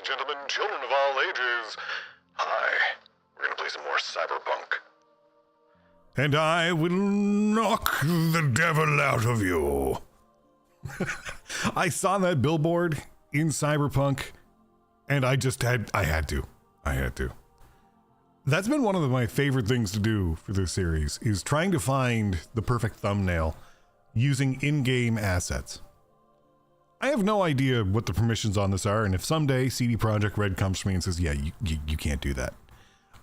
and gentlemen, children of all ages. Hi, we're gonna play some more Cyberpunk. And I will knock the devil out of you. I saw that billboard in Cyberpunk, and I had to. That's been one of my favorite things to do for this series, is trying to find the perfect thumbnail using in-game assets. I have no idea what the permissions on this are, and if someday CD Projekt Red comes to me and says, yeah, you can't do that,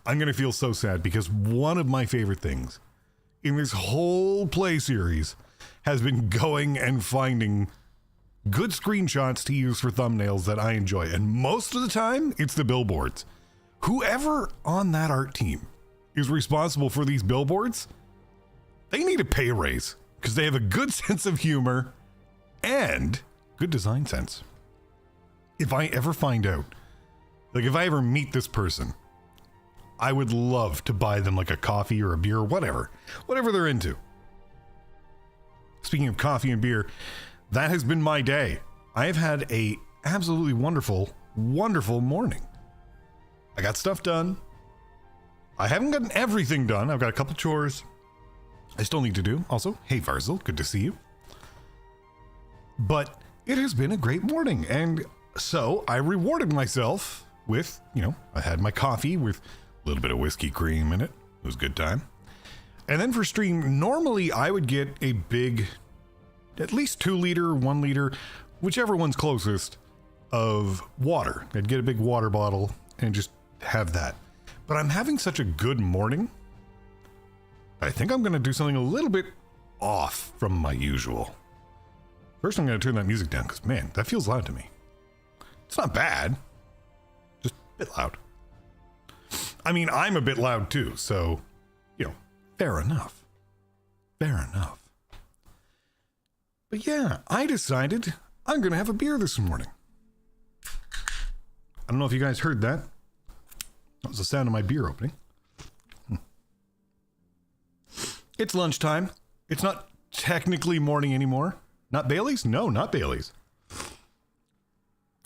I'm going to feel so sad, because one of my favorite things in this whole play series has been going and finding good screenshots to use for thumbnails that I enjoy. And most of the time, it's the billboards. Whoever on that art team is responsible for these billboards, they need a pay raise, because they have a good sense of humor and good design sense. If I ever find out, like if I ever meet this person, I would love to buy them like a coffee or a beer or whatever they're into. Speaking of coffee and beer, that has been my day. I have had a absolutely wonderful morning. I got stuff done. I haven't gotten everything done. I've got a couple chores I still need to do. Also, hey Varzel, good to see you. But it has been a great morning, and so I rewarded myself with, I had my coffee with a little bit of whiskey cream in it. It was a good time. And then for stream, normally I would get a big, at least 2 liter, 1 liter, whichever one's closest, of water. I'd get a big water bottle and just have that. But I'm having such a good morning, I think I'm going to do something a little bit off from my usual. First, I'm going to turn that music down, because, man, that feels loud to me. It's not bad, just a bit loud. I mean, I'm a bit loud, too, so, fair enough. Fair enough. But yeah, I decided I'm going to have a beer this morning. I don't know if you guys heard that. That was the sound of my beer opening. It's lunchtime. It's not technically morning anymore. Not Bailey's? No, not Bailey's.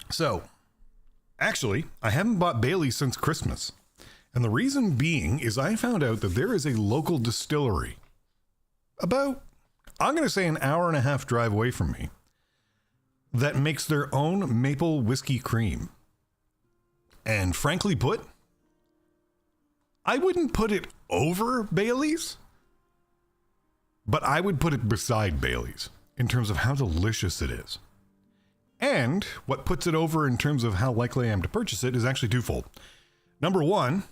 So, actually, I haven't bought Bailey's since Christmas. And the reason being is I found out that there is a local distillery about, I'm going to say, an hour and a half drive away from me that makes their own maple whiskey cream. And frankly put, I wouldn't put it over Bailey's, but I would put it beside Bailey's in terms of how delicious it is. And what puts it over in terms of how likely I am to purchase it is actually twofold. Number one,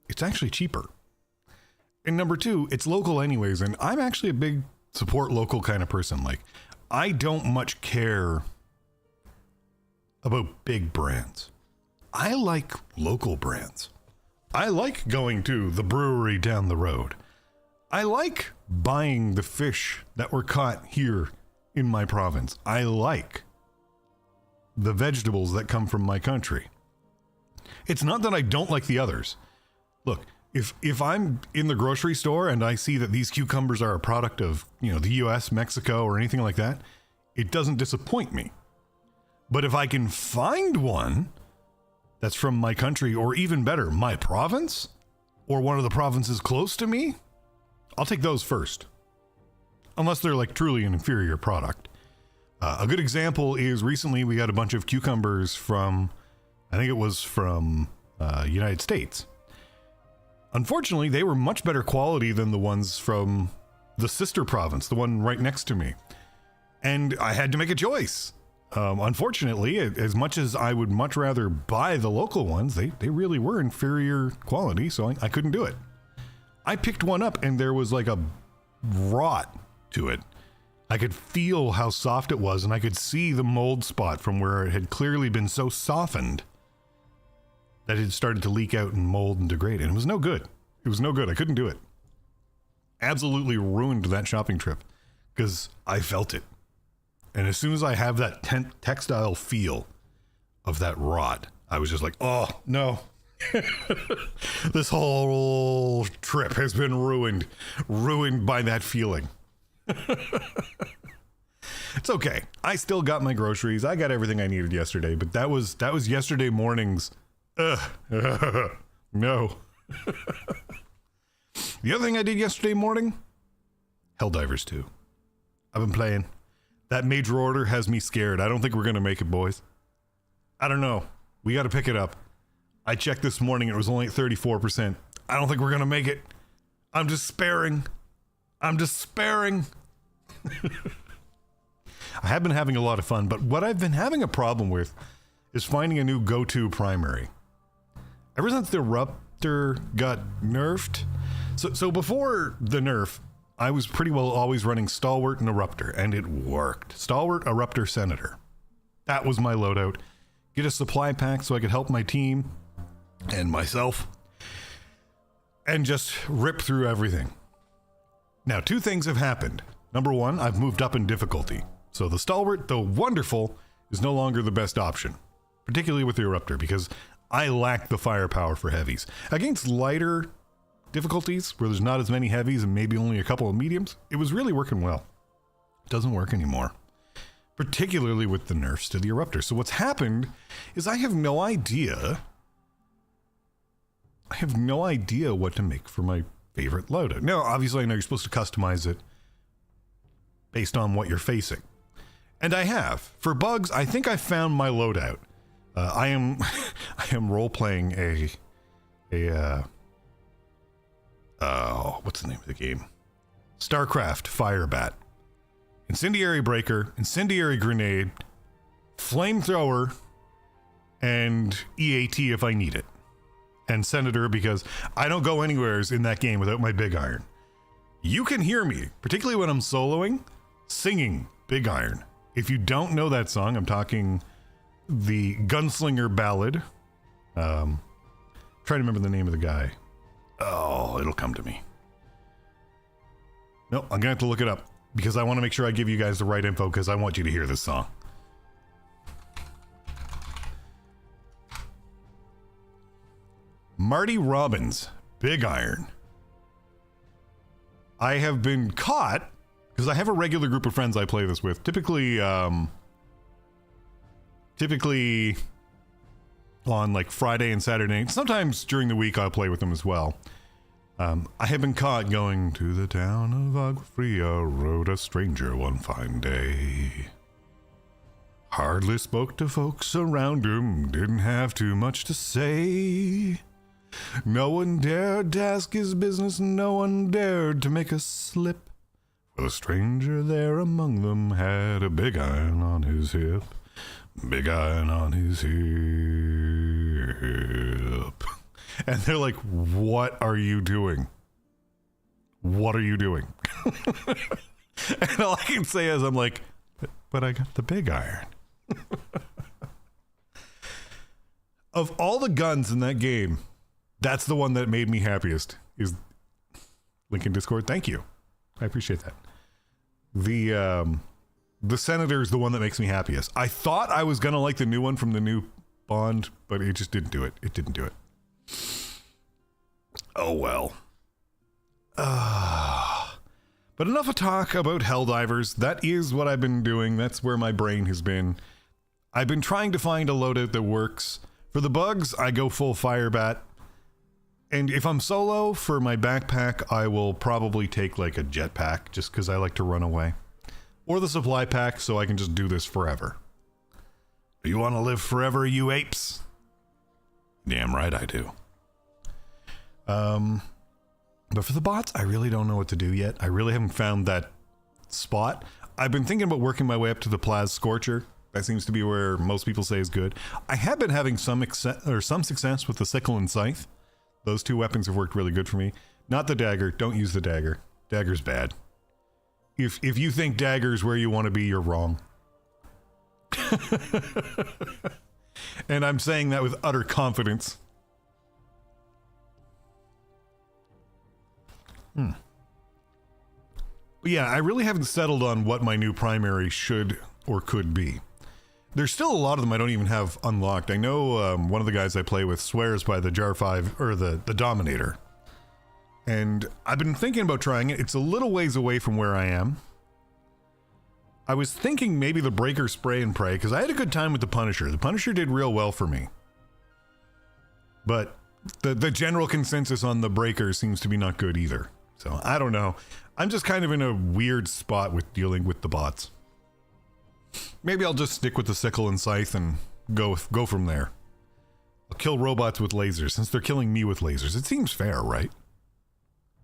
it's actually cheaper. And number two, it's local anyways, and I'm actually a big support local kind of person. Like, I don't much care about big brands. I like local brands. I like going to the brewery down the road. I like buying the fish that were caught here in my province. I like the vegetables that come from my country. It's not that I don't like the others. Look, if I'm in the grocery store and I see that these cucumbers are a product of, the US, Mexico, or anything like that, it doesn't disappoint me. But if I can find one that's from my country, or even better, my province, or one of the provinces close to me, I'll take those first. Unless they're like truly an inferior product. A good example is recently we got a bunch of cucumbers from, I think it was from United States. Unfortunately, they were much better quality than the ones from the sister province, the one right next to me. And I had to make a choice. Unfortunately, as much as I would much rather buy the local ones, they really were inferior quality, so I couldn't do it. I picked one up and there was like a rot to it. I could feel how soft it was, and I could see the mold spot from where it had clearly been so softened that it had started to leak out and mold and degrade. And it was no good. It was no good. I couldn't do it. Absolutely ruined that shopping trip because I felt it. And as soon as I have that textile feel of that rot, I was just like, oh, no. This whole trip has been ruined by that feeling. It's okay. I still got my groceries. I got everything I needed yesterday, but that was yesterday morning's. No. The other thing I did yesterday morning, Helldivers 2. I've been playing. That major order has me scared. I don't think we're going to make it, boys. I don't know. We got to pick it up. I checked this morning. It was only at 34%. I don't think we're going to make it. I'm despairing. I have been having a lot of fun, but what I've been having a problem with is finding a new go-to primary. Ever since the Eruptor got nerfed, so before the nerf, I was pretty well always running Stalwart and Eruptor, and it worked. Stalwart, Eruptor, Senator. That was my loadout. Get a supply pack so I could help my team and myself, and just rip through everything. Now, two things have happened. Number one, I've moved up in difficulty. So the Stalwart, though wonderful, is no longer the best option, particularly with the Eruptor, because I lack the firepower for heavies. Against lighter difficulties, where there's not as many heavies and maybe only a couple of mediums, it was really working well. It doesn't work anymore, particularly with the nerfs to the Eruptor. So what's happened is I have no idea what to make for my favorite loadout. Now, obviously, I know you're supposed to customize it based on what you're facing. And I have. For bugs, I think I found my loadout. I am role-playing what's the name of the game? StarCraft Firebat. Incendiary Breaker, Incendiary Grenade, Flamethrower, and EAT if I need it. And Senator, because I don't go anywheres in that game without my big iron. You can hear me, particularly when I'm soloing, singing Big Iron. If you don't know that song, I'm talking the Gunslinger Ballad. Trying to remember the name of the guy. Oh, it'll come to me. No, I'm gonna have to look it up because I want to make sure I give you guys the right info because I want you to hear this song. Marty Robbins, Big Iron. I have been caught because I have a regular group of friends I play this with. Typically on like Friday and Saturday. Sometimes during the week I'll play with them as well. I have been caught going to the town of Agua Fria, rode a stranger one fine day. Hardly spoke to folks around him, didn't have too much to say. No one dared to ask his business, no one dared to make a slip. For the stranger there among them had a big iron on his hip. Big iron on his hip. And they're like, what are you doing? What are you doing? And all I can say is I'm like, but I got the big iron. Of all the guns in that game, that's the one that made me happiest. Is link in Discord. Thank you. I appreciate that. The Senator is the one that makes me happiest. I thought I was gonna like the new one from the new Bond, but it just didn't do it. It didn't do it. Oh well. But enough of talk about Helldivers. That is what I've been doing. That's where my brain has been. I've been trying to find a loadout that works. For the bugs, I go full Firebat. And if I'm solo, for my backpack, I will probably take like a jetpack, just because I like to run away. Or the supply pack, so I can just do this forever. You want to live forever, you apes? Damn right I do. But for the bots, I really don't know what to do yet. I really haven't found that spot. I've been thinking about working my way up to the Plaz Scorcher. That seems to be where most people say is good. I have been having some success with the Sickle and Scythe. Those two weapons have worked really good for me. Not the dagger. Don't use the dagger. Dagger's bad. If you think dagger's where you want to be, you're wrong. And I'm saying that with utter confidence. But yeah, I really haven't settled on what my new primary should or could be. There's still a lot of them I don't even have unlocked. I know one of the guys I play with swears by the Jar 5, or the Dominator. And I've been thinking about trying it. It's a little ways away from where I am. I was thinking maybe the Breaker Spray and Pray, because I had a good time with the Punisher. The Punisher did real well for me. But the general consensus on the Breaker seems to be not good either. So, I don't know. I'm just kind of in a weird spot with dealing with the bots. Maybe I'll just stick with the Sickle and Scythe and go from there. I'll kill robots with lasers, since they're killing me with lasers. It seems fair, right?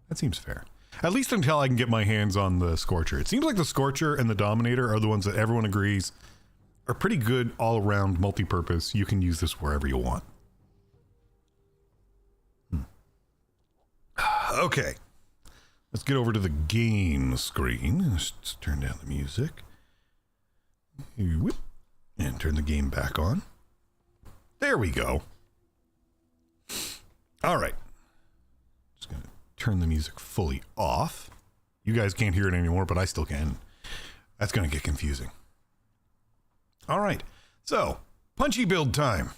That seems fair. At least until I can get my hands on the Scorcher. It seems like the Scorcher and the Dominator are the ones that everyone agrees are pretty good all-around multi-purpose. You can use this wherever you want. Okay. Let's get over to the game screen. Let's turn down the music. Whoop. And turn the game back on. There we go. All right. Just going to turn the music fully off. You guys can't hear it anymore, but I still can. That's going to get confusing. All right. So, punchy build time.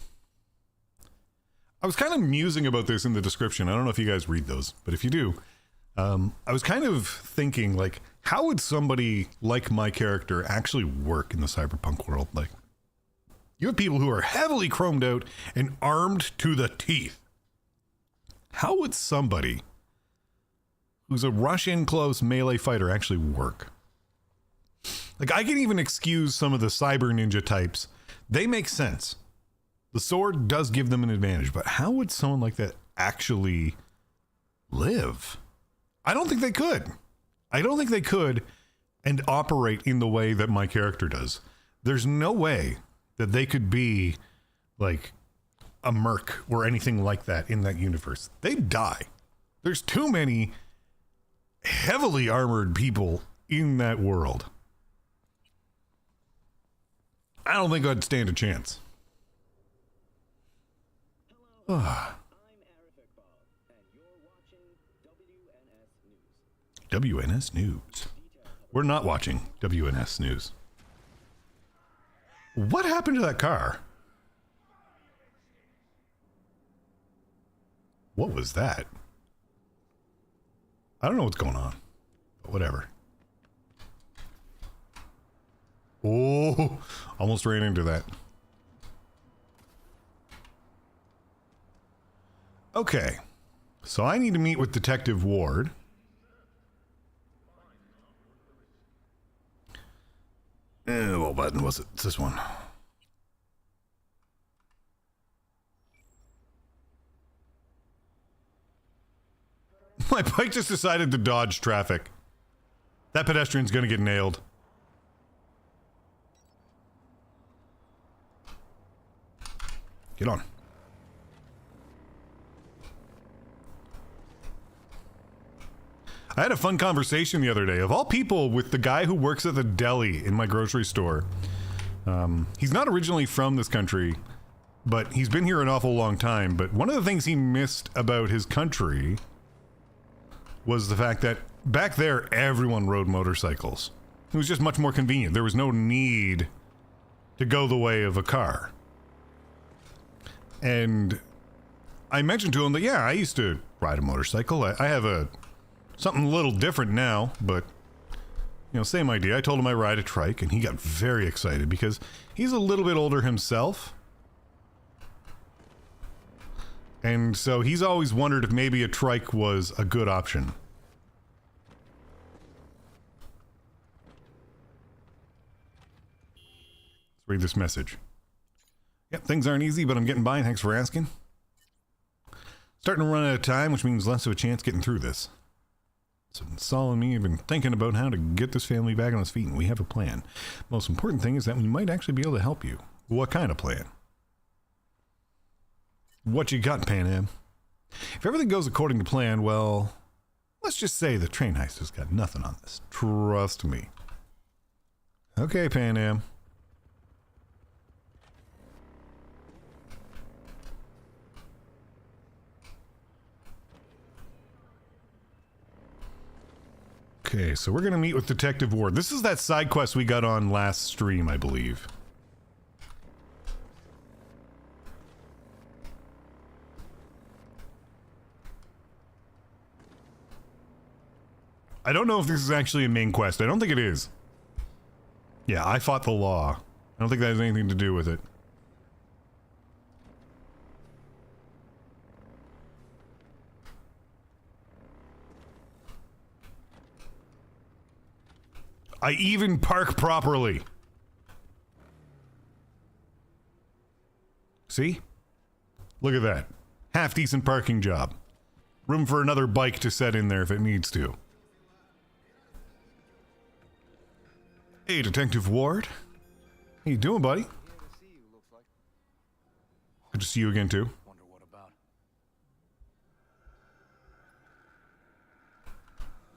I was kind of musing about this in the description. I don't know if you guys read those, but if you do, I was kind of thinking, like, how would somebody like my character actually work in the cyberpunk world? Like, you have people who are heavily chromed out and armed to the teeth. How would somebody who's a rush-in close melee fighter actually work? Like, I can even excuse some of the cyber ninja types. They make sense. The sword does give them an advantage, but how would someone like that actually live? I don't think they could. I don't think they could and operate in the way that my character does. There's no way that they could be like a merc or anything like that in that universe. They'd die. There's too many heavily armored people in that world. I don't think I'd stand a chance. Hello, I'm Arif Iqbal, and you're watching WNS News. WNS News. We're not watching WNS News. What happened to that car? What was that? I don't know what's going on, but whatever. Oh, almost ran into that. Okay, so I need to meet with Detective Ward. What button was it? It's this one. My bike just decided to dodge traffic. That pedestrian's gonna get nailed. Get on. I had a fun conversation the other day, of all people, with the guy who works at the deli in my grocery store. He's not originally from this country, but he's been here an awful long time. But one of the things he missed about his country was the fact that back there, everyone rode motorcycles. It was just much more convenient. There was no need to go the way of a car. And I mentioned to him that, yeah, I used to ride a motorcycle. I have something a little different now, but, you know, same idea. I told him I ride a trike, and he got very excited because he's a little bit older himself. And so he's always wondered if maybe a trike was a good option. Let's read this message. Yep, things aren't easy, but I'm getting by. Thanks for asking. Starting to run out of time, which means less of a chance getting through this. So Saul and me have been thinking about how to get this family back on its feet, and we have a plan. Most important thing is that we might actually be able to help you. What kind of plan? What you got, Pan Am? If everything goes according to plan, well, let's just say the train heist has got nothing on this. Trust me. Okay, Pan Am. Okay, so we're going to meet with Detective Ward. This is that side quest we got on last stream, I believe. I don't know if this is actually a main quest. I don't think it is. Yeah, I fought the law. I don't think that has anything to do with it. I even park properly. See? Look at that. Half decent parking job. Room for another bike to set in there if it needs to. Hey, Detective Ward. How you doing, buddy? Here to see you, looks like. Good to see you again, too. Wonder what about.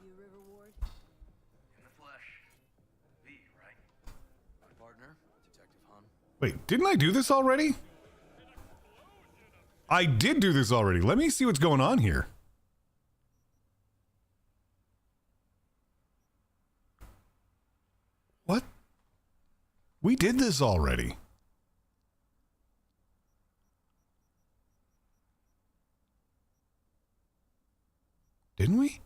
You River Ward? In the flesh. V, right? My partner, Detective Hun. Wait, didn't I do this already? I did do this already. Let me see what's going on here. What? We did this already. Didn't we?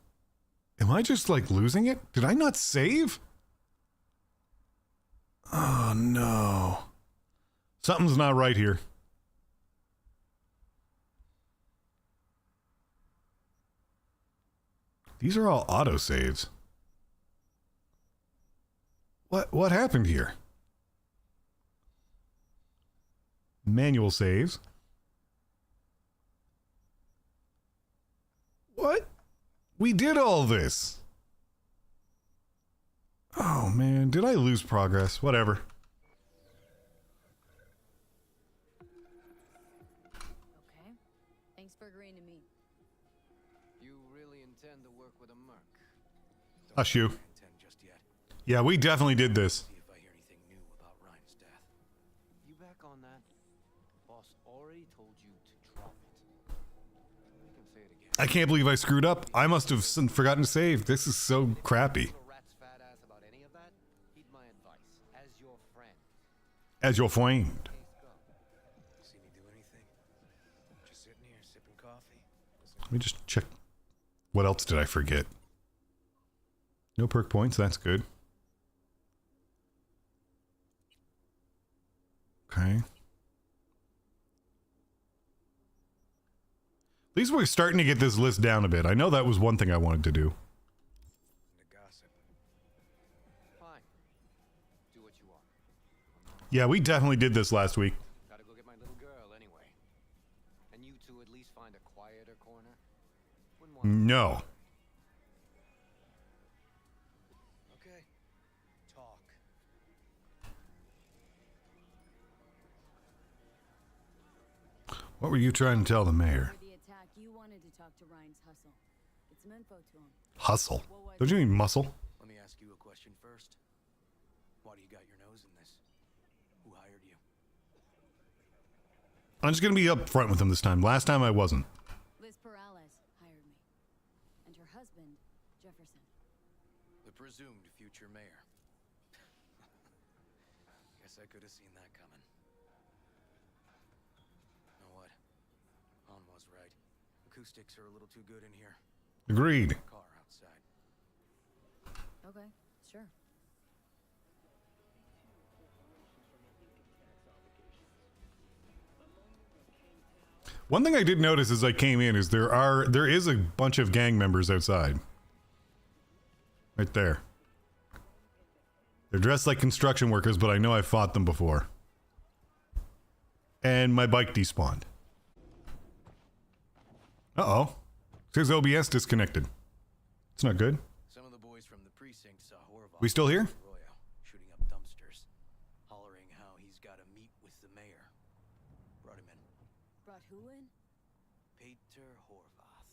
Am I just like losing it? Did I not save? Oh no. Something's not right here. These are all autosaves. What happened here? Manual saves. What? We did all this. Oh man, did I lose progress? Whatever. Okay. Thanks for agreeing to meet. You really intend to work with a merc? Don't Hush you. think I intend just yet. Yeah, we definitely did this. See if I hear anything new about Ryan's death. You back on that? Boss already told you to drop it. I can say it again. I can't believe I screwed up. I must have forgotten to save. This is so crappy. A rat's fat ass about any of that? Heed my advice. As your friend. As your friend. Case go. See me do anything? Just sitting here sipping coffee. Let me just check. What else did I forget? No perk points. That's good. Okay. At least we're starting to get this list down a bit. I know that was one thing I wanted to do. The gossip. Fine. Do what you want. Yeah, we definitely did this last week. Gotta go get my little girl anyway. And you two at least find a quieter corner? Wouldn't want No. Okay. Talk. What were you trying to tell the mayor? For the attack, you wanted to talk to Ryan's hustle. Get some info to him. Hustle. What was Don't you mean muscle? Let me ask you a question first. Why do you got your nose in this? Who hired you? I'm just gonna be up front with him this time. Last time I wasn't. Liz Perales hired me. And her husband, Jefferson. The presumed future mayor. Guess I could have seen that coming. Know what? Han was right. Acoustics are a little too good in here. Agreed. Car outside. Okay, sure. One thing I did notice as I came in is there is a bunch of gang members outside. Right there. They're dressed like construction workers, but I know I've fought them before. And my bike despawned. Uh-oh. Says OBS disconnected. It's not good. Some of the boys from the precinct saw Horvath. We still here? Arroyo, shooting up dumpsters, hollering how he's got to meet with the mayor. Brought him in. Brought who in? Peter Horvath,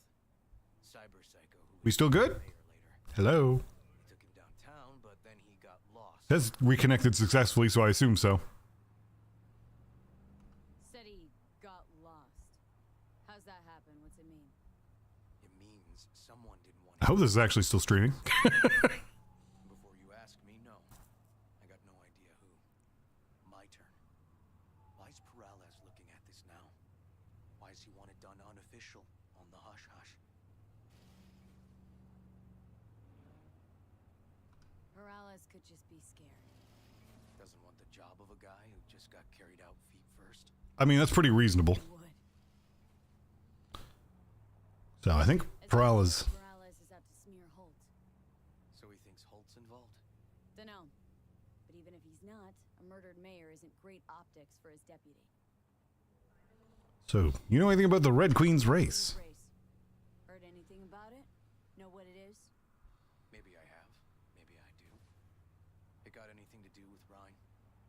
cyber psycho. Who We still good? was mayor later. Hello. He took him downtown, but then he got lost. Says reconnected successfully, so I assume so. Said he got lost. How's that happen? What's it mean? It means someone didn't want I hope this is actually still streaming. Before you ask me, no. I got no idea who. My turn. Why's Perales looking at this now? Why does he want it done unofficial, on the hush-hush? Perales could just be scared. Doesn't want the job of a guy who just got carried out feet first. I mean, that's pretty reasonable. Would. So I think Peralez. Morales is out to smear Holt. So he thinks Holt's involved? Dunno. But even if he's not, a murdered mayor isn't great optics for his deputy. So, you know anything about the Red Queen's race? Heard anything about it? Know what it is? Maybe I have. Maybe I do. It got anything to do with Rhine?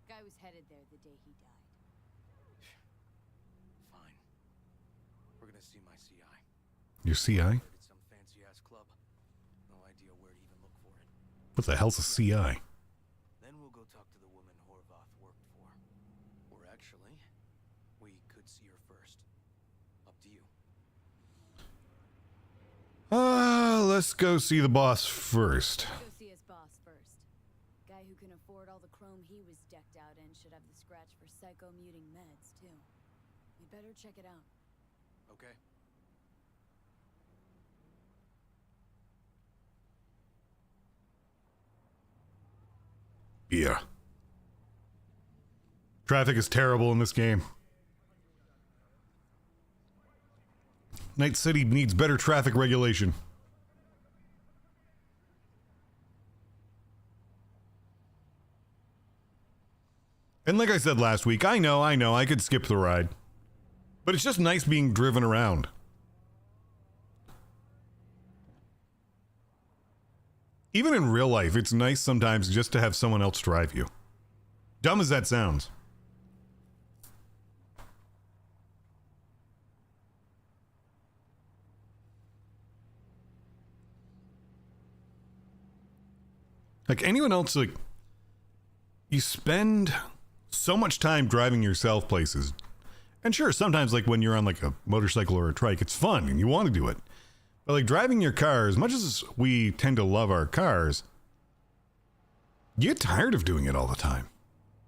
Guy was headed there the day he died. Fine. We're gonna see my CI. Your CI? It's some fancy-ass club. No idea where to even look for it. What the hell's a CI? Then we'll go talk to the woman Horvath worked for. Or actually, we could see her first. Up to you. Let's go see the boss first. Go see his boss first. Guy who can afford all the chrome he was decked out in should have the scratch for psycho-muting meds, too. We better check it out. Okay. Yeah. Traffic is terrible in this game. Night City needs better traffic regulation. And like I said last week, I know, I could skip the ride. But it's just nice being driven around. Even in real life, it's nice sometimes just to have someone else drive you. Dumb as that sounds. Like anyone else, like, you spend so much time driving yourself places. And sure, sometimes like when you're on like a motorcycle or a trike, it's fun and you want to do it. But like driving your car, as much as we tend to love our cars, you get tired of doing it all the time.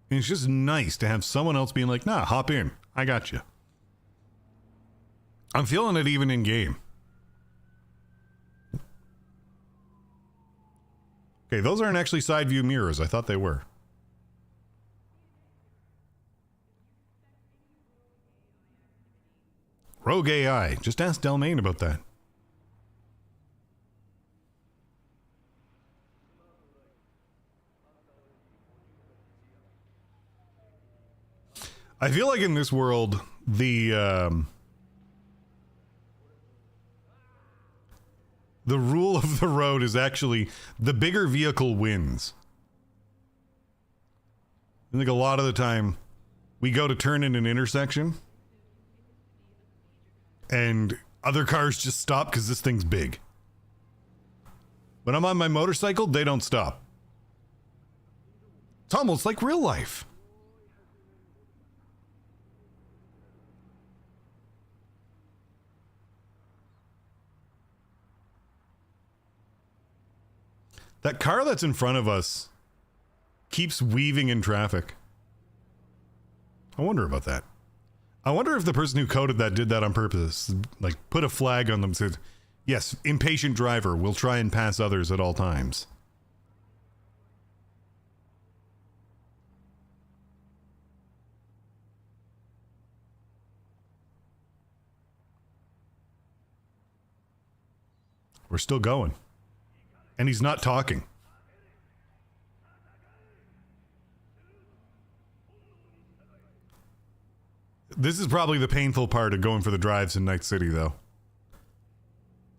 And it's just nice to have someone else being like, nah, hop in. I got you. I'm feeling it even in game. Okay, those aren't actually side view mirrors. I thought they were. Rogue AI. Just ask Delmain about that. I feel like in this world, the rule of the road is actually the bigger vehicle wins. I think a lot of the time we go to turn in an intersection and other cars just stop because this thing's big. When I'm on my motorcycle, they don't stop. It's almost like real life. That car that's in front of us keeps weaving in traffic. I wonder about that. I wonder if the person who coded that did that on purpose. Like, put a flag on them and said, yes, impatient driver will try and pass others at all times. We're still going. And he's not talking. This is probably the painful part of going for the drives in Night City, though.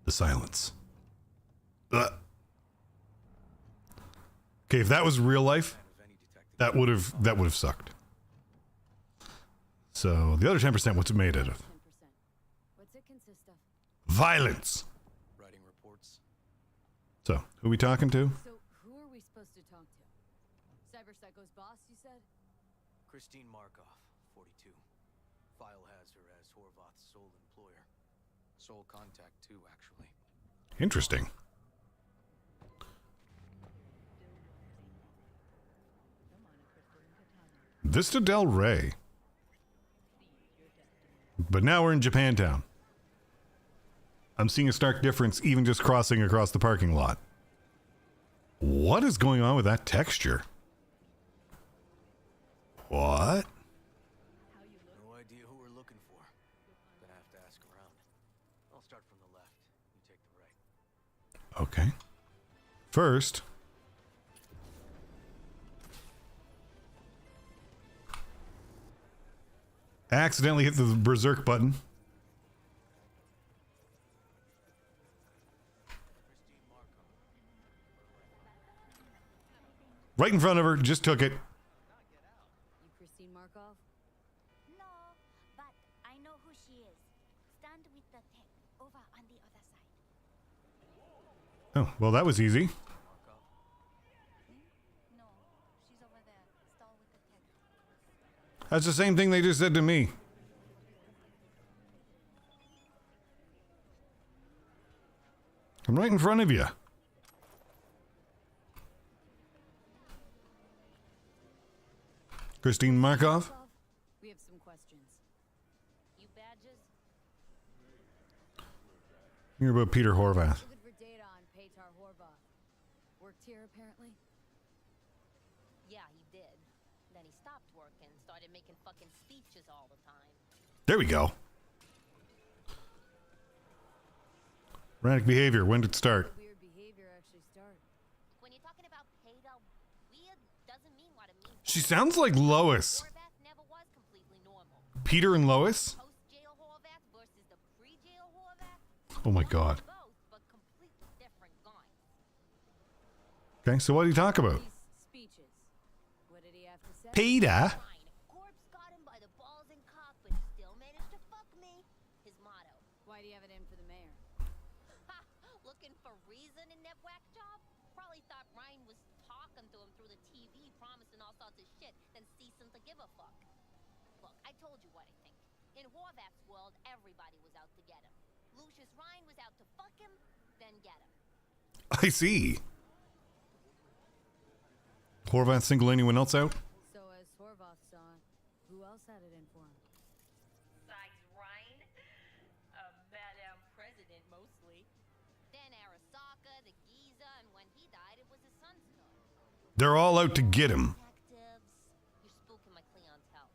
The silence. Ugh. Okay, if that was real life, that would have sucked. So the other 10%, what's it made out of? 10%. What's it consist of? Violence. Writing reports. So, who are we talking to? So, who are we supposed to talk to? Cyberpsycho's boss, you said? Christine Markov, 42. File has her as Horvath's sole employer. Sole contact, too, actually. Interesting. Vista Del Rey. But now we're in Japantown. I'm seeing a stark difference even just crossing across the parking lot. What is going on with that texture? What? No idea who we're looking for. Gonna have to ask around. I'll start from the left. You take the right. Okay. First, accidentally hit the berserk button. Right in front of her, just took it. You Christine Markov? No, but I know who she is. Stand with the tech over on the other side. Oh, well, that was easy. No, she's over there. Stall with the tech. That's the same thing they just said to me. I'm right in front of you. Christine Markov? We have some questions. You badges? You're about Peter Horvath. Looking for data on Petar Horvath. Worked here, apparently? Yeah, he did. Then he stopped working, started making fucking speeches all the time. There we go. Erratic behavior. When did it start? Weird behavior actually start. When you're talking about Peter, weird doesn't mean what it means. She sounds like Lois. Horvath never was completely normal. Peter and Lois? Post-jail Horvath versus the pre-jail Horvath. Oh my god. Both, but completely different guys. Okay, so what did he talk about? These speeches. What did he have to say? Peter? Fine. Corpse got him by the balls and cock, but he still managed to fuck me. His motto. Why do you have it in for the mayor? Ha! Looking for reason in that whack job? Probably thought Ryan was talking to him through the TV, promising all sorts of shit, then ceasing to give a fuck. Look, I told you what I think. In Horvath's world, everybody was out to get him. Lucius Ryan was out to fuck him, then get him. I see. Horvath single anyone else out? So as Horvath saw it, who else had it in for him? Besides Ryan, a madam president mostly. Then Arasaka, the Giza, and when he died, it was his son's story. They're all out to get him. Detectives, you're spooking my clientele.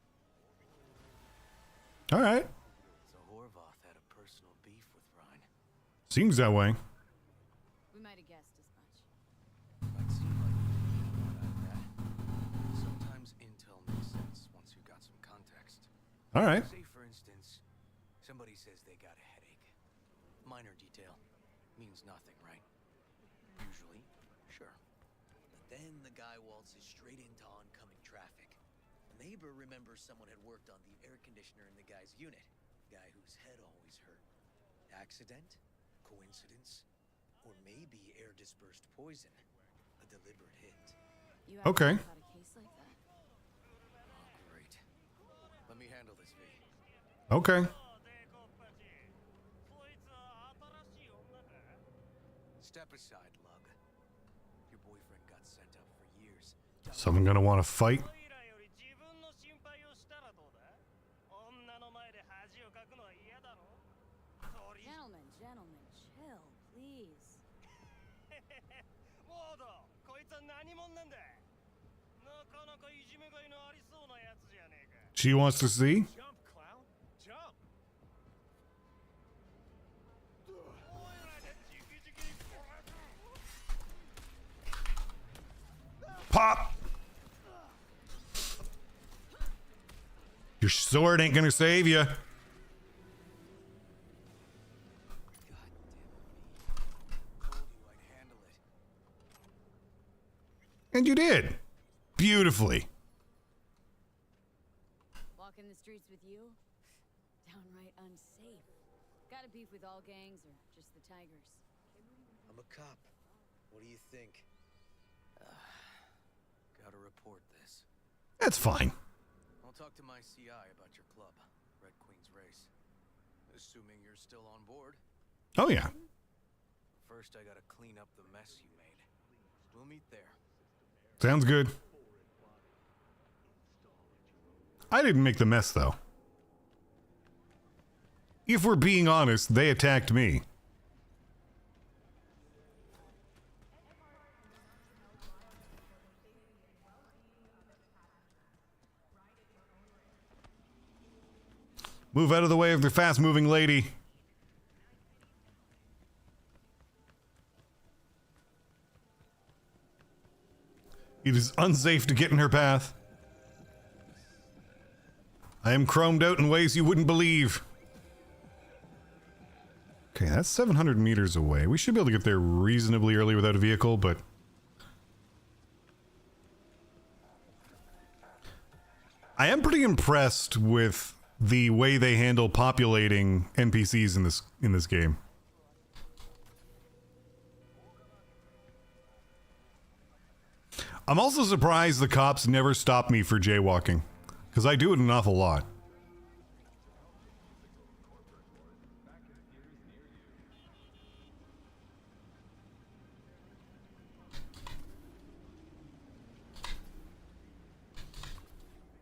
All right. So Horvath had a personal beef with Ryan. Seems that way. We might have guessed as much. Might seem like not out of that. Sometimes intel makes sense once you got some context. All right. Say, for instance, somebody says they got a headache. Minor detail. Means nothing, right? Usually, sure. But then the guy waltzes straight into oncoming traffic. A neighbor remembers someone had worked on the air conditioner in the guy's unit. Guy whose head always hurt. Accident? Coincidence? Or maybe air-dispersed poison. A deliberate hit. You Okay. actually caught a case like that? Oh, great. Let me handle this, V. Okay. Step aside, Lug. Your boyfriend got sent up for years. Someone gonna want to fight? Gentlemen, chill, please. She wants to see? Jump, clown. Jump. Pop! Your sword ain't gonna save you. God damn it, V. Told you I'd handle it. And you did. Beautifully. Walking the streets with you? Downright unsafe. Got a beef with all gangs or just the Tigers? I'm a cop. What do you think? Gotta report this. That's fine. I'll talk to my CI about your club, Red Queen's Race. Assuming you're still on board. Oh, yeah. First, I gotta clean up the mess you made. We'll meet there. Sounds good. I didn't make the mess, though. If we're being honest, they attacked me. Move out of the way of the fast-moving lady. It is unsafe to get in her path. I am chromed out in ways you wouldn't believe. Okay, that's 700 meters away. We should be able to get there reasonably early without a vehicle, but... I am pretty impressed with the way they handle populating NPCs in this game. I'm also surprised the cops never stop me for jaywalking, because I do it an awful lot.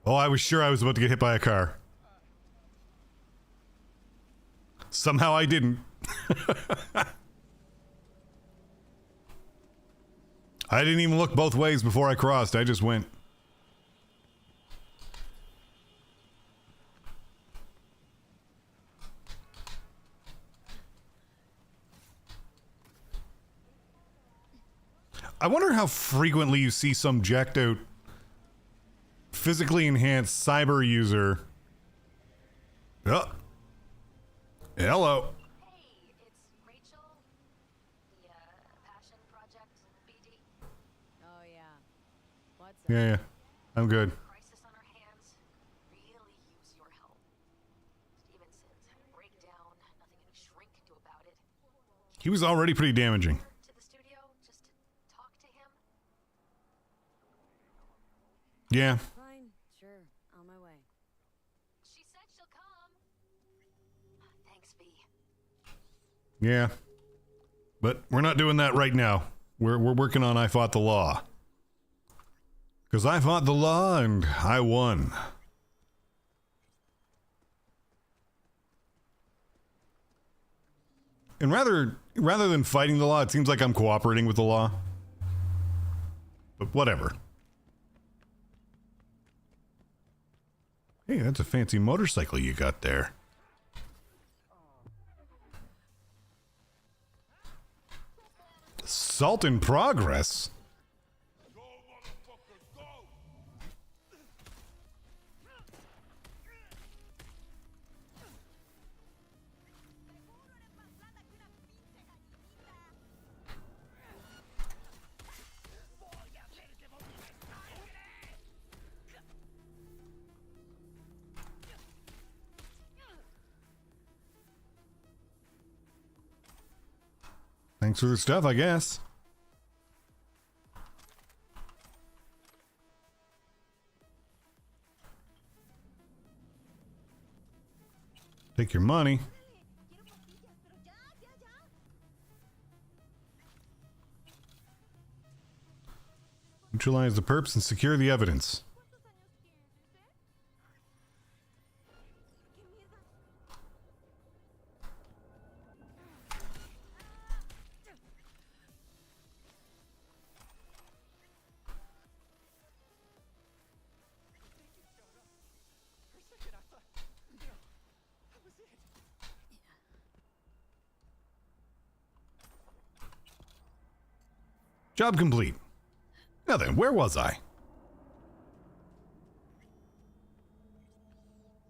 Oh, I was sure I was about to get hit by a car. Somehow I didn't. I didn't even look both ways before I crossed. I just went. I wonder how frequently you see some jacked out, physically enhanced cyber user. Oh. Hello. Hey, it's Rachel. The Passion Project BD. Oh, yeah. What's up? Yeah, I'm good. Crisis on our hands. Really use your help. Stevenson's had a breakdown. Nothing any shrink can do about it. He was already pretty damaging. To the studio just to talk to him. Yeah. Fine. Sure. On my way. She said she'll come. Thanks, V. Yeah. But we're not doing that right now. We're working on I Fought the Law. Because I fought the law and I won. And rather than fighting the law, it seems like I'm cooperating with the law. But whatever. Hey, that's a fancy motorcycle you got there. Assault in progress? Thanks for the stuff, I guess. Take your money. Neutralize the perps and secure the evidence. Job complete. Now then, where was I?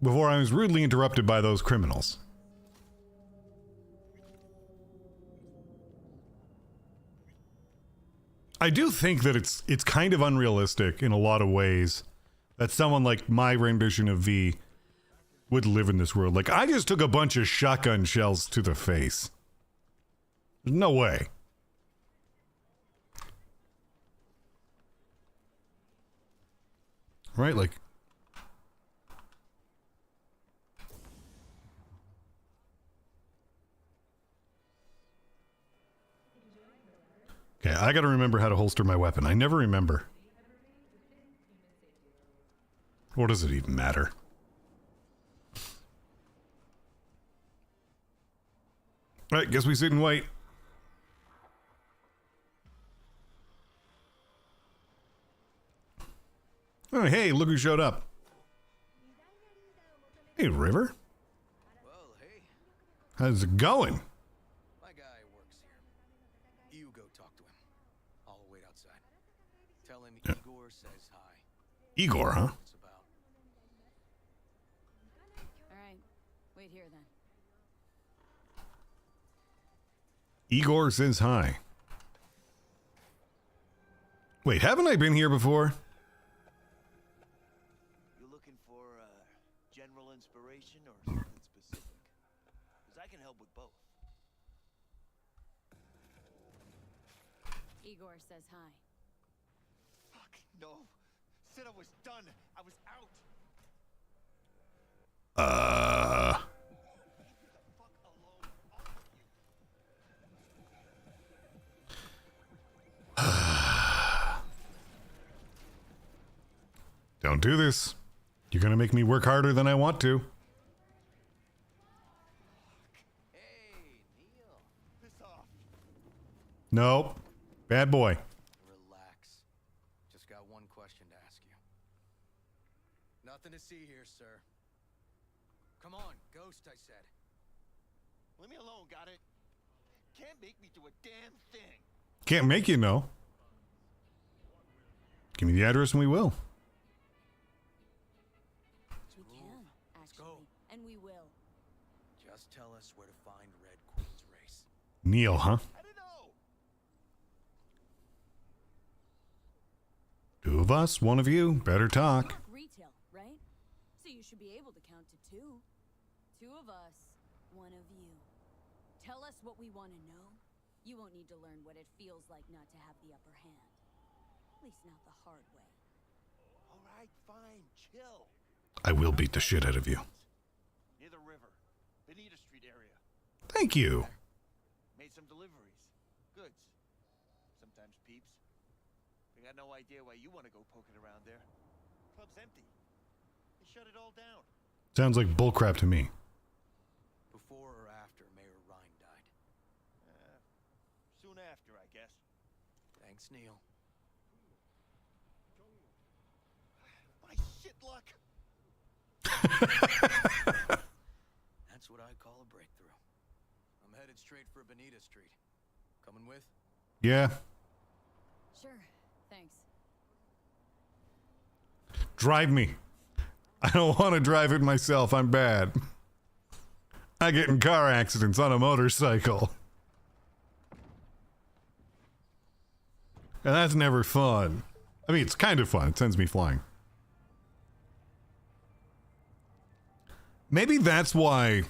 Before I was rudely interrupted by those criminals. I do think that it's kind of unrealistic in a lot of ways that someone like my rendition of V would live in this world. Like, I just took a bunch of shotgun shells to the face. There's no way. Right, like... Okay, I gotta remember how to holster my weapon. I never remember. Or does it even matter? Alright, guess we sit and wait. Oh, hey, look who showed up. Hey, River. How's it going? My guy works here. You go talk to him. I'll wait outside. Tell him Igor says hi. Igor, huh? It's about. Alright, wait here then. Igor says hi. Wait, haven't I been here before? You looking for general inspiration or something specific? Because I can help with both. Igor says hi. Fuck, no. Said I was done. I was out. Leave the fuck alone. All of you. Don't do this. You're gonna make me work harder than I want to. Hey, Neil. Piss off. Nope. Bad boy. Relax. Just got one question to ask you. Nothing to see here, sir. Come on, ghost, I said. Leave me alone, got it? Can't make me do a damn thing. Can't make you know. Give me the address and we will. We can, actually. go. And we will. Just tell us where to find Red Queen's race. Neil, huh? I don't know. Two of us, one of you. Better talk. Talk retail, right? So you should be able to count to two. Two of us, one of you. Tell us what we want to know. You won't need to learn what it feels like not to have the upper hand. At least not the hard way. All right, fine, chill. I will beat the shit out of you. Near the river, Benita Street area. Thank you. Made some deliveries. Goods. Sometimes peeps. We got no idea why you want to go poking around there. Club's empty. They shut it all down. Sounds like bullcrap to me. Before or after Mayor Rhine died? Soon after, I guess. Thanks, Neil. My shit luck. That's what I call a breakthrough. I'm headed straight for Benita Street. Coming with? Yeah. Sure, thanks. Drive me. I don't want to drive it myself. I'm bad. I get in car accidents on a motorcycle. And that's never fun. I mean, it's kind of fun. It sends me flying. Maybe that's why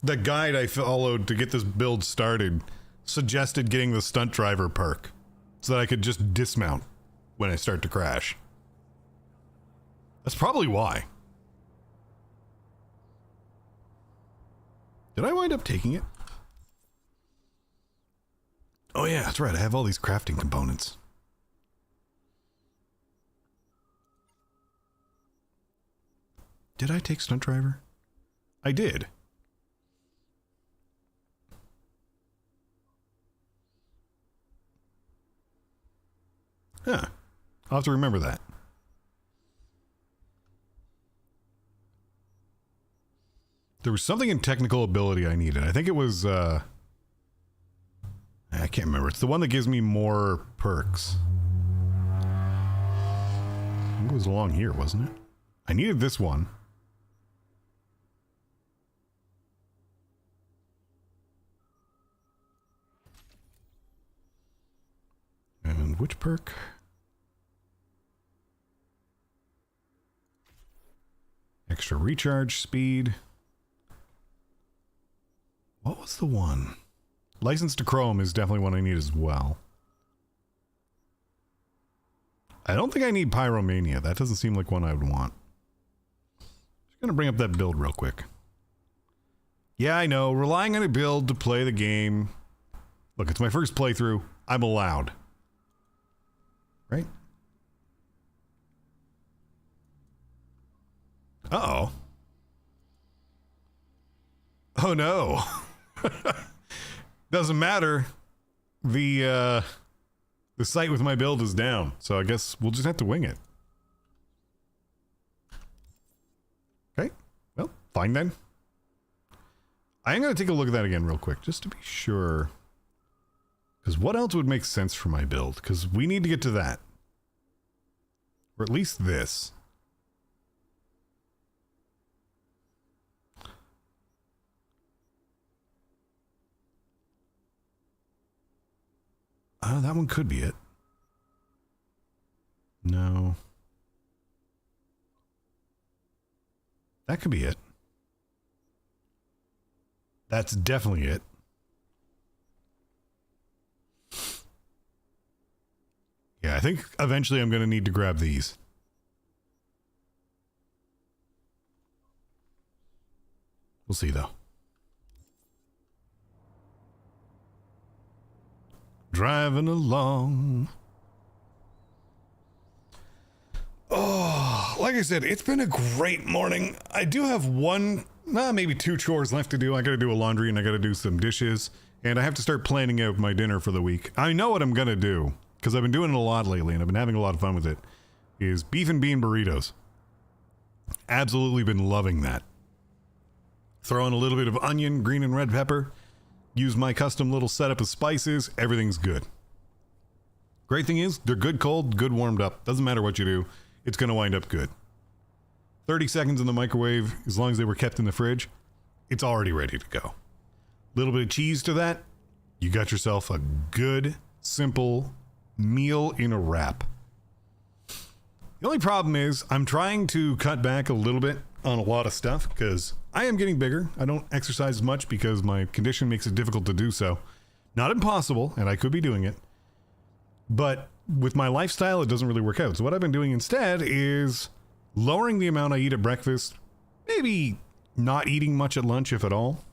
the guide I followed to get this build started suggested getting the stunt driver perk so that I could just dismount when I start to crash. That's probably why. Did I wind up taking it? Oh yeah, that's right. I have all these crafting components. Did I take stunt driver? I did. Huh. I'll have to remember that. There was something in technical ability I needed. I think it was, I can't remember. It's the one that gives me more perks. I think it was along here, wasn't it? I needed this one. And which perk? Extra recharge speed. What was the one? License to Chrome is definitely one I need as well. I don't think I need Pyromania. That doesn't seem like one I would want. Just gonna bring up that build real quick. Yeah, I know. Relying on a build to play the game. Look, it's my first playthrough. I'm allowed. Right? Uh-oh. Oh no. Doesn't matter. The site with my build is down, so I guess we'll just have to wing it. Okay. Well, fine then. I'm going to take a look at that again real quick, just to be sure. Because what else would make sense for my build? Because we need to get to that. Or at least this. Oh, that one could be it. No. That could be it. That's definitely it. Yeah, I think eventually I'm going to need to grab these. We'll see, though. Driving along. Oh, like I said, it's been a great morning. I do have maybe 2 chores left to do. I got to do a laundry and I got to do some dishes. And I have to start planning out my dinner for the week. I know what I'm going to do, because I've been doing it a lot lately and I've been having a lot of fun with it, is beef and bean burritos. Absolutely been loving that. Throw in a little bit of onion, green and red pepper. Use my custom little setup of spices. Everything's good. Great thing is, they're good cold, good warmed up. Doesn't matter what you do. It's going to wind up good. 30 seconds in the microwave, as long as they were kept in the fridge, it's already ready to go. Little bit of cheese to that. You got yourself a good, simple meal in a wrap. The only problem is I'm trying to cut back a little bit on a lot of stuff because I am getting bigger. I don't exercise as much because my condition makes it difficult to do so. Not impossible, and I could be doing it. But with my lifestyle, it doesn't really work out. So what I've been doing instead is lowering the amount I eat at breakfast, maybe not eating much at lunch, if at all,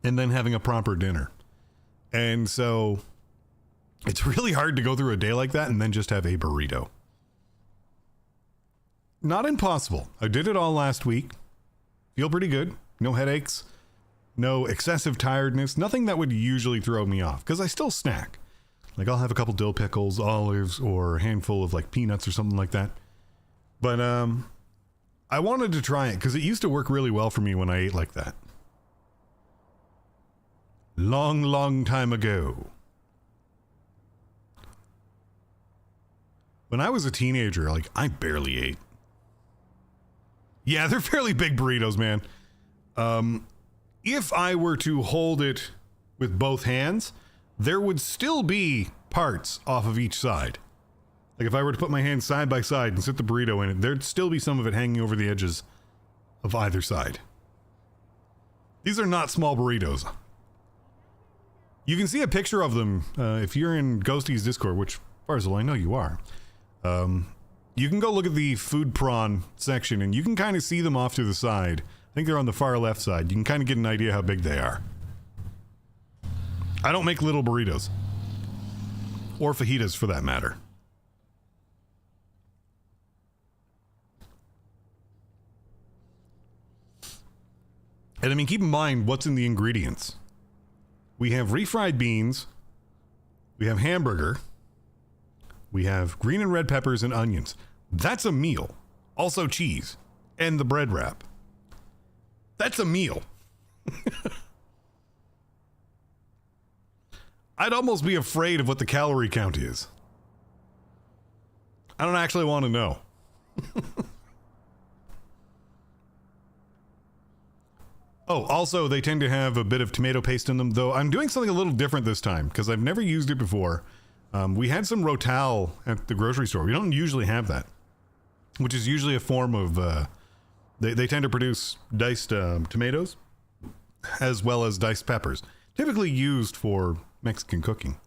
and then having a proper dinner. And so it's really hard to go through a day like that and then just have a burrito. Not impossible. I did it all last week. Feel pretty good. No headaches. No excessive tiredness. Nothing that would usually throw me off, because I still snack. Like, I'll have a couple dill pickles, olives, or a handful of like peanuts or something like that. But I wanted to try it because it used to work really well for me when I ate like that. Long, long time ago. When I was a teenager, like, I barely ate. Yeah, they're fairly big burritos, man. If I were to hold it with both hands, there would still be parts off of each side. Like, if I were to put my hands side by side and sit the burrito in it, there'd still be some of it hanging over the edges of either side. These are not small burritos. You can see a picture of them if you're in Ghosty's Discord, which, as far as I know, you are. You can go look at the food prawn section, and you can kind of see them off to the side. I think they're on the far left side. You can kind of get an idea how big they are. I don't make little burritos. Or fajitas, for that matter. And I mean, keep in mind what's in the ingredients. We have refried beans. We have hamburger. We have green and red peppers and onions. That's a meal. Also cheese. And the bread wrap. That's a meal. I'd almost be afraid of what the calorie count is. I don't actually want to know. Oh, also, they tend to have a bit of tomato paste in them, though I'm doing something a little different this time, because I've never used it before. We had some Rotel at the grocery store. We don't usually have that, which is usually a form of... They tend to produce diced tomatoes, as well as diced peppers, typically used for Mexican cooking.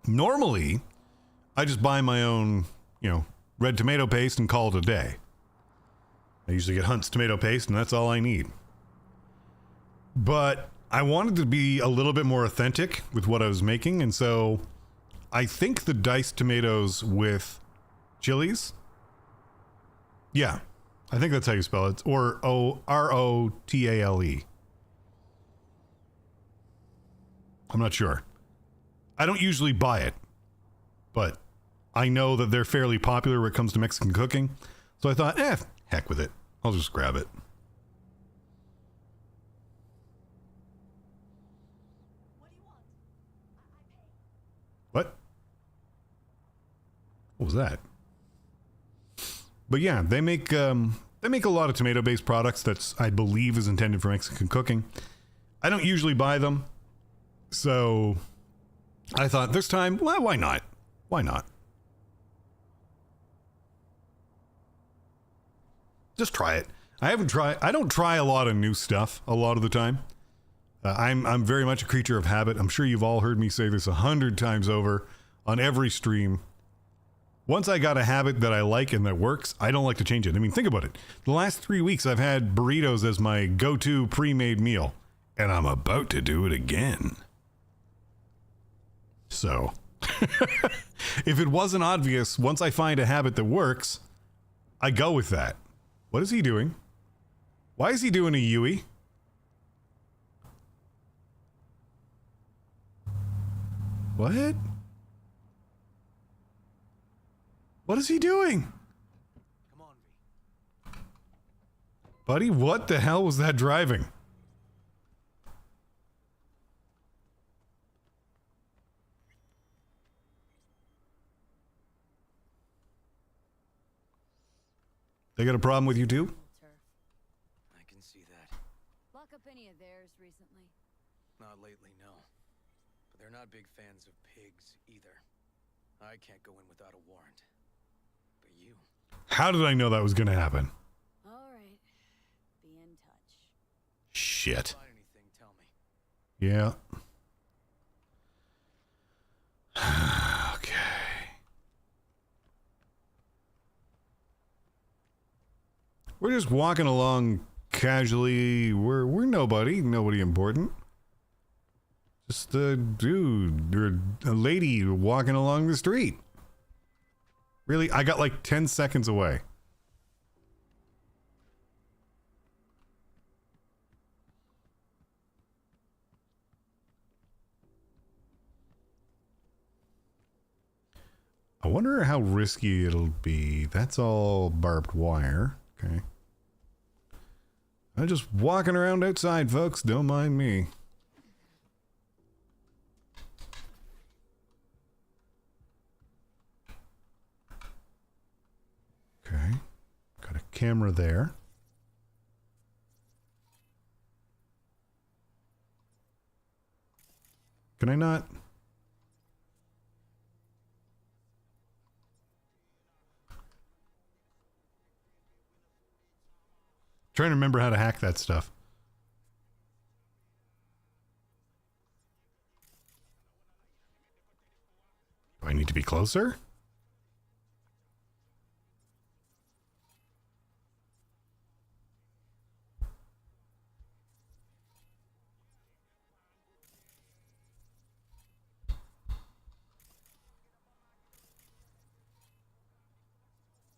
Normally, I just buy my own, red tomato paste and call it a day. I usually get Hunt's tomato paste, and that's all I need. But I wanted to be a little bit more authentic with what I was making, and so I think the diced tomatoes with chilies. Yeah, I think that's how you spell it. Or Rotale. I'm not sure. I don't usually buy it, but I know that they're fairly popular when it comes to Mexican cooking. So I thought, heck with it. I'll just grab it. What was that? But yeah, they make a lot of tomato-based products that's, I believe, is intended for Mexican cooking. I don't usually buy them, so I thought this time, well, why not? Why not? Just try it. I don't try a lot of new stuff a lot of the time. I'm very much a creature of habit. I'm sure you've all heard me say this 100 times over on every stream. Once I got a habit that I like and that works, I don't like to change it. I mean, think about it. The last 3 weeks, I've had burritos as my go-to pre-made meal, and I'm about to do it again. So, if it wasn't obvious, once I find a habit that works, I go with that. What is he doing? Why is he doing a Yui? What? What is he doing? Come on, V. Buddy, what the hell was that driving? They got a problem with you too? Turf. I can see that. Lock up any of theirs recently? Not lately, no. But they're not big fans of pigs either. I can't go in without a warrant. But you... How did I know that was going to happen? All right. Be in touch. Shit. Find anything, tell me. Yeah. Okay. We're just walking along casually. We're nobody important. Just a dude or a lady walking along the street. Really? I got like 10 seconds away. I wonder how risky it'll be. That's all barbed wire. Okay. I'm just walking around outside, folks. Don't mind me. Okay. Got a camera there. Can I not? Trying to remember how to hack that stuff. Do I need to be closer?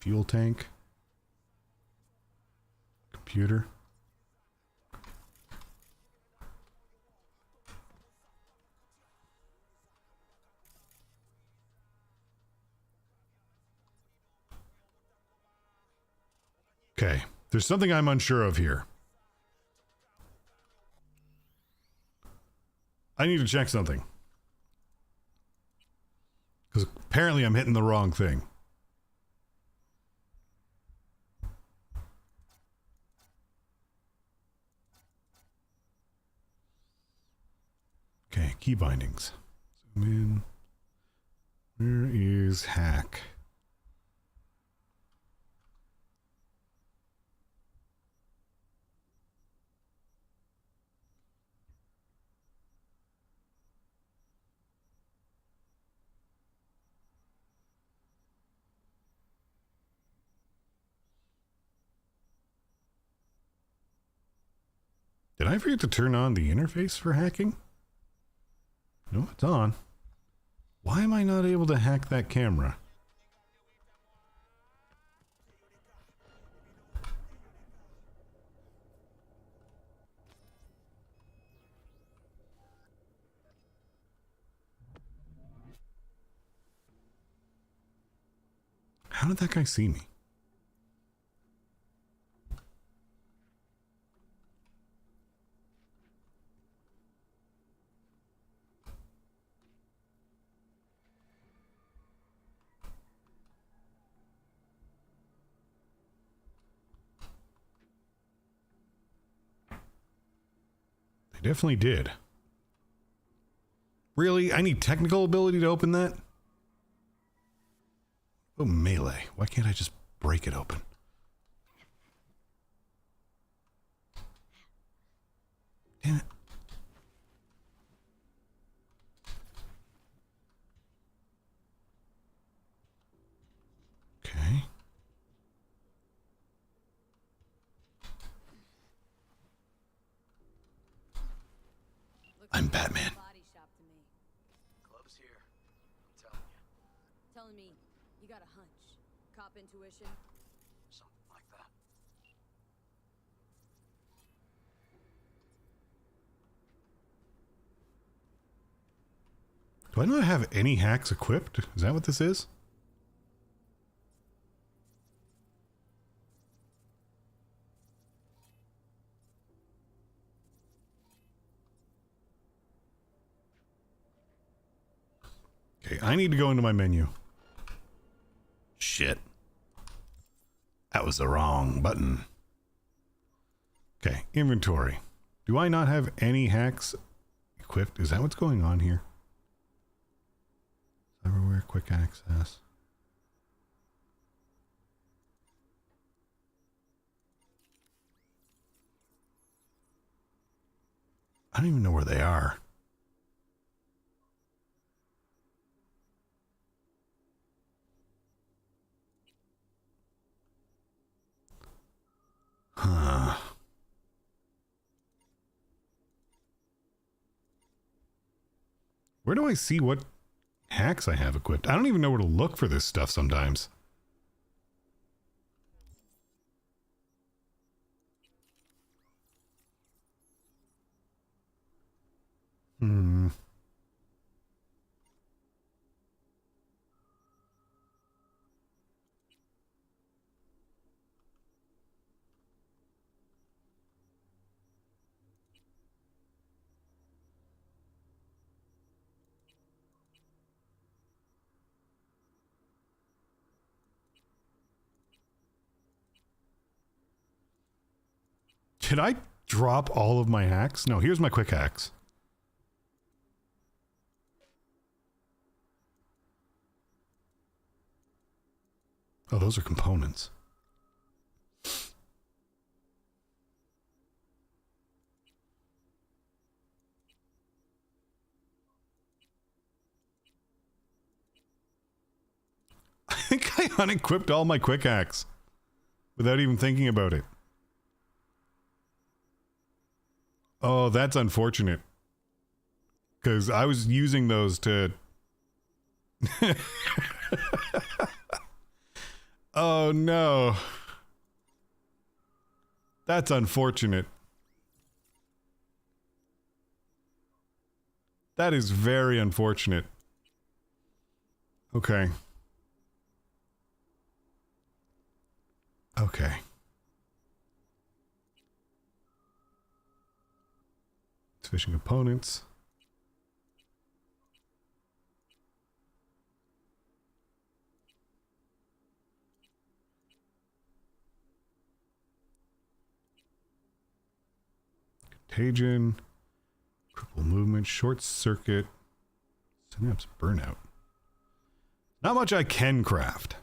Fuel tank. Computer. Okay, there's something I'm unsure of here. I need to check something. Because apparently I'm hitting the wrong thing. Okay, key bindings. Zoom in. Where is hack? Did I forget to turn on the interface for hacking? No, it's on. Why am I not able to hack that camera? How did that guy see me? I definitely did. Really? I need technical ability to open that? Oh, melee. Why can't I just break it open? Damn it. Okay. I'm Batman. Body shop to me. Club's here. I'm telling you. Telling me you got a hunch. Cop intuition. Something like that. Do I not have any hacks equipped? Is that what this is? Okay, I need to go into my menu. Shit. That was the wrong button. Okay, inventory. Do I not have any hacks equipped? Is that what's going on here? Cyberware, quick access. I don't even know where they are. Huh. Where do I see what hacks I have equipped? I don't even know where to look for this stuff sometimes. Did I drop all of my hacks? No, here's my quick hacks. Oh, those are components. I think I unequipped all my quick hacks without even thinking about it. Oh, that's unfortunate. Because I was using those to... Oh, no. That's unfortunate. That is very unfortunate. Okay. Okay. Fishing components. Contagion. Cripple movement. Short circuit. Synapse burnout. Not much I can craft.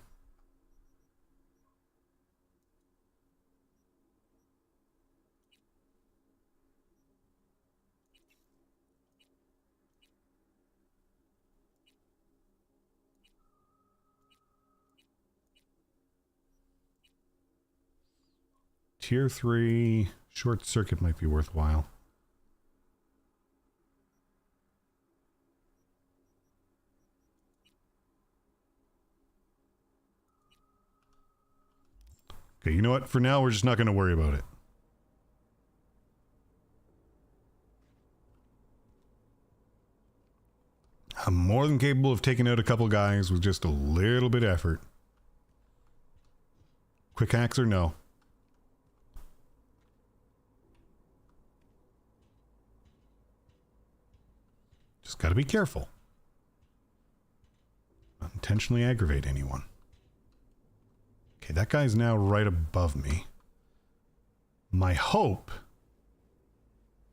Tier 3 short circuit might be worthwhile. Okay, you know what? For now, we're just not going to worry about it. I'm more than capable of taking out a couple guys with just a little bit of effort. Quick hacks or no? Just got to be careful. Not intentionally aggravate anyone. Okay, that guy's now right above me. My hope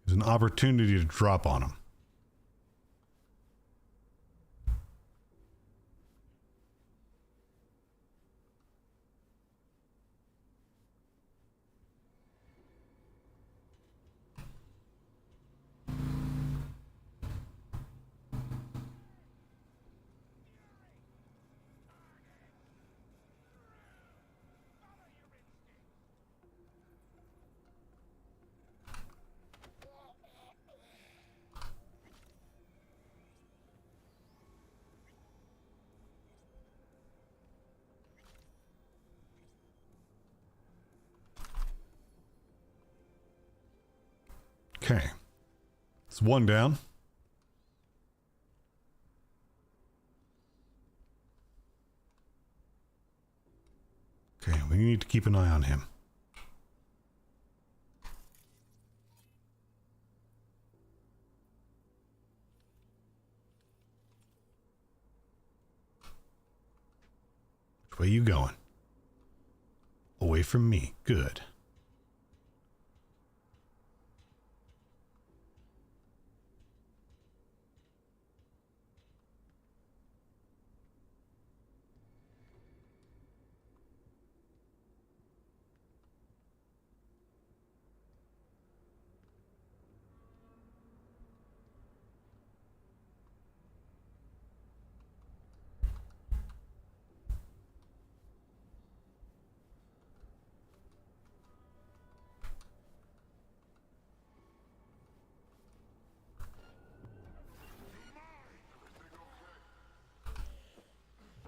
There's an opportunity to drop on him. Okay. It's one down. Okay, we need to keep an eye on him. Which way you going? Away from me. Good.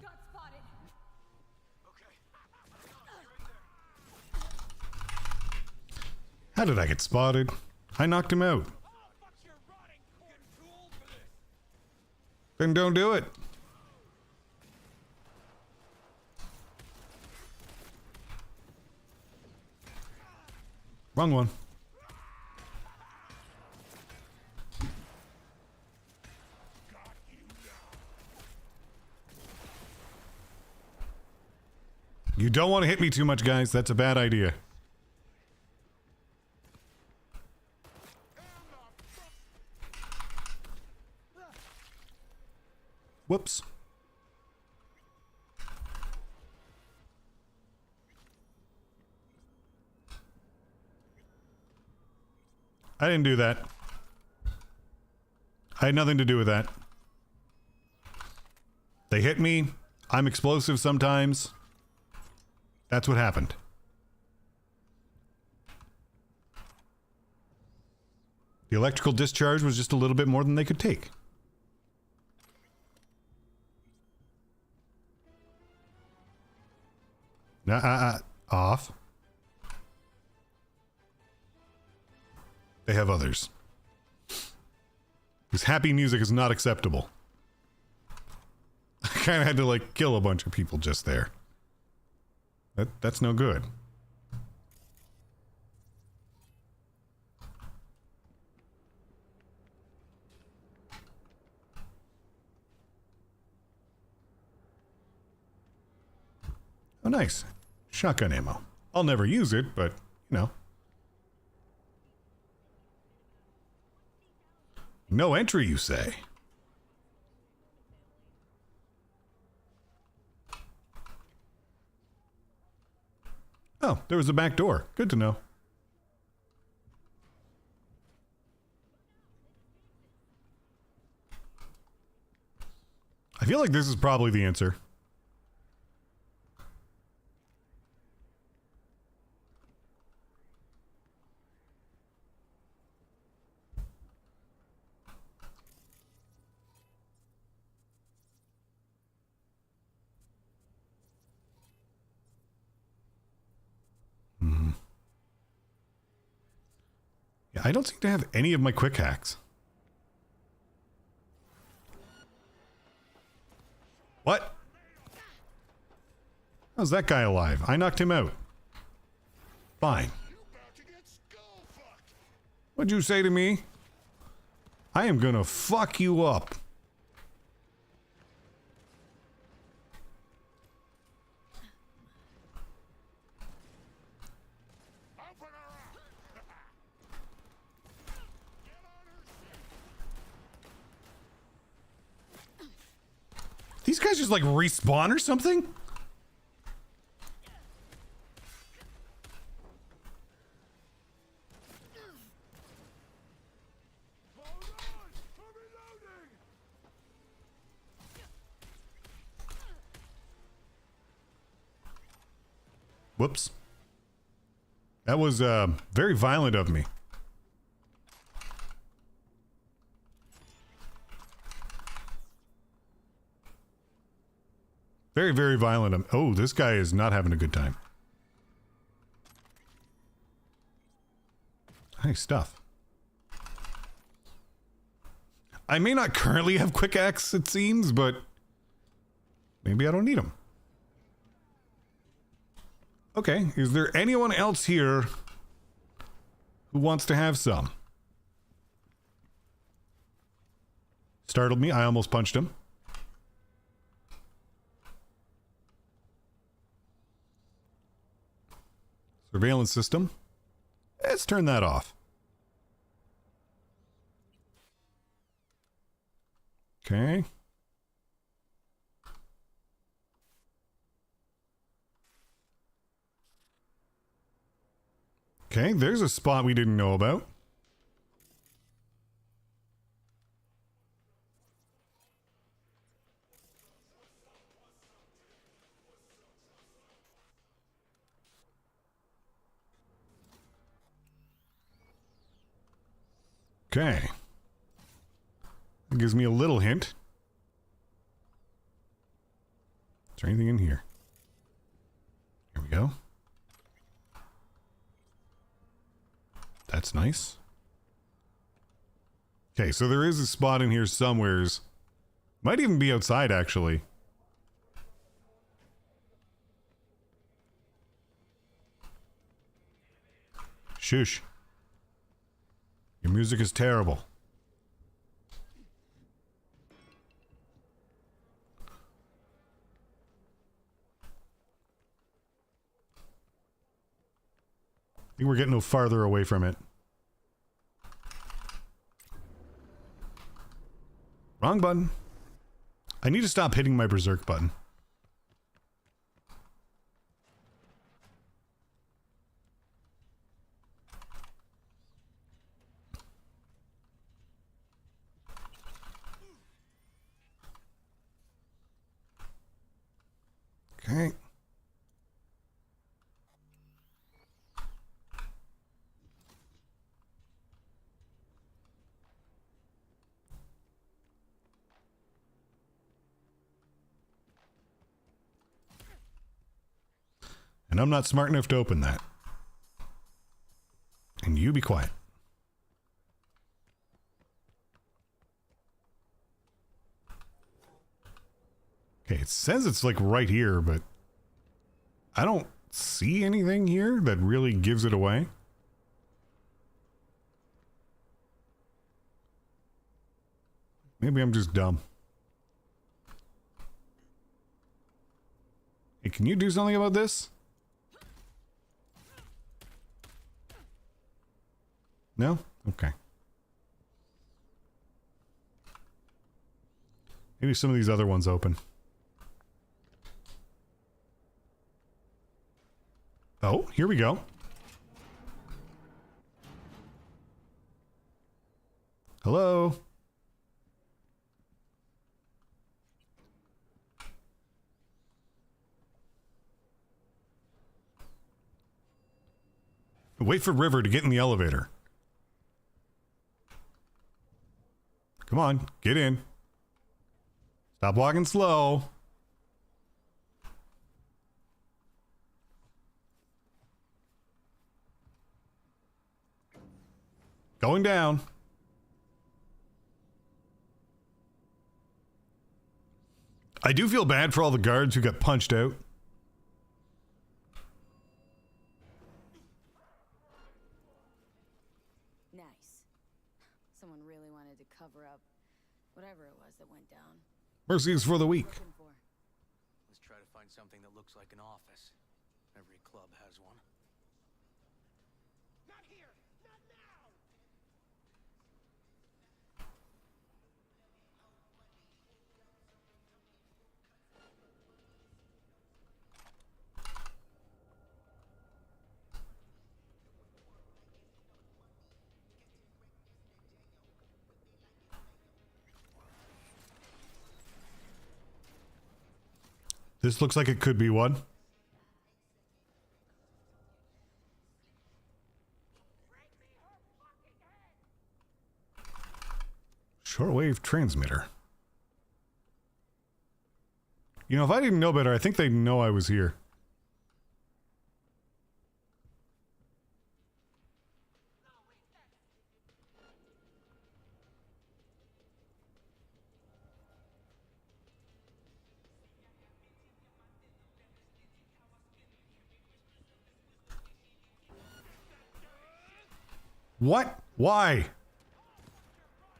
Got spotted. How did I get spotted? I knocked him out. Then don't do it. Wrong one. You don't want to hit me too much, guys. That's a bad idea. Whoops. I didn't do that. I had nothing to do with that. They hit me. I'm explosive sometimes. That's what happened. The electrical discharge was just a little bit more than they could take. Off. They have others. Because happy music is not acceptable. I kind of had to, like, kill a bunch of people just there. That's no good. Oh, nice. Shotgun ammo. I'll never use it, but, you know. No entry, you say? Oh, there was a back door. Good to know. I feel like this is probably the answer. Yeah, I don't seem to have any of my quick hacks. What? How's that guy alive? I knocked him out. Fine. What'd you say to me? I am gonna fuck you up. these guys just like respawn or something? Whoops. That was very violent of me. Very, very violent. Oh, this guy is not having a good time. Nice stuff. I may not currently have quick axe, it seems, but maybe I don't need them. Okay, is there anyone else here who wants to have some? Startled me. I almost punched him. Surveillance system. Let's turn that off. Okay. Okay, there's a spot we didn't know about. Okay. That gives me a little hint. Is there anything in here? Here we go. That's nice. Okay, so there is a spot in here somewheres. Might even be outside, actually. Shush. Your music is terrible. I think we're getting no farther away from it. Wrong button. I need to stop hitting my berserk button. Okay. And I'm not smart enough to open that. And you be quiet. Okay, it says it's like right here, but I don't see anything here that really gives it away. Maybe I'm just dumb. Hey, can you do something about this? No? Okay. Maybe some of these other ones open. Oh, here we go. Hello? Wait for River to get in the elevator. Come on, get in. Stop walking slow. Going down. I do feel bad for all the guards who got punched out. Nice. Someone really wanted to cover up whatever it was that went down. Mercies for the weak. Looking for. Let's try to find something that looks like an office. Every club has one. Not here! Not now! This looks like it could be one. Shortwave transmitter. You know, if I didn't know better, I think they'd know I was here. What? Why?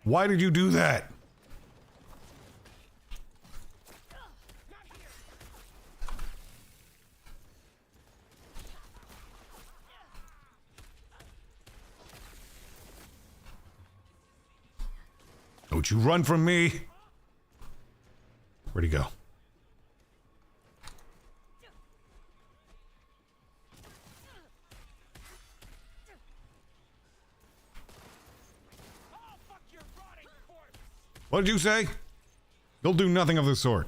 Why did you do that? Don't you run from me! Where'd he go? What did you say? You'll do nothing of the sort.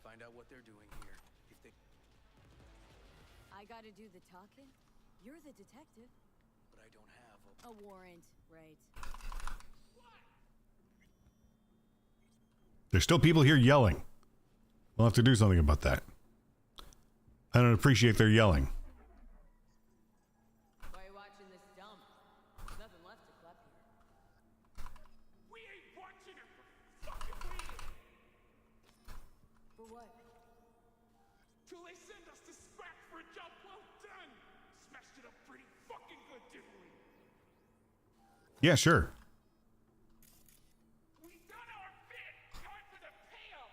Find out what they're doing here. If they... I gotta do the talking? You're the detective. But I don't have A warrant, right. There's still people here yelling. We'll have to do something about that. I don't appreciate their yelling. Why are you watching this dump? Nothing left to clap here. We ain't watching it for fucking waiting. For what? Till they send us to scrap for a job well done. Smashed it up pretty fucking good, didn't we? Yeah, sure. We done our bit. Time for the payout.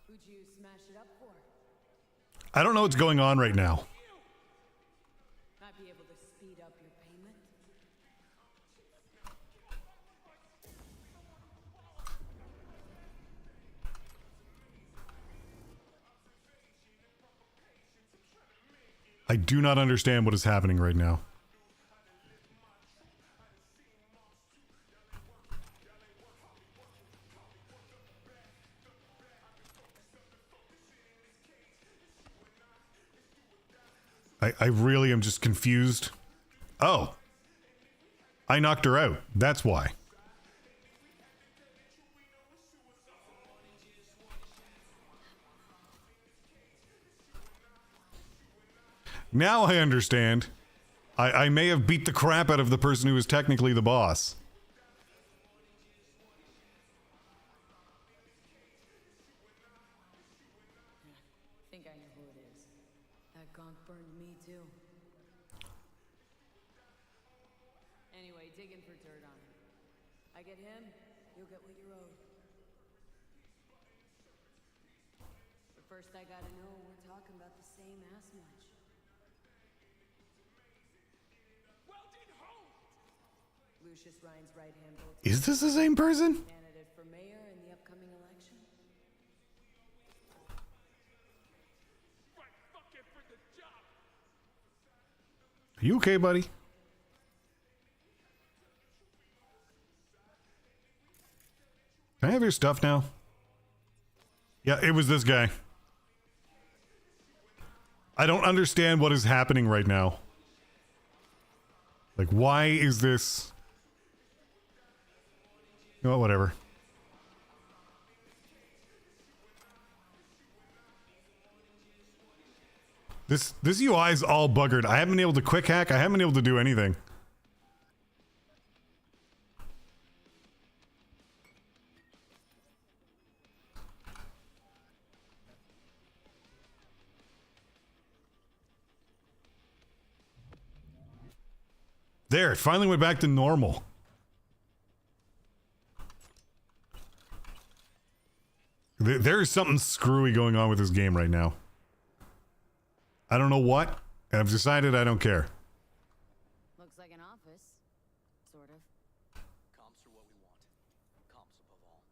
Who'd you smash it up for? I don't know what's going on right now. Might be able to speed up your payment. I do not understand what is happening right now. I really am just confused. Oh. I knocked her out. That's why. Now I understand. I may have beat the crap out of the person who was technically the boss. Think I know who it is. That gonk burned me too. Anyway, digging for dirt on him. I get him, you'll get what you're owed. But first I gotta know we're talking about the same ass much. Weldon Holt. Lucius Ryan's right-hand both Is this the same person? candidate for mayor in the upcoming election. Right fucking for the job. Are you okay, buddy? Can I have your stuff now? Yeah, it was this guy. I don't understand what is happening right now. Like, why is this... You know what, whatever. This UI is all buggered. I haven't been able to quick hack. I haven't been able to do anything. There, it finally went back to normal. There's something screwy going on with this game right now. I don't know what, and I've decided I don't care. Looks like an office. Sort of. Comps are what we want. Comps above all.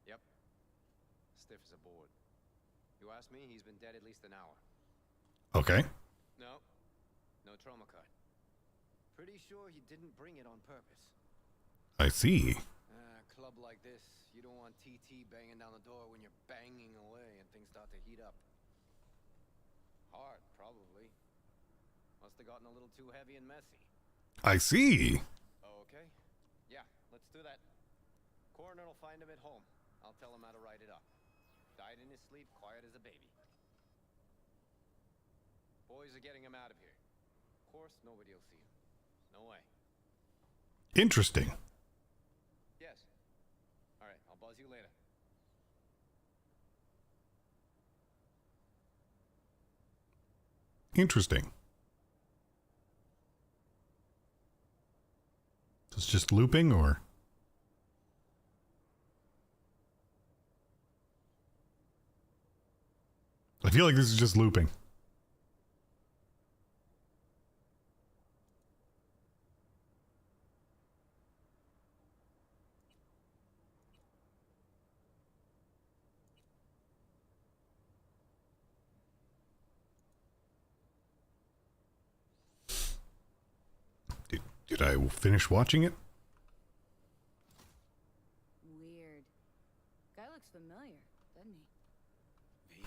Yep. Stiff as a board. You ask me, he's been dead at least an hour. Okay. No. No trauma card. Pretty sure he didn't bring it on purpose. I see. Club like this, you don't want TT banging down the door when you're banging away and things start to heat up. Hard, probably. Must have gotten a little too heavy and messy. I see. Okay. Yeah, let's do that. Coroner will find him at home. I'll tell him how to write it up. Died in his sleep, quiet as a baby. Boys are getting him out of here. Of course, nobody will see him. No way. Interesting. Yes. All right, I'll buzz you later. Interesting. It's just looping, or? I feel like this is just looping. Did I finish watching it? Weird. Guy looks familiar, doesn't he? V,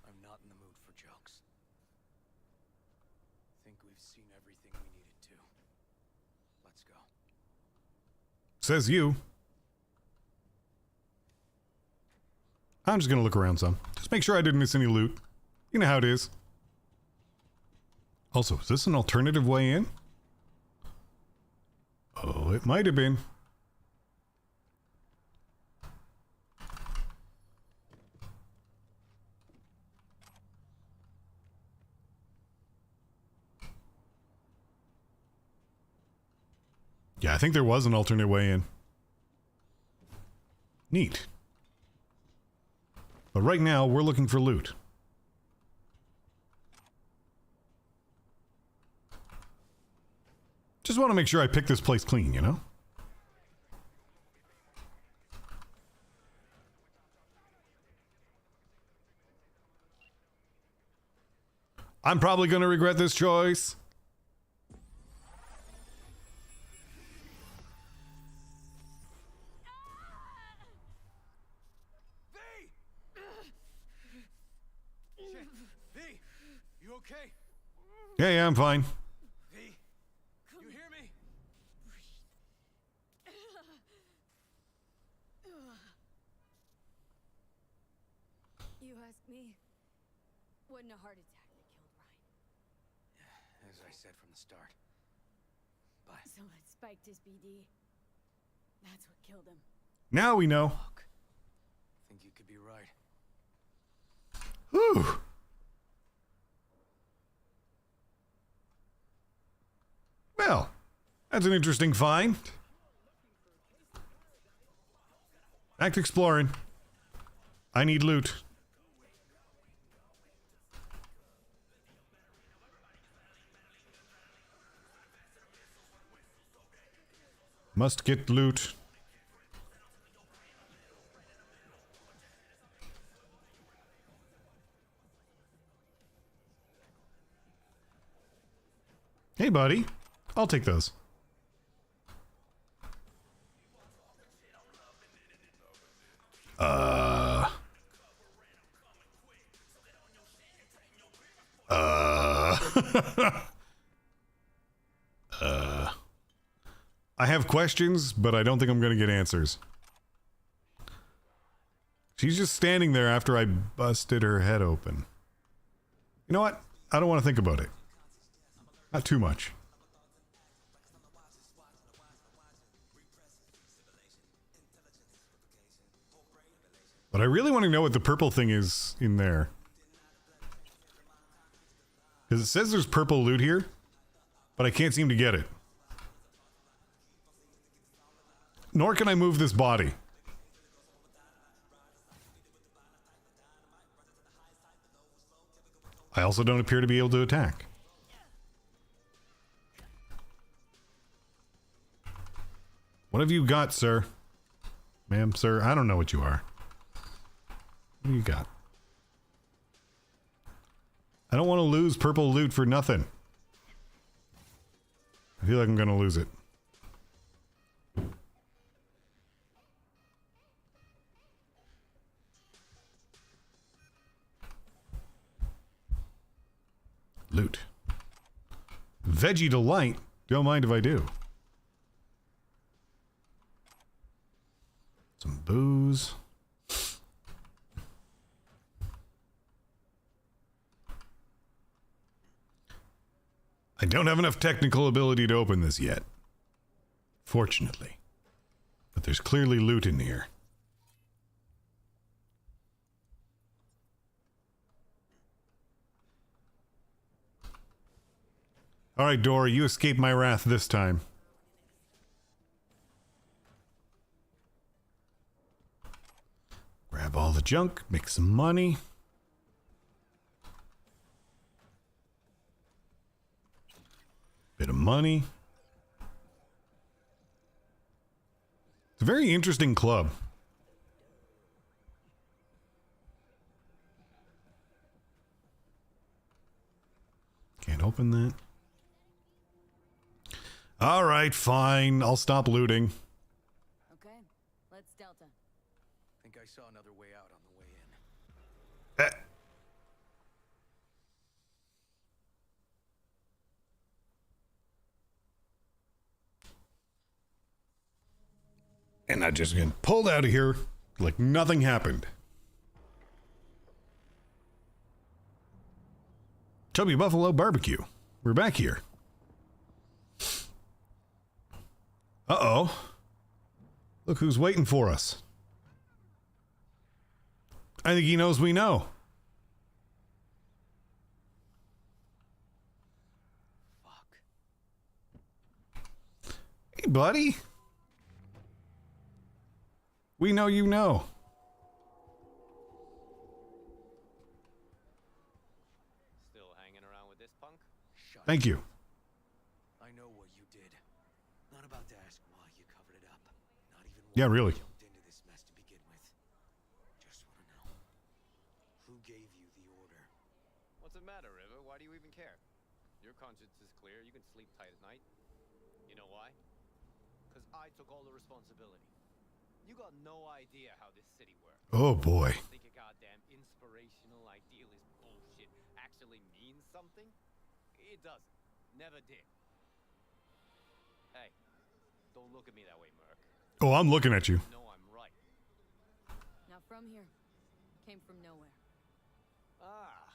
I'm not in the mood for jokes. Think we've seen everything we needed to. Let's go. Says you. I'm just gonna look around some. Just make sure I didn't miss any loot. You know how it is. Also, is this an alternative way in? Oh, it might have been. Yeah, I think there was an alternate way in. Neat. But right now, we're looking for loot. Just want to make sure I pick this place clean, you know? I'm probably going to regret this choice. V, you okay? Yeah, I'm fine. V, you hear me? You ask me. Wasn't a heart attack that killed Ryan. As I said from the start. But Someone spiked his BD. That's what killed him. Now we know. fuck. Think you could be right. Whew. Well, that's an interesting find. Back to exploring. I need loot. Must get loot. Hey, buddy. I'll take those. I have questions, but I don't think I'm going to get answers. She's just standing there after I busted her head open. You know what? I don't want to think about it. Not too much. But I really want to know what the purple thing is in there. Because it says there's purple loot here. but I can't seem to get it. Nor can I move this body. I also don't appear to be able to attack. What have you got, sir? Ma'am, sir, I don't know what you are. What do you got? I don't want to lose purple loot for nothing. I feel like I'm going to lose it. Loot. Veggie delight. Don't mind if I do. Some booze. I don't have enough technical ability to open this yet. Fortunately. But there's clearly loot in here. Alright, Dora, you escaped my wrath this time. Grab all the junk, make some money. Bit of money. It's a very interesting club. Can't open that. All right, fine. I'll stop looting. Okay, let's Delta. Think I saw another way out on the way in. And I just get pulled out of here like nothing happened. Chubby Buffalo Barbecue. We're back here. Uh-oh. Look who's waiting for us. I think he knows we know. Fuck. Hey, buddy. We know you know. Still hanging around with this punk? Thank you. I know what you did. Not about to ask why you covered it up. Not even why Yeah, really. you jumped into this mess to begin with. Just want to know. Who gave you the order? What's the matter, River? Why do you even care? Your conscience is clear. You can sleep tight at night. You know why? Because I took all the responsibility. You got no idea how this city works. Oh, boy. Think a goddamn inspirational idealist bullshit actually means something? It doesn't. Never did. Hey, don't look at me that way, Merc. Oh, I'm looking at you. No, I'm right. Not from here. Came from nowhere. Ah,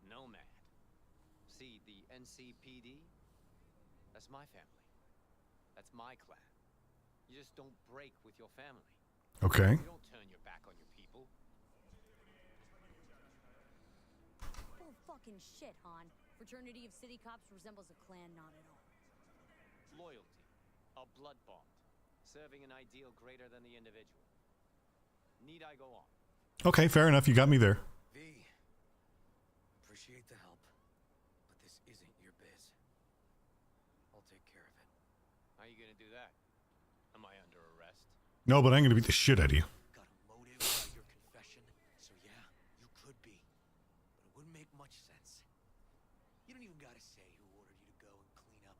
Nomad. See, the NCPD? That's my family. That's my clan. You just don't break with your family. Okay. You don't turn your back on your people. Full fucking shit, Han. Fraternity of City Cops resembles a clan not at all. Loyalty. A blood bond. Serving an ideal greater than the individual. Need I go on? Okay, fair enough. You got me there. V. Appreciate the help. But this isn't your biz. I'll take care of it. How you gonna do that? Am I under arrest? No, but I'm going to beat the shit out of you. Got a motive by your confession, so yeah, you could be. But it wouldn't make much sense. You don't even gotta say who ordered you to go and clean up.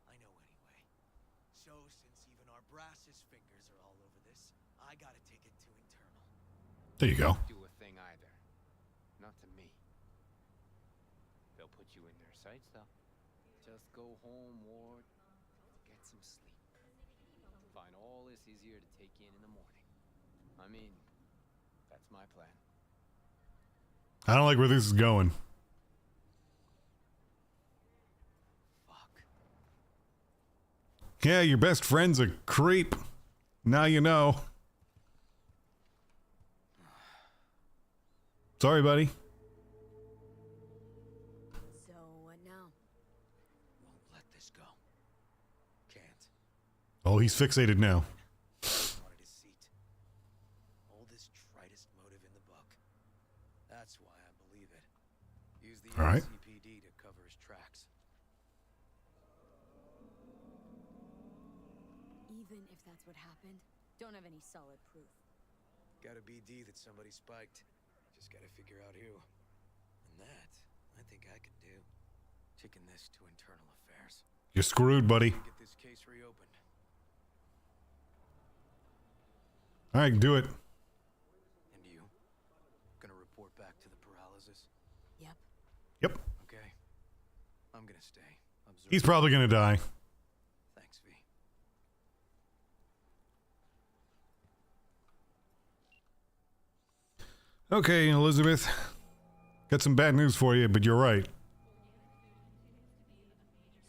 I know anyway. So, since even our brass's fingers are all over this, I gotta take it to internal. There you go. Do a thing either. Not to me. They'll put you in their sights, though. Just go home, Ward. Get some sleep. Find all this easier to take in the morning. I mean, that's my plan. I don't like where this is going. Fuck. Yeah, your best friend's a creep. Now you know. Sorry, buddy. So, what now? Well, Oh, he's fixated now. Wanted his seat. Oldest, tritest motive in the book. That's why I believe it. Use the All right. NCPD to cover his tracks. Even if that's what happened, don't have any solid proof. Got a BD that somebody spiked. Just gotta figure out who. And that, I think I can do. Taking this to internal affairs. You're screwed, buddy. Get this case reopened. All right, do it. And you? Gonna report back to the paralysis? Yep. Yep. Okay. I'm gonna stay. Observe. He's probably gonna die. Thanks, V. Okay, Elizabeth. Got some bad news for you, but you're right.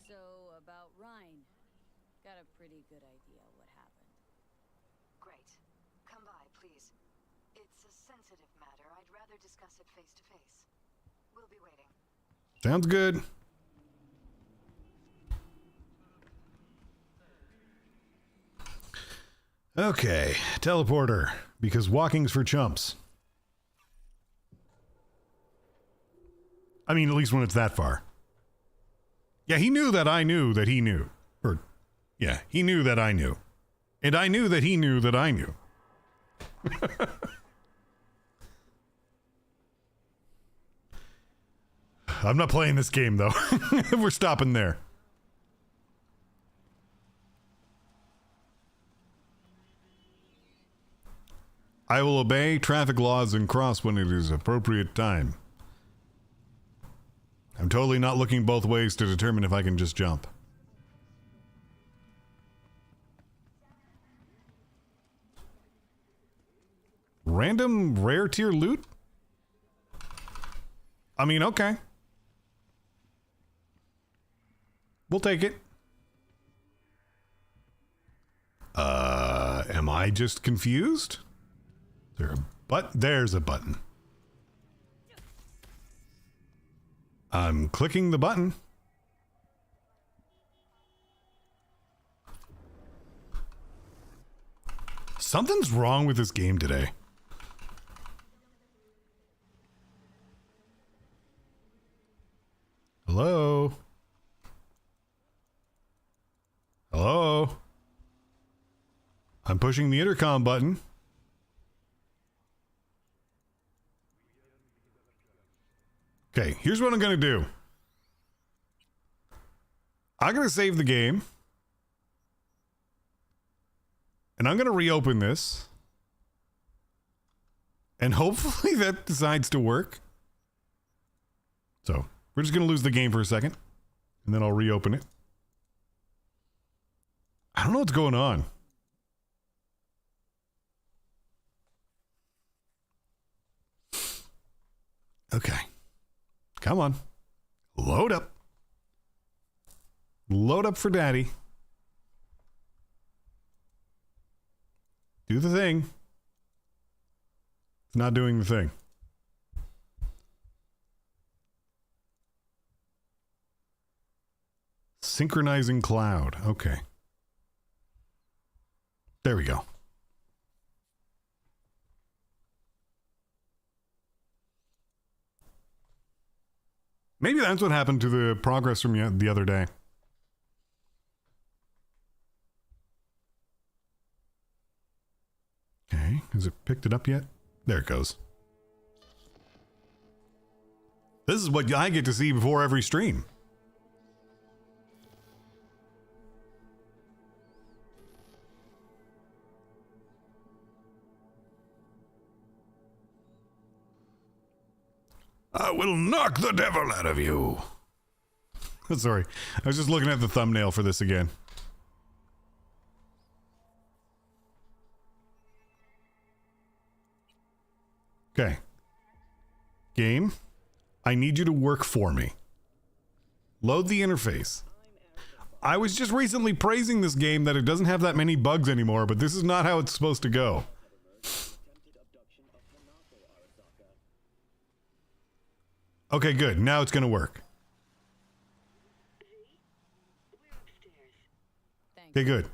So, about Ryan. Got a pretty good idea what happened. Great. Come by, please. It's a sensitive matter. I'd rather discuss it face to face. We'll be waiting. Sounds good. Okay, teleporter, because walking's for chumps. I mean, at least when it's that far. Yeah, he knew that I knew that he knew. Or, yeah, he knew that I knew. And I knew that he knew that I knew. I'm not playing this game, though. We're stopping there. I will obey traffic laws and cross when it is appropriate time. I'm totally not looking both ways to determine if I can just jump. Random rare tier loot? I mean, okay. We'll take it. Am I just confused? There's a button. I'm clicking the button. Something's wrong with this game today. Hello? Hello? I'm pushing the intercom button. Okay, here's what I'm going to do. I'm going to save the game. And I'm going to reopen this. And hopefully that decides to work. So, we're just going to lose the game for a second. And then I'll reopen it. I don't know what's going on. Okay. Come on. Load up. Load up for daddy. Do the thing. It's not doing the thing. Synchronizing cloud. Okay. There we go. Maybe that's what happened to the progress from the other day. Okay, has it picked it up yet? There it goes. This is what I get to see before every stream. I will knock the devil out of you. Sorry, I was just looking at the thumbnail for this again. Okay. Game, I need you to work for me. Load the interface. I was just recently praising this game that it doesn't have that many bugs anymore, but this is not how it's supposed to go. Okay, good. Now it's going to work. Okay, good.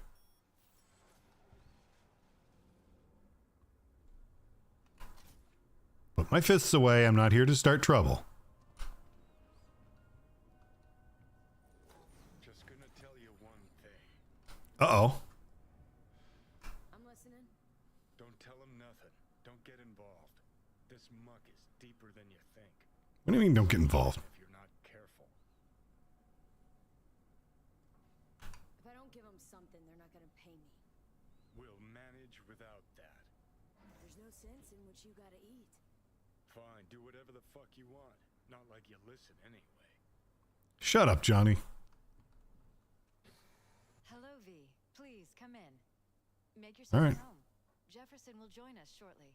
Put my fists away. I'm not here to start trouble. Just gonna tell you one thing. Uh-oh. I'm listening. Don't tell him nothing. Don't get involved. This muck is deeper than you think. What do you mean don't get involved? If you're not careful. If I don't give them something, they're not gonna pay me. We'll manage without that. There's no sense in what you gotta eat. Fine, do whatever the fuck you want. Not like you listen anyway. Shut up, Johnny. Hello, V. Please, come in. Make yourself All right. at home. Jefferson will join us shortly.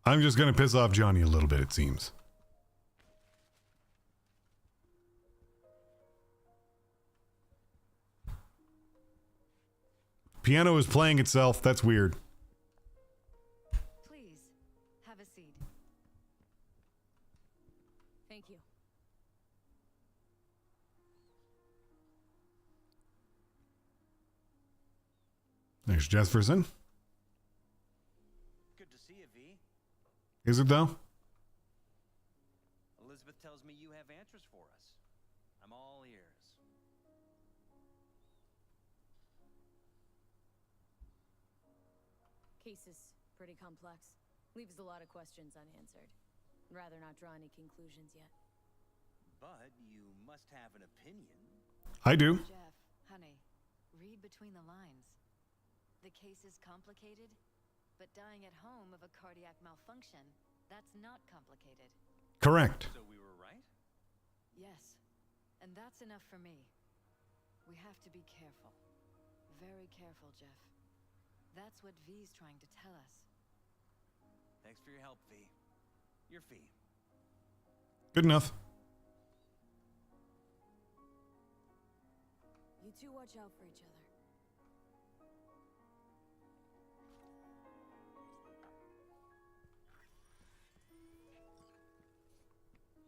I'm just gonna piss off Johnny a little bit, it seems. Piano is playing itself. That's weird. Please, have a seat. Thank you. There's Jefferson. Good to see you, V. Is it though? Elizabeth tells me you have answers for us. I'm all ears. Case is pretty complex. Leaves a lot of questions unanswered. Rather not draw any conclusions yet. But you must have an opinion. I do. Jeff, honey, read between the lines. The case is complicated, but dying at home of a cardiac malfunction, that's not complicated. Correct. So we were right? Yes, and that's enough for me. We have to be careful. Very careful, Jeff. That's what V's trying to tell us. Thanks for your help, V. Your fee. Good enough. You two watch out for each other.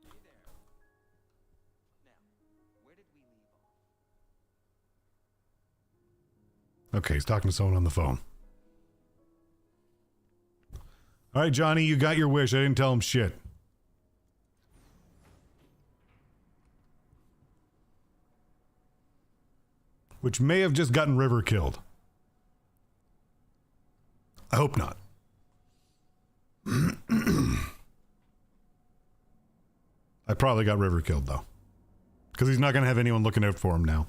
Hey there. Now, where did we leave off? Okay, he's talking to someone on the phone. All right, Johnny, you got your wish. I didn't tell him shit. Which may have just gotten River killed. I hope not. I probably got River killed, though. Because he's not going to have anyone looking out for him now.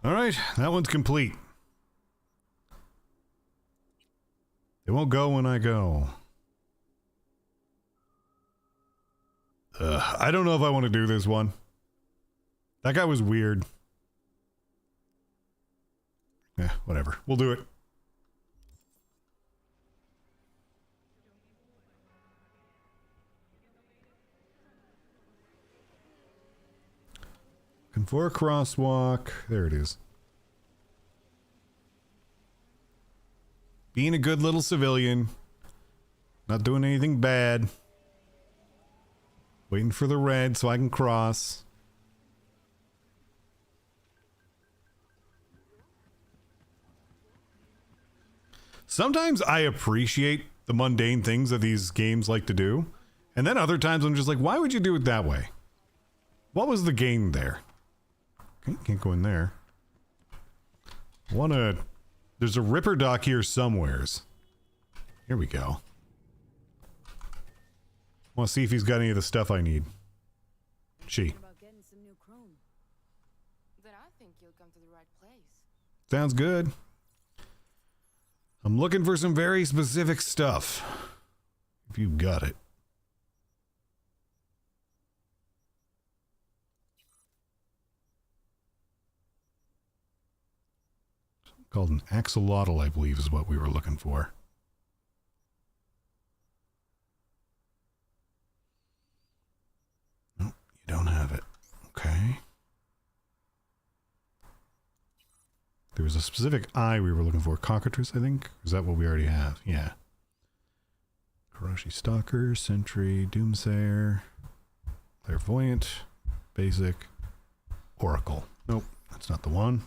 All right, that one's complete. It won't go when I go. I don't know if I want to do this one. That guy was weird. Yeah, whatever. We'll do it. Looking for a crosswalk. There it is. Being a good little civilian. Not doing anything bad. Waiting for the red so I can cross. Sometimes I appreciate the mundane things that these games like to do. And then other times I'm just like, why would you do it that way? What was the gain there? Okay, can't go in there. There's a Ripper dock here somewheres. Here we go. Want to see if he's got any of the stuff I need. About getting some new chrome. Then I think you'll come to the right place. Sounds good. I'm looking for some very specific stuff. If you've got it. Called an axolotl, I believe, is what we were looking for. Nope, you don't have it. Okay. There was a specific eye we were looking for. Cockatrice, I think? Is that what we already have? Yeah. Karashi Stalker, Sentry, Doomsayer, Clairvoyant, Basic, Oracle. Nope, that's not the one.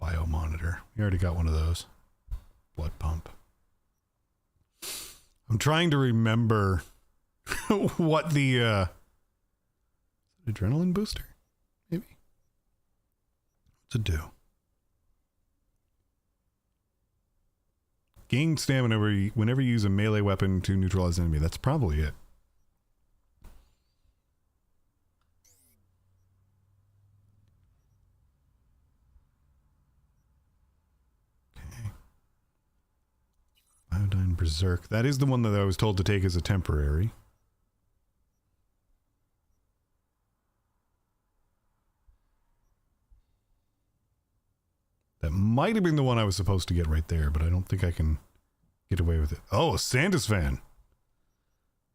Biomonitor. We already got one of those. Blood pump. I'm trying to remember what the adrenaline booster? Maybe. What's it do? Gain stamina whenever you use a melee weapon to neutralize an enemy. That's probably it. Okay. Iodine Berserk. That is the one that I was told to take as a temporary. That might have been the one I was supposed to get right there, but I don't think I can get away with it. Oh, a Sandus Van.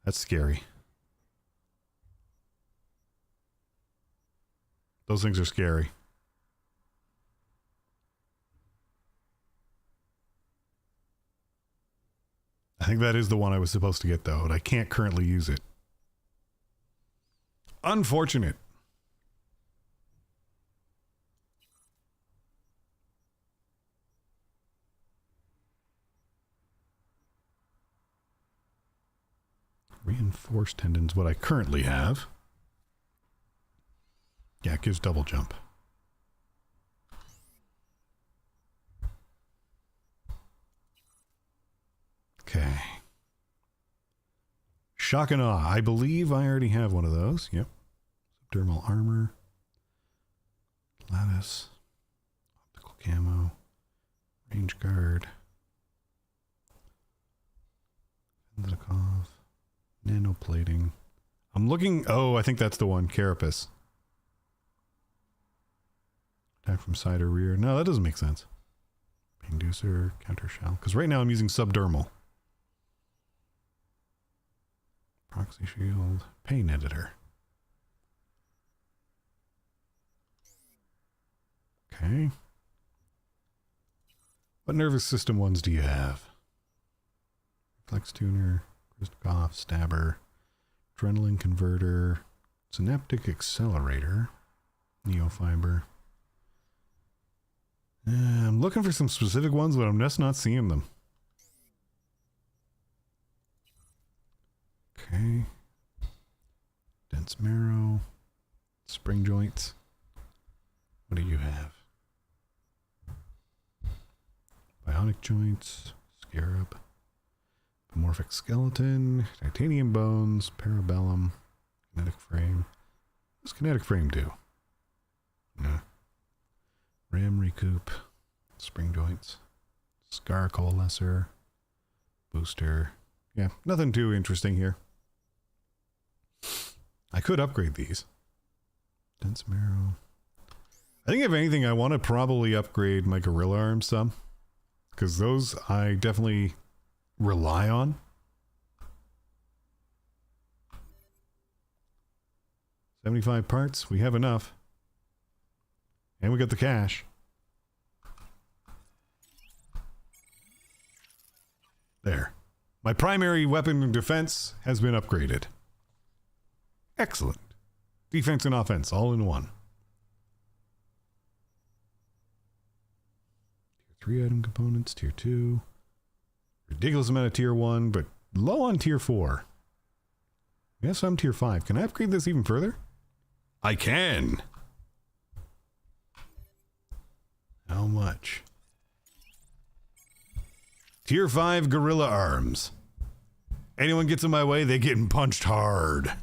That's scary. Those things are scary. I think that is the one I was supposed to get, though, and I can't currently use it. Unfortunate. Reinforced tendons, what I currently have. Yeah, it gives double jump. Okay. Shock and Awe. I believe I already have one of those. Yep. Subdermal armor. Lattice. Optical camo. Range guard. Fendlikov. Nanoplating. I'm looking... Oh, I think that's the one. Carapace. Attack from side or rear. No, that doesn't make sense. Inducer, counter shell. Because right now I'm using subdermal. Proxy shield. Pain editor. Okay. What nervous system ones do you have? Reflex tuner. Christoph, stabber, adrenaline converter, synaptic accelerator, neofiber. I'm looking for some specific ones, but I'm just not seeing them. Okay. Dense marrow, spring joints. What do you have? Bionic joints, scarab. Amorphic skeleton, titanium bones, parabellum, kinetic frame. What does kinetic frame do? No. Ram recoup, spring joints, scar coalescer, booster. Yeah, nothing too interesting here. I could upgrade these. Dense marrow. I think if anything, I want to probably upgrade my gorilla arms some. Because those I definitely rely on. $75 parts. We have enough. And we got the cash. There. My primary weapon and defense has been upgraded. Excellent. Defense and offense all in one. Tier 3 item components, tier 2. Ridiculous amount of tier 1, but low on tier 4. We have some tier 5. Can I upgrade this even further? I can. How much? Tier 5 gorilla arms. Anyone gets in my way, they getting punched hard.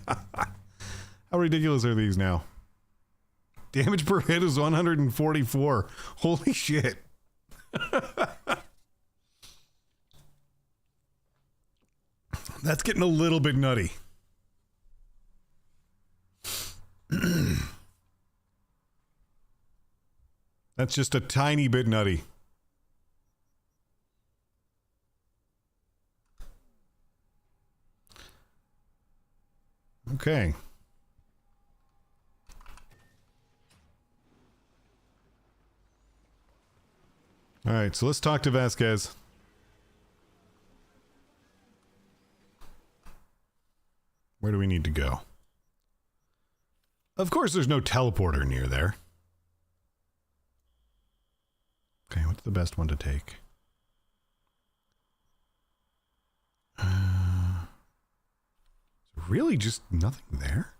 How ridiculous are these now? Damage per hit is 144. Holy shit. That's getting a little bit nutty. That's just a tiny bit nutty. Okay. All right, so let's talk to Vasquez. Where do we need to go? Of course, there's no teleporter near there. Okay, what's the best one to take? Really just nothing there?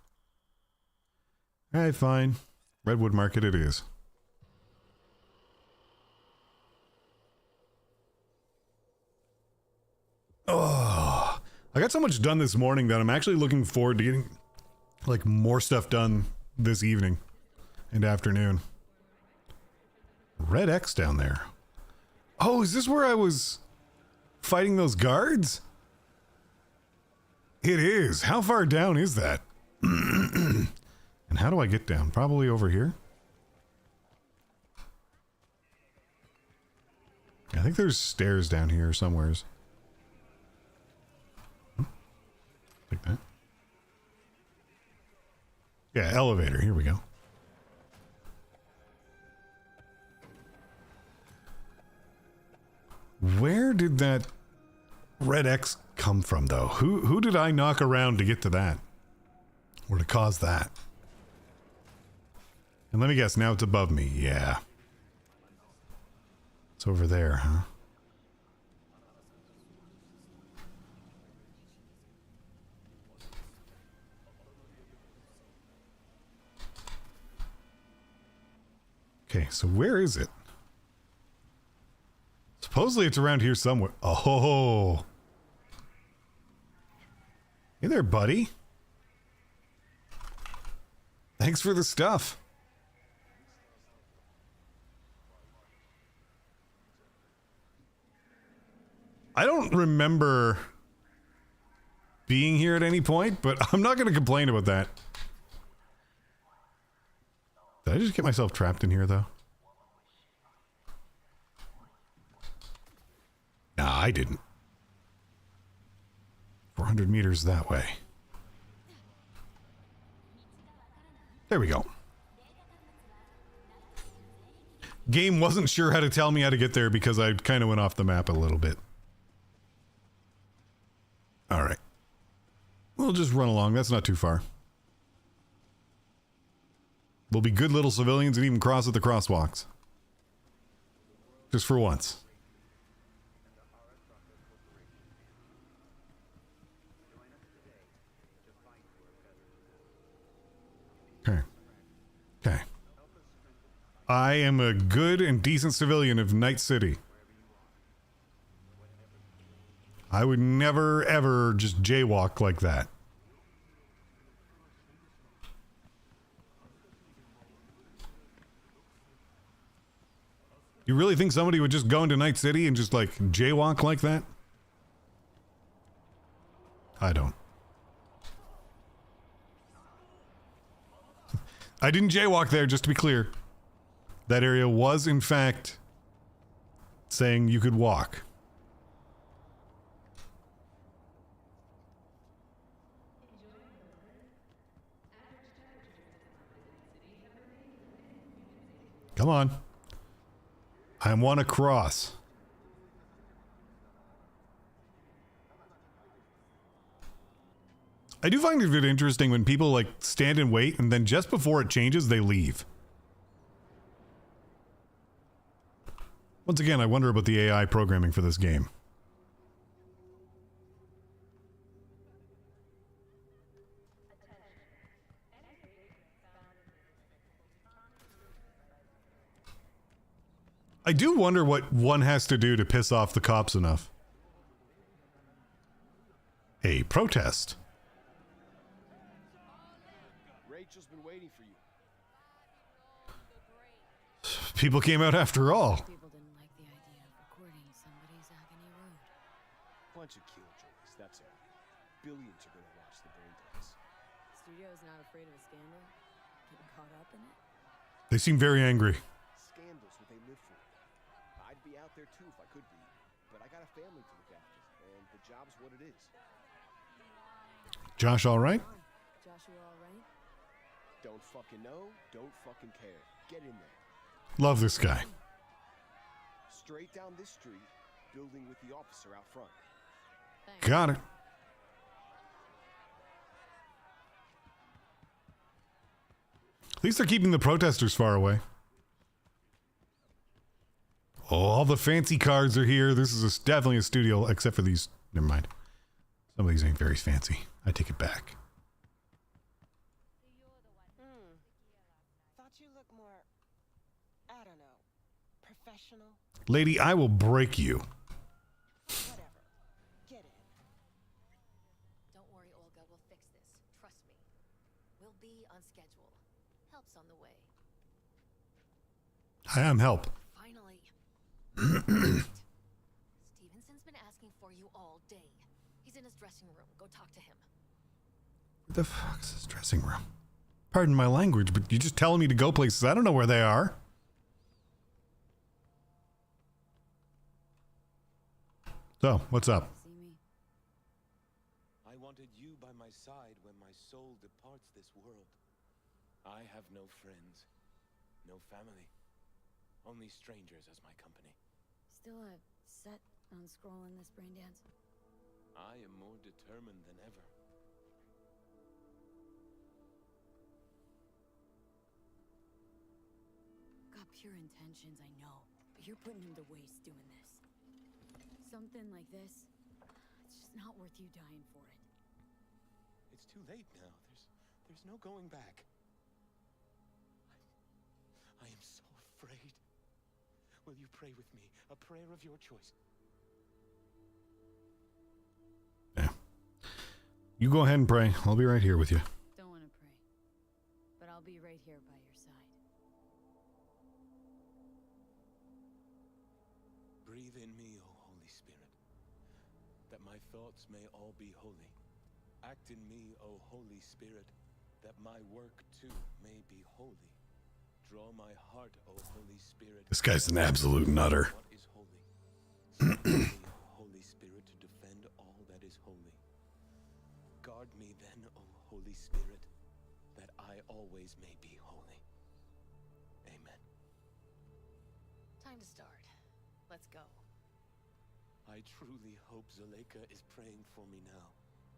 Alright, fine. Redwood Market it is. Oh, I got so much done this morning that I'm actually looking forward to getting like more stuff done this evening and afternoon. Red X down there. Oh, is this where I was fighting those guards? It is. How far down is that? And how do I get down? Probably over here. I think there's stairs down here somewheres. Like that. Yeah, elevator. Here we go. Where did that Red X come from, though? Who did I knock around to get to that? Or to cause that? And let me guess, now it's above me. Yeah. It's over there, huh? Okay, so where is it? Supposedly it's around here somewhere. Oh. Hey there, buddy. Thanks for the stuff. I don't remember being here at any point, but I'm not going to complain about that. Did I just get myself trapped in here, though? Nah, I didn't. 400 meters that way. There we go. Game wasn't sure how to tell me how to get there because I kind of went off the map a little bit. Alright. We'll just run along. That's not too far. We'll be good little civilians and even cross at the crosswalks. Just for once. Okay. Okay. I am a good and decent civilian of Night City. I would never, ever just jaywalk like that. You really think somebody would just go into Night City and just, like, jaywalk like that? I don't. I didn't jaywalk there, just to be clear. That area was, in fact, saying you could walk. Come on. I want to cross. I do find it interesting when people like stand and wait and then just before it changes, they leave. Once again, I wonder about the AI programming for this game. I do wonder what one has to do to piss off the cops enough. A protest. Rachel's been waiting for you. People came out after all. People didn't like the idea of recording somebody's agony road. Bunch of killjoys, that's all. Billions are gonna watch the brain dance. Studio's not afraid of a scandal? Getting caught up in it? They seem very angry. Scandals, what they live for. I'd be out there too if I could be, but I got a family to look after, and the job's what it is. Josh, all right? Josh Don't fucking know, don't fucking care. Get in there. Love this guy. Straight down this street, building with the officer out front. Got it. At least they're keeping the protesters far away. Oh, all the fancy cars are here. This is definitely a studio, except for these. Never mind. Some of these ain't very fancy. I take it back. Thought you looked more, I don't know, professional. Lady, I will break you. Whatever. Get in. Don't worry, Olga. We'll fix this. Trust me. We'll be on schedule. Help's on the way. I am help. Finally. Stevenson's been asking for you all day. He's in his dressing room. Go talk to him. What the fuck is this dressing room? Pardon my language, but you're just telling me to go places. I don't know where they are. So, what's up? I wanted you by my side when my soul departs this world. I have no friends, no family, only strangers as my company. Still set on scrolling this brain dance? I am more determined than ever. Got pure intentions, I know. But you're putting him to waste doing this. Something like this, it's just not worth you dying for it. It's too late now. There's no going back. I am so afraid. Will you pray with me? A prayer of your choice. Yeah. You go ahead and pray. I'll be right here with you. Don't want to pray, but I'll be right here by your side. Breathe in me, O Holy Spirit, that my thoughts may all be holy. Act in me, O Holy Spirit, that my work too may be holy. Draw my heart, O Holy Spirit. This guy's an absolute nutter. What is holy? Send me, O Holy Spirit, to defend all that is holy. Guard me then, O Holy Spirit, that I always may be holy. Amen. Time to start. Let's go. I truly hope Zuleika is praying for me now.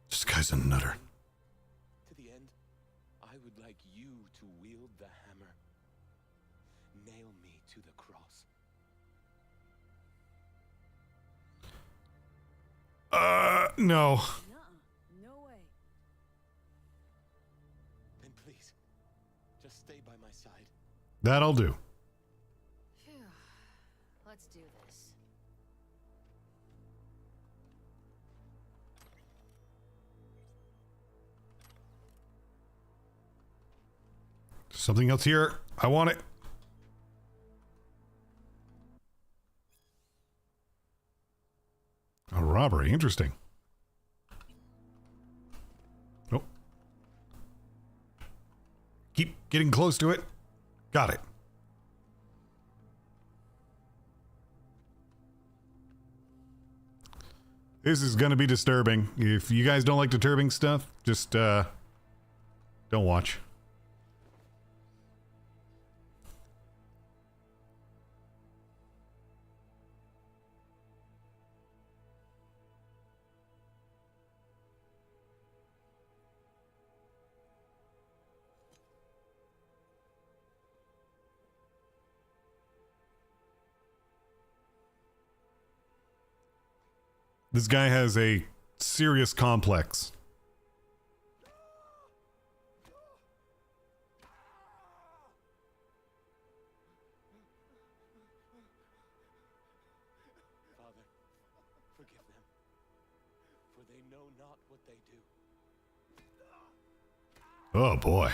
This guy's a nutter. To the end, I would like you to wield the hammer. Nail me to the cross. No. No way. Then please, just stay by my side. That'll do. Phew. Let's do this. Something else here. I want it. A robbery. Interesting. Nope. Keep getting close to it. Got it. This is going to be disturbing. If you guys don't like disturbing stuff, just don't watch. This guy has a serious complex. Father, forgive them, for they know not what they do. Oh boy.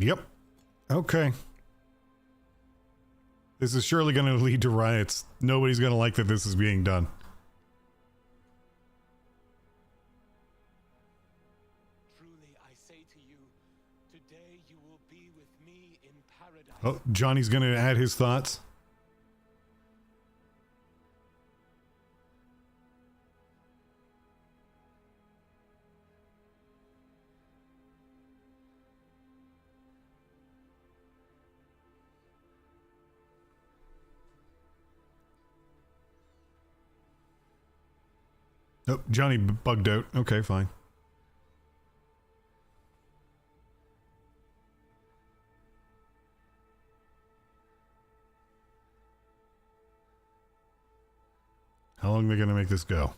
Yep. Okay. This is surely going to lead to riots. Nobody's going to like that this is being done. Truly, I say to you, today you will be with me in paradise. Oh, Johnny's going to add his thoughts. Oh, Johnny bugged out. Okay, fine. How long are they going to make this go?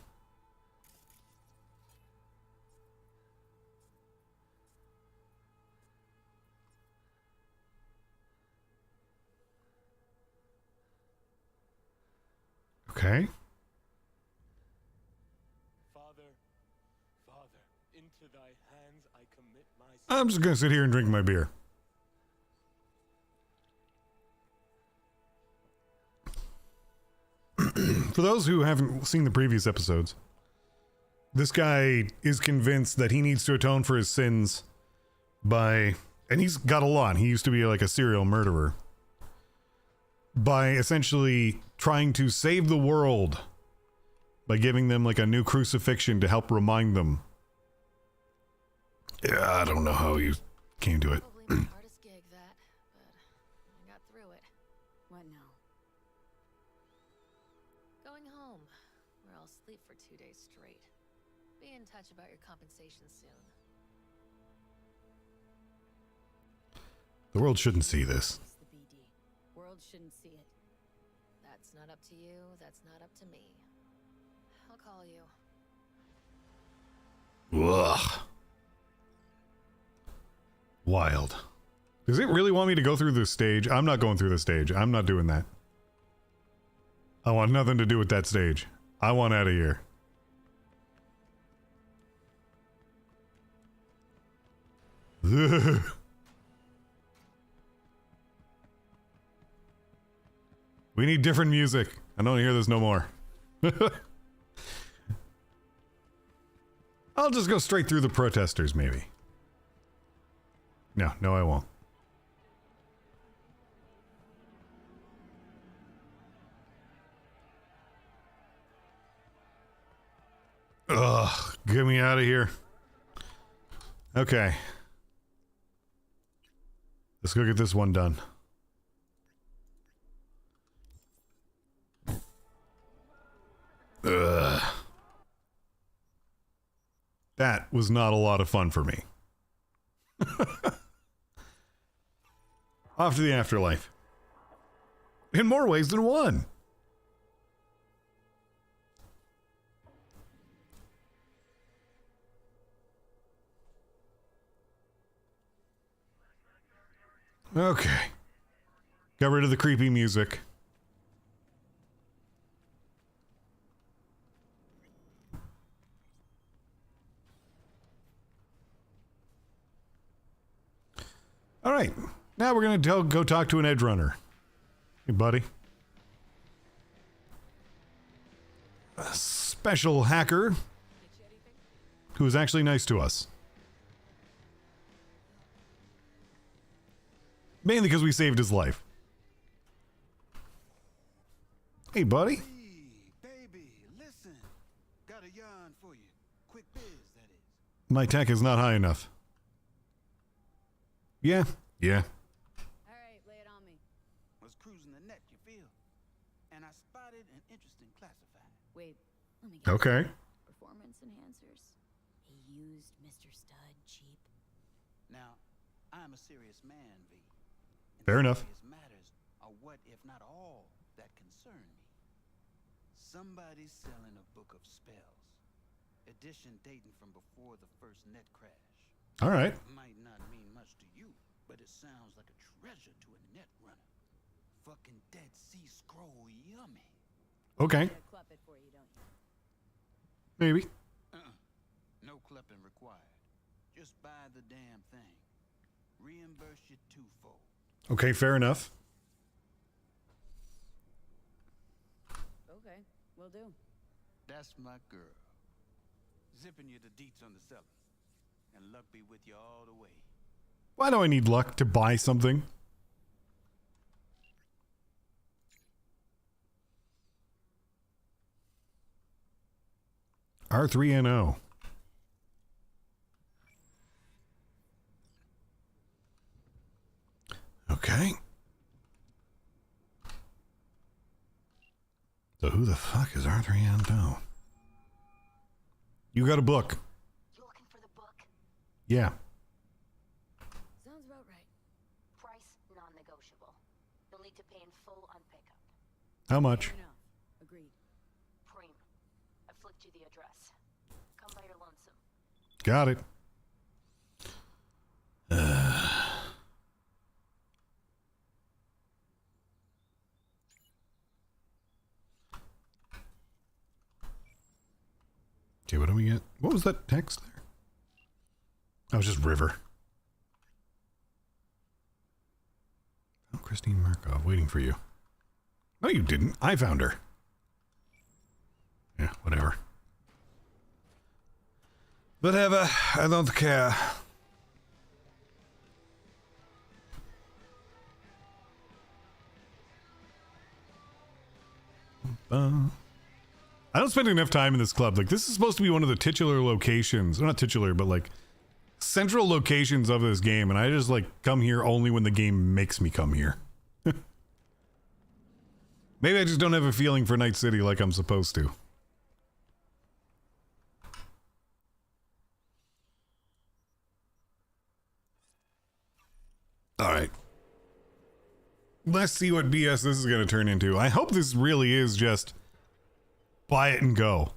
Okay. Father, into thy hands I commit myself. I'm just going to sit here and drink my beer. For those who haven't seen the previous episodes, this guy is convinced that he needs to atone for his sins by, and he's got a lot. He used to be like a serial murderer. By essentially trying to save the world by giving them like a new crucifixion to help remind them. Yeah, I don't know how you came to it. Probably my hardest gig, that, but I got through it. What now? Going home, where I'll sleep for 2 days straight. Be in touch about your compensation soon. The world shouldn't see this. The BD. World shouldn't see it. That's not up to you, that's not up to me. I'll call you. Ugh. Wild. Does it really want me to go through this stage? I'm not going through this stage. I'm not doing that. I want nothing to do with that stage. I want out of here. Ugh. We need different music. I don't hear this no more. I'll just go straight through the protesters, maybe. No, I won't. Ugh, get me out of here. Okay. Let's go get this one done. Ugh. That was not a lot of fun for me. Off to the afterlife. In more ways than one. Okay. Got rid of the creepy music. All right. Now we're going to go talk to an edge runner. Hey, buddy. A special hacker who is actually nice to us. Mainly because we saved his life. Hey, buddy. Hey, baby, listen. Got a yarn for you. Quick biz, that is. My tech is not high enough. Yeah. All right, lay it on me. Was cruising the net, you feel? And I spotted an interesting classified. Wait, let me get Okay. performance enhancers. He used Mr. Stud cheap. Now, I'm a serious man, V. And Fair enough. serious matters are what, if not all, that concern me. Somebody's selling a book of spells. Edition dating from before the first net crash. All right. Might not mean much to you, but it sounds like a treasure to a net runner. Fucking Dead Sea Scroll yummy. Okay. I club it for you, don't you? Maybe. No clipping required. Just buy the damn thing. Reimburse you twofold. Okay, fair enough. Okay, will do. That's my girl. Zipping you the deets on the seller. And luck be with you all the way. Why do I need luck to buy something? R3NO. Okay. So who the fuck is R3NO? You got a book. You looking for the book? Yeah. Sounds about right. Price non-negotiable. You'll need to pay in full on pickup. How much? Fair enough. Agreed. Preem, I flicked you the address. Come by your lonesome. Got it. Okay, what do we get? What was that text there? Oh, it's just River. Oh, Christine Markov, waiting for you. No, you didn't. I found her. Yeah, whatever. Whatever. I don't care. I don't spend enough time in this club. Like, this is supposed to be one of the titular locations. Well, not titular, but like central locations of this game. And I just like come here only when the game makes me come here. Maybe I just don't have a feeling for Night City like I'm supposed to. Alright. Let's see what BS this is going to turn into. I hope this really is just buy it and go.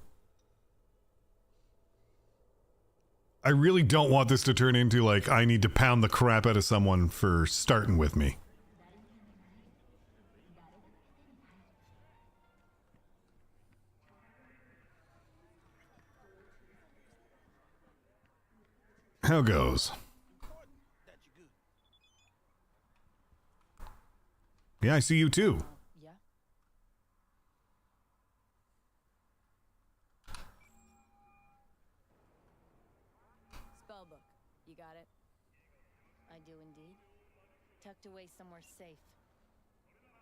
I really don't want this to turn into like I need to pound the crap out of someone for starting with me. How goes? Yeah, I see you too. Yeah. Spellbook. You got it? I do indeed. Tucked away somewhere safe.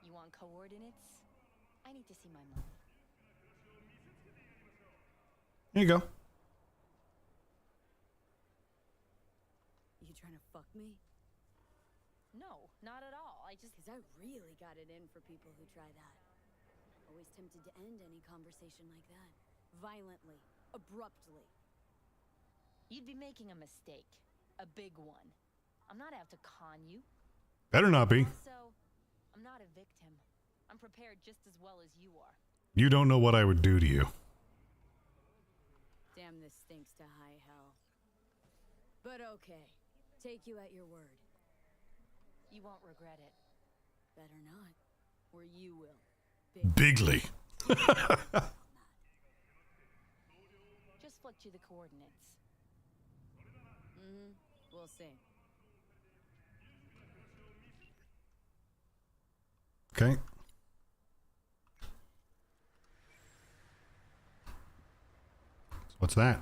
You want coordinates? I need to see my money. Here you go. You trying to fuck me? No, not at all. I just... Because I really got it in for people who try that. Always tempted to end any conversation like that. Violently. Abruptly. You'd be making a mistake. A big one. I'm not out to con you. Better not be. Also, I'm not a victim. I'm prepared just as well as you are. You don't know what I would do to you. Damn, this stinks to high hell. But okay. Take you at your word. You won't regret it. Better not. Or you will. Bigly. Just flicked you the coordinates. Mm-hmm. We'll see. Okay. What's that?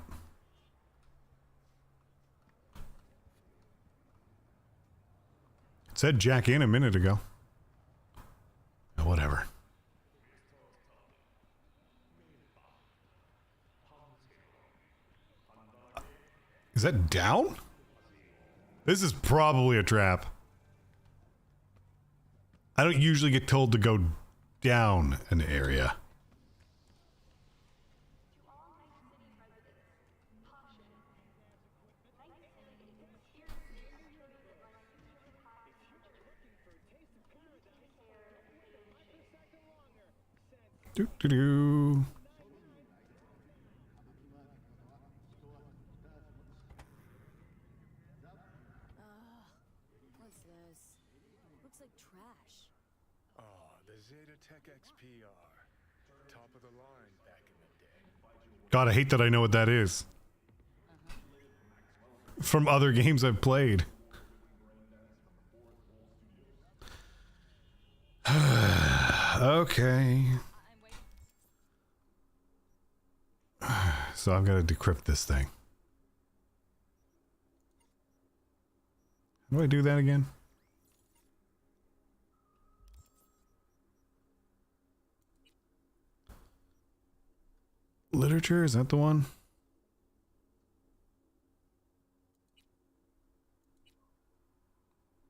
It said jack in a minute ago. Oh, whatever. Is that down? This is probably a trap. I don't usually get told to go down an area. Do do do. What's this? Looks like trash. Oh, the Zeta Tech XPR. Top of the line back in the day. God, I hate that I know what that is. From other games I've played. Okay. So I've got to decrypt this thing. How do I do that again? Literature, is that the one?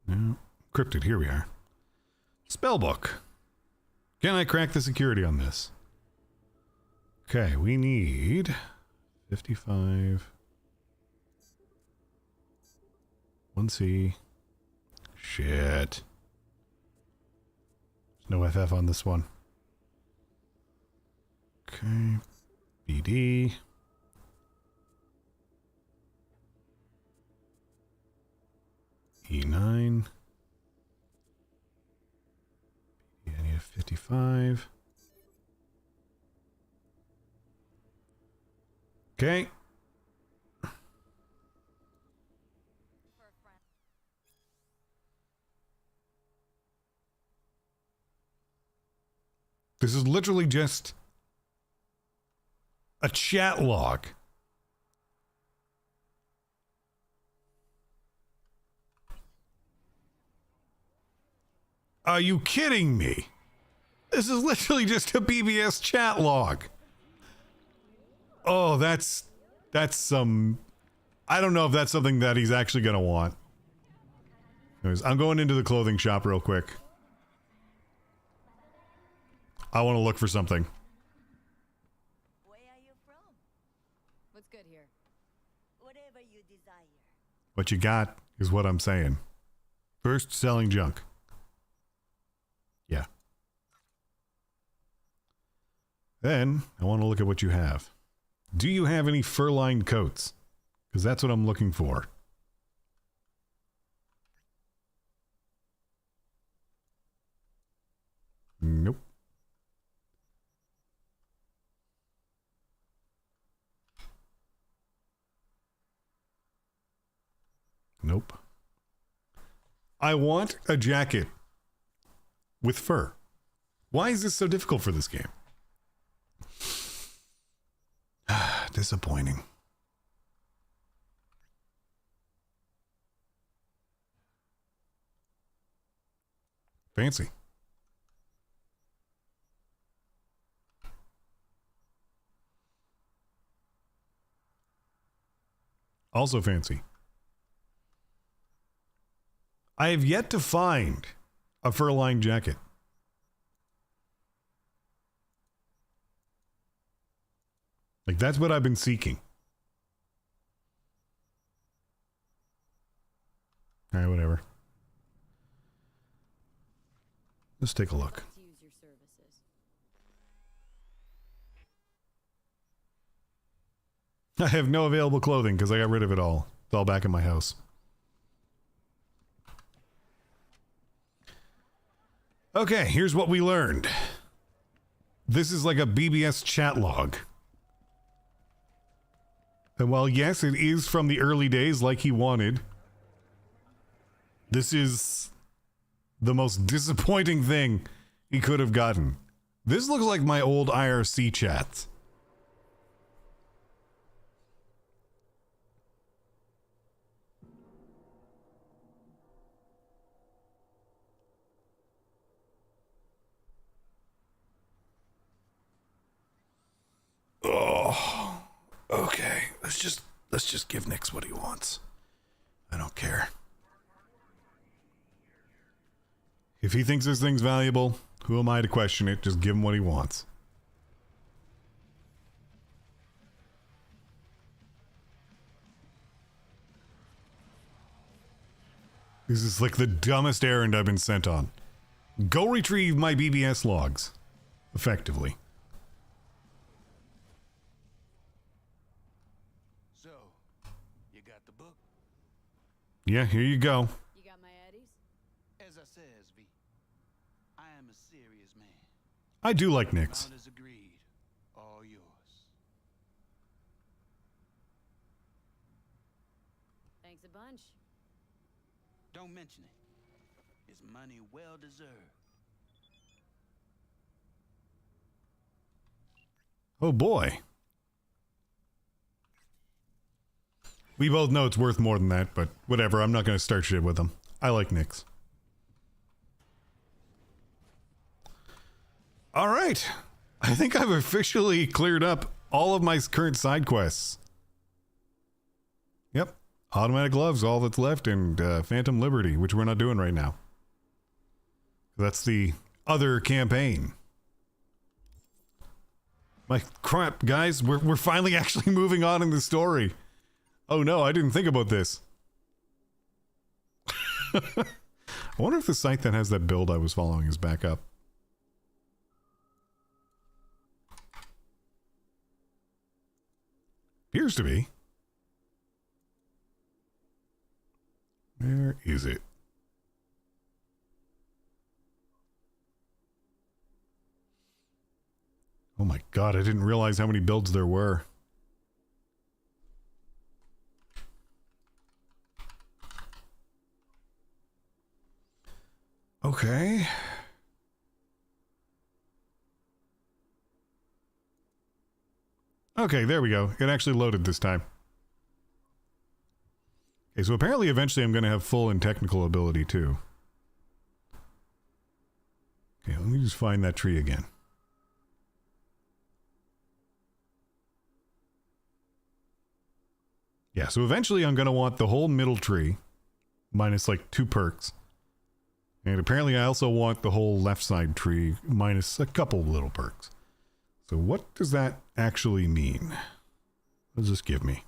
No. Encrypted, here we are. Spellbook. Can I crack the security on this? Okay, we need 55. 1C. Shit. No FF on this one. Okay. BD. E9. I need a 55. Okay. This is literally just a chat log. Are you kidding me? This is literally just a BBS chat log. Oh, that's some... I don't know if that's something that he's actually going to want. Anyways, I'm going into the clothing shop real quick. I want to look for something. Where are you from? What's good here? Whatever you desire. What you got is what I'm saying. First, selling junk. Yeah. Then, I want to look at what you have. Do you have any fur-lined coats? Because that's what I'm looking for. Nope. Nope. I want a jacket with fur. Why is this so difficult for this game? Disappointing. Fancy. Also fancy. I have yet to find a fur-lined jacket. Like, that's what I've been seeking. Alright, whatever. Let's take a look. I have no available clothing because I got rid of it all. It's all back in my house. Okay, here's what we learned. This is like a BBS chat log. And while yes, it is from the early days like he wanted, this is the most disappointing thing he could have gotten. This looks like my old IRC chats. Oh, okay. Let's just give Nix what he wants. I don't care. If he thinks this thing's valuable, who am I to question it? Just give him what he wants. This is like the dumbest errand I've been sent on. Go retrieve my BBS logs. Effectively. So, you got the book? Yeah, here you go. You got my Eddies? As I says, V, I am a serious man. I do like Nix. Amount is agreed. All yours. Thanks a bunch. Don't mention it. It's money well deserved. Oh boy. We both know it's worth more than that, but whatever, I'm not going to start shit with him. I like Nix. Alright. I think I've officially cleared up all of my current side quests. Yep. Automatic Gloves, all that's left, and Phantom Liberty, which we're not doing right now. That's the other campaign. My crap, guys, we're finally actually moving on in the story. Oh no, I didn't think about this. I wonder if the site that has that build I was following is back up. Appears to be. Where is it? Oh my god, I didn't realize how many builds there were. Okay. Okay, there we go. It actually loaded this time. Okay, so apparently eventually I'm going to have full and technical ability too. Okay, let me just find that tree again. Yeah, so eventually I'm going to want the whole middle tree, minus like 2 perks. And apparently I also want the whole left side tree, minus a couple little perks. So what does that actually mean? What does this give me?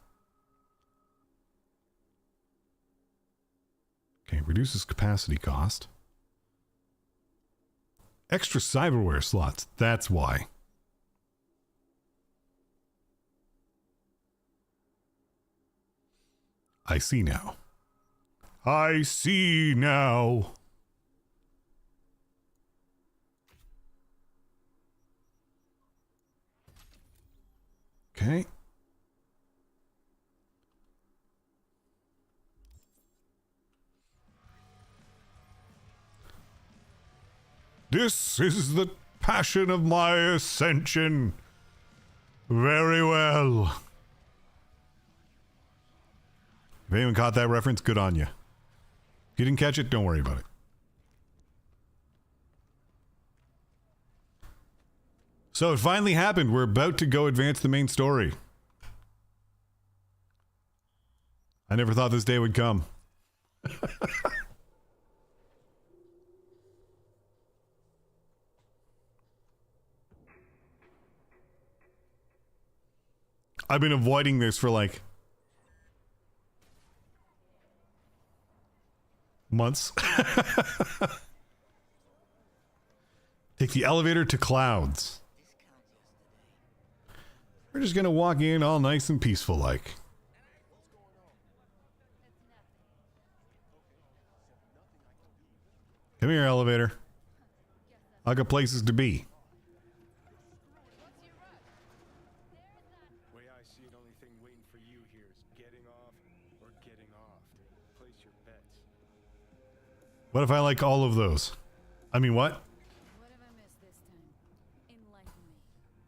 Okay, reduces capacity cost. Extra cyberware slots, that's why. I see now. I see now. Okay. This is the passion of my ascension. Very well. If anyone caught that reference, good on you. If you didn't catch it, don't worry about it. So it finally happened. We're about to go advance the main story. I never thought this day would come. I've been avoiding this for like months. Take the elevator to clouds. We're just gonna walk in all nice and peaceful like. Come here, elevator. I got places to be. Way I see it, only thing waiting for you here is getting off or getting off. Place your bets. What if I like all of those? I mean, what? What have I missed this time? Enlighten me.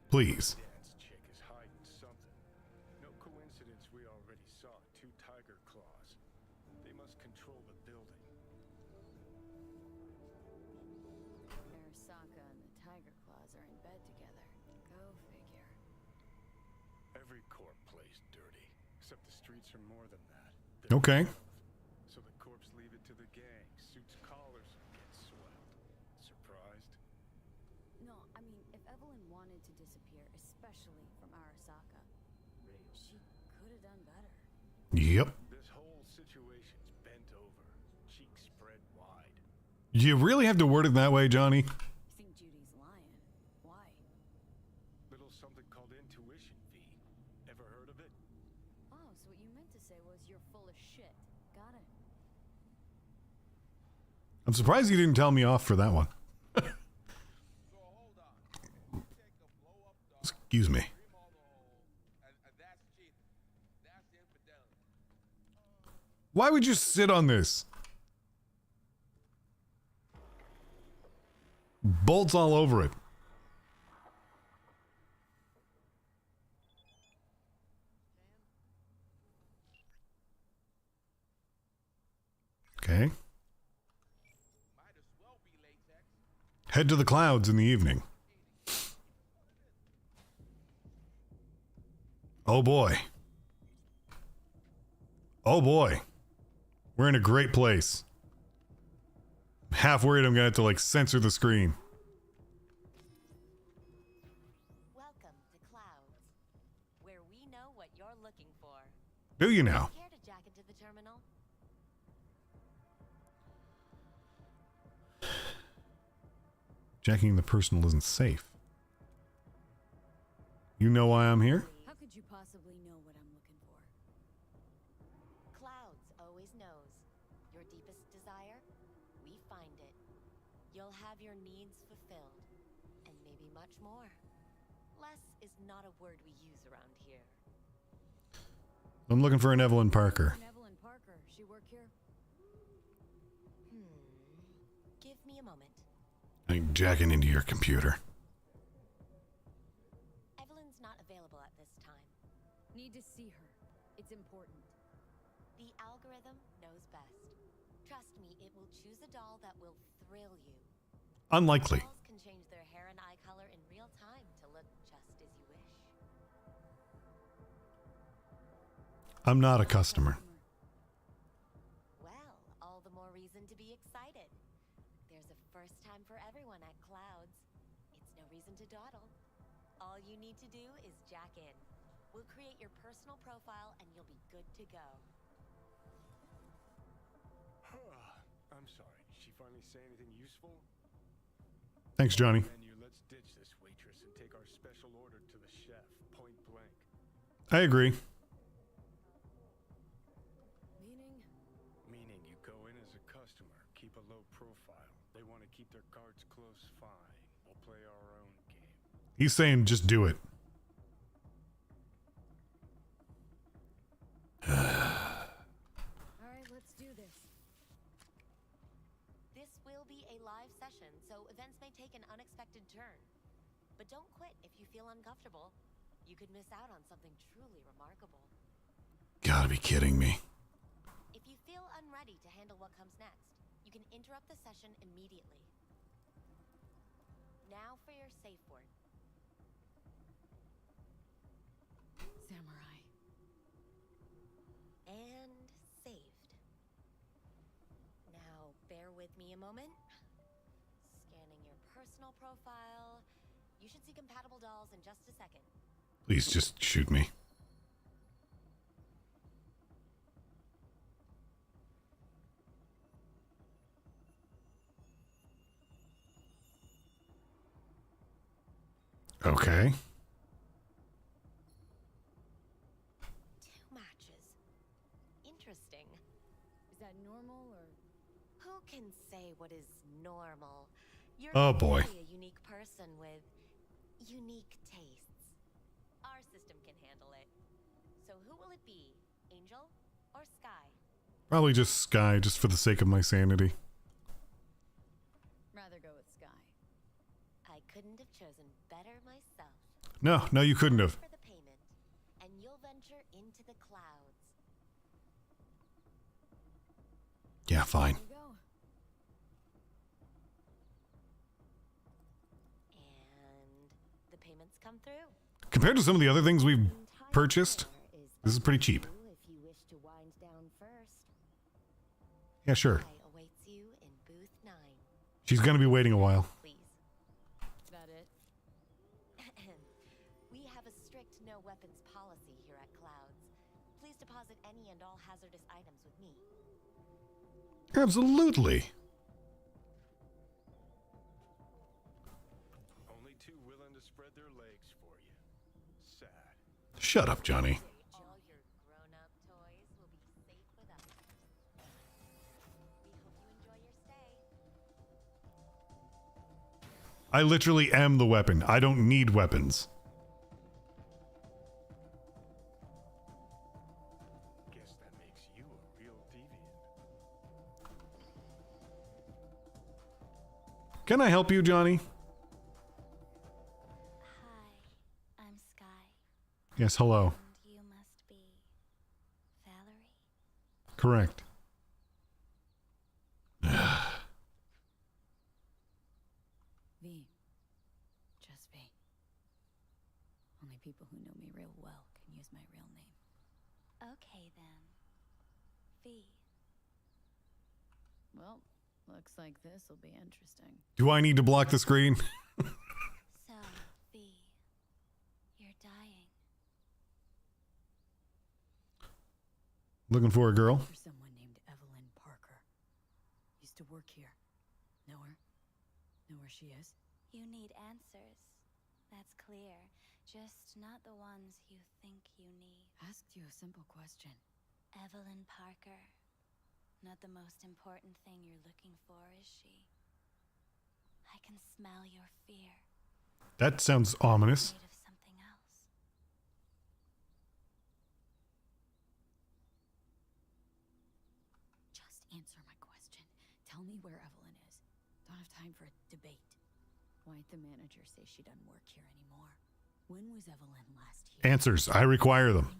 Please. Dad's chick is hiding something. No coincidence we already saw 2 tiger claws. They must control the building. Arasaka and the Tiger Claws are in bed together. Go figure. Every corp plays dirty, except the streets are more than that. They're Okay. so the corps leave it to the gang. Suits collars and get swelled. Surprised? No, I mean, if Evelyn wanted to disappear, especially from Arasaka, she could have done better. Yep. This whole situation's bent over, cheeks spread wide. You really have to word it that way, Johnny? You think Judy's lying? Why? Little something called intuition, V. Ever heard of it? Oh, so what you meant to say was you're full of shit. Got it. I'm surprised you didn't tell me off for that one. Excuse me. Why would you sit on this? Bolts all over it. Okay. Head to the clouds in the evening. Oh boy. Oh boy. We're in a great place. I'm half worried I'm gonna have to like censor the screen. Welcome to know what you're looking for. Do you now? Care to jack into the terminal? Jacking the personal isn't safe. You know why I'm here? How could you possibly know what I'm looking for? Clouds always knows. Your deepest desire, we find it. You'll have your needs fulfilled, and maybe much more. Less is not a word we use around here. I'm looking for an Evelyn Parker. Evelyn Parker, she work here? Give me a moment. I'm jacking into your computer. Evelyn's not available at this time. Need to see her. It's important. The algorithm knows best. Trust me, it will choose a doll that will thrill you. Unlikely. Dolls can change their hair and eye color in real time to look just as you wish. I'm not a customer. Well, all the more reason to be excited. There's a first time for everyone at Clouds. It's no reason to dawdle. All you need to do is jack in. We'll create your personal profile and you'll be good to go. I'm sorry. Did she finally say anything useful? Thanks, Johnny. Menu, let's ditch this waitress and take our special order to the chef, point blank. I agree. Meaning you go in as a customer, keep a low profile. They want to keep their cards close, fine. We'll play our own game. He's saying just do it. Alright, let's do this. This will be a live session, so events may take an unexpected turn. But don't quit if you feel uncomfortable. You could miss out on something truly remarkable. Gotta be kidding me. If you feel unready to handle what comes next, you can interrupt the session immediately. Now for your safe word. Samurai. And saved. Now, bear with me a moment. Scanning your personal profile. You should see compatible dolls in just a second. Please just shoot me. Okay. 2 matches. Interesting. Is that normal or? Who can say what is normal? You're Oh, boy. really a unique person with unique tastes. Our system can handle it. So who will it be? Angel or Sky? Probably just Sky, just for the sake of my sanity. Rather go with Sky. I couldn't have chosen better myself. No, you couldn't have. For the payment, and you'll venture into the clouds. Yeah, fine. Here you go. And the payments come through. Compared to some of the other things we've purchased, this is pretty cheap. If you wish to wind down first, Yeah, sure. I awaits you in booth 9. She's gonna be waiting a while. Please. Is that it? We have a strict no weapons policy here at Clouds. Please deposit any and all hazardous items with me. Absolutely. Only 2 willing to spread their legs for you. Sad. Shut up, Johnny. All your grown-up toys will be safe with us. We hope you enjoy your stay. I literally am the weapon. I don't need weapons. Guess that makes you a real deviant. Can I help you, Johnny? Hi, I'm Sky. Yes, hello. And you must be Valerie? Correct. V. Just V. Only people who know me real well can use my real name. Okay then. V. Well, looks like this'll be interesting. Do I need to block the screen? So, V. You're dying. Looking for a girl. For someone named Evelyn Parker. Used to work here. Know her? Know where she is? You need answers. That's clear. Just not the ones you think you need. Asked you a simple question. Evelyn Parker. Not the most important thing you're looking for, is she? I can smell your fear. That sounds ominous. Afraid of something else. Just answer my question. Tell me where Evelyn is. Don't have time for a debate. Why'd the manager say she doesn't work here anymore? When was Evelyn last here? Answers. I require them.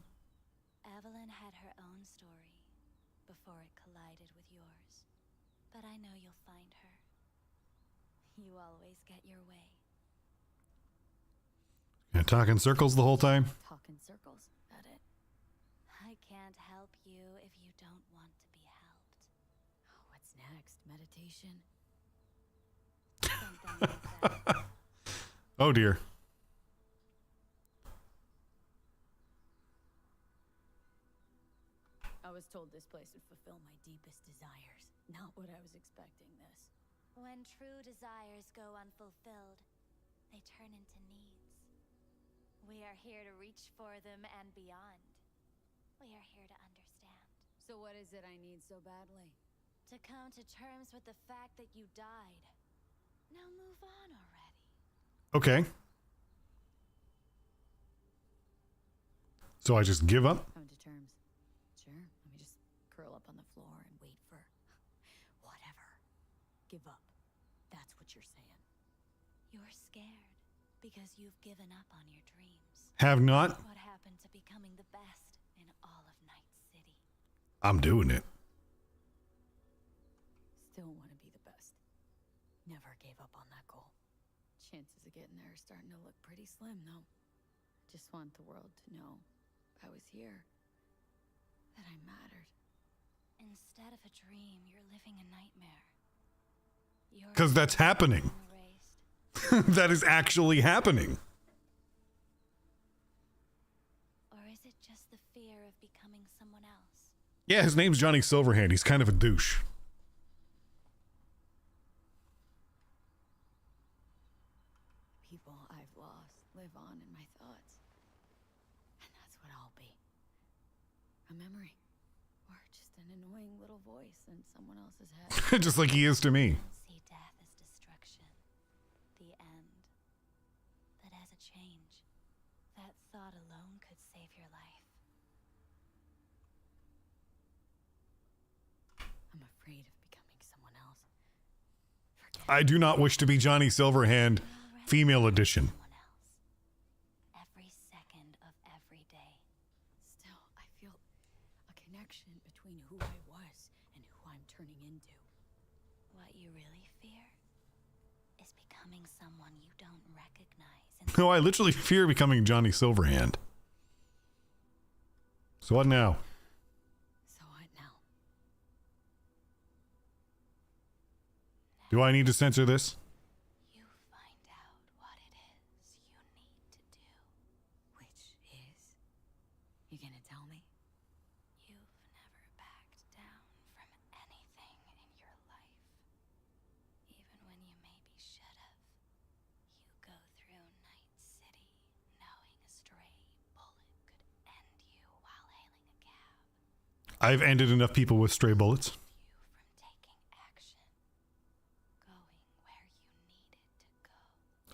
Evelyn had her own story before it collided with yours. But I know you'll find her. You always get your way. Gonna talk in circles the whole time? Talk in circles. That it. I can't help you if you don't want to be helped. Oh, what's next? Meditation? Something like that. Oh dear. I was told this place would fulfill my deepest desires. Not what I was expecting this. When true desires go unfulfilled, they turn into needs. We are here to reach for them and beyond. We are here to understand. So what is it I need so badly? To come to terms with the fact that you died. Now move on already. Okay. So I just give up? Come to terms. Sure. Let me just curl up on the floor and wait for whatever. Give up. That's what you're saying. You're scared because you've given up on your dreams. Have not. What happened to becoming the best in all of Night City? I'm doing it. Still want to be the best. Never gave up on that goal. Chances of getting there are starting to look pretty slim, though. Just want the world to know I was here. That I mattered. Instead of a dream, you're living a nightmare. Because that's happening. That is actually happening. Or is it just the fear of becoming someone else? Yeah, his name's Johnny Silverhand. He's kind of a douche. People I've lost live on in my thoughts. And that's what I'll be. A memory. Or just an annoying little voice in someone else's head. Just like he is to me. See death as destruction. The end. But as a change, that thought alone could save your life. I'm afraid of becoming someone else. I do not wish to be Johnny Silverhand, female edition. Every second of every day. Still, I feel a connection between who I was and who I'm turning into. What you really fear is becoming someone you don't recognize. No, I literally fear becoming Johnny Silverhand. So what now? So what now? Do I need to censor this? You find out what it is you need to do. Which is? You gonna tell me? You've never backed down from anything in your life. Even when you maybe should have. You go through Night City knowing a stray bullet could end you while hailing a cab. I've ended enough people with stray bullets.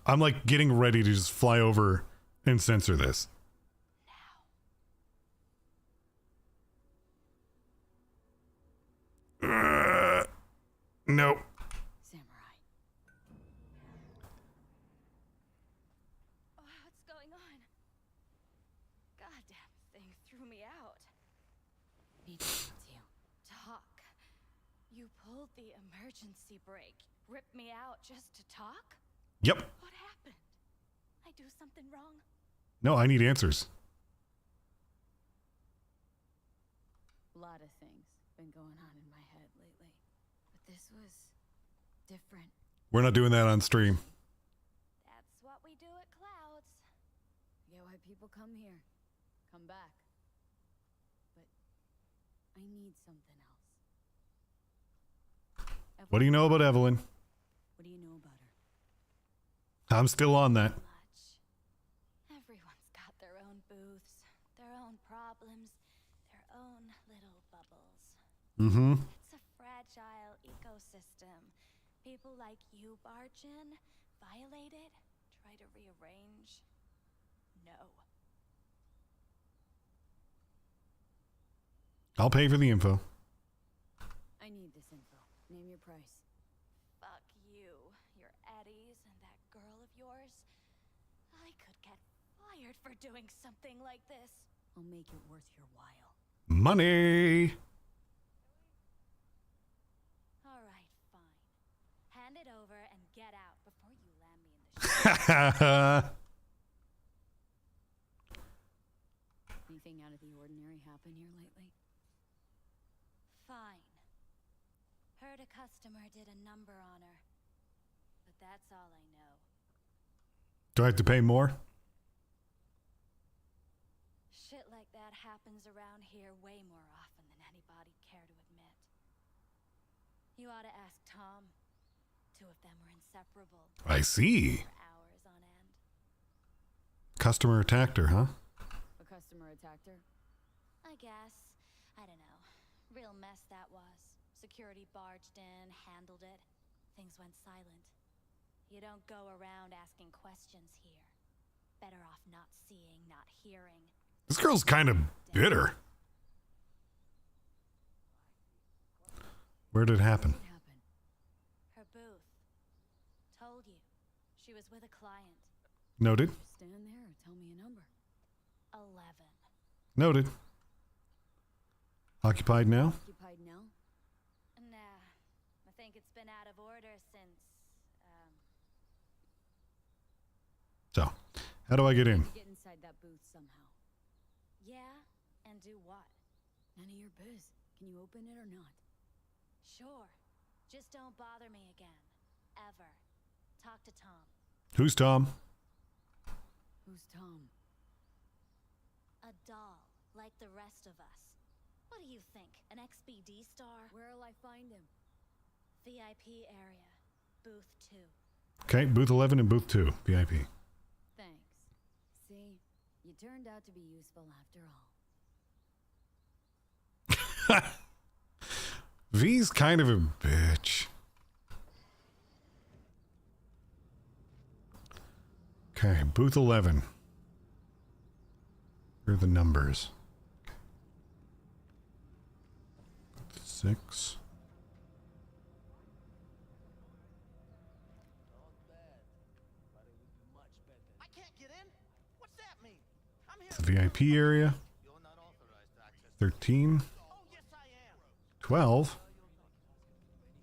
I'm like getting ready to just fly over and censor this. Nope. Samurai. Oh, what's going on? Goddamn thing threw me out. Need to talk to you. Talk? You pulled the emergency brake. Ripped me out just to talk? Yep. What happened? I do something wrong? No, I need answers. A lot of things been going on in my head lately. But this was different. We're not doing that on stream. That's what we do at Clouds. I get why people come here. Come back. But I need something else. What do you know about Evelyn? What do you know about her? I'm still on that. Everyone's got their own booths, their own problems, their own little bubbles. Mm-hmm. It's a fragile ecosystem. People like you barge in, violate it, try to rearrange. No. I'll pay for the info. I need this info. Name your price. Fuck you, your Eddies, and that girl of yours. I could get fired for doing something like this. I'll make it worth your while. Money! All right, fine. Hand it over and get out before you land me in the Anything out of the ordinary happen here lately? Fine. Heard a customer did a number on her. But that's all I know. Do I have to pay more? Shit like that happens around here way more often than anybody'd care to admit. You ought to ask Tom. Two of them were inseparable. I see. For hours on end. Customer attacked her, huh? A customer attacked her? I guess. I don't know. Real mess that was. Security barged in, handled it. Things went silent. You don't go around asking questions here. Better off not seeing, not hearing. This girl's kind of bitter. Where did it happen? Her booth. Told you. She was with a client. Noted. Stand there or tell me a number. 11. Noted. Occupied now? Occupied now? Nah. I think it's been out of order since, So, how do I get in? Get inside that booth somehow. Yeah? And do what? None of your biz. Can you open it or not? Sure. Just don't bother me again. Ever. Talk to Tom. Who's Tom? Who's Tom? A doll, like the rest of us. What do you think? An XBD star? Where'll I find him? VIP area. Booth 2. Okay, booth 11 and booth 2, VIP. Thanks. See, you turned out to be useful after all. V's kind of a bitch. Okay, booth 11. Here are the numbers. 6. I can't get in? What's that mean? I'm here. The VIP area. 13. 12.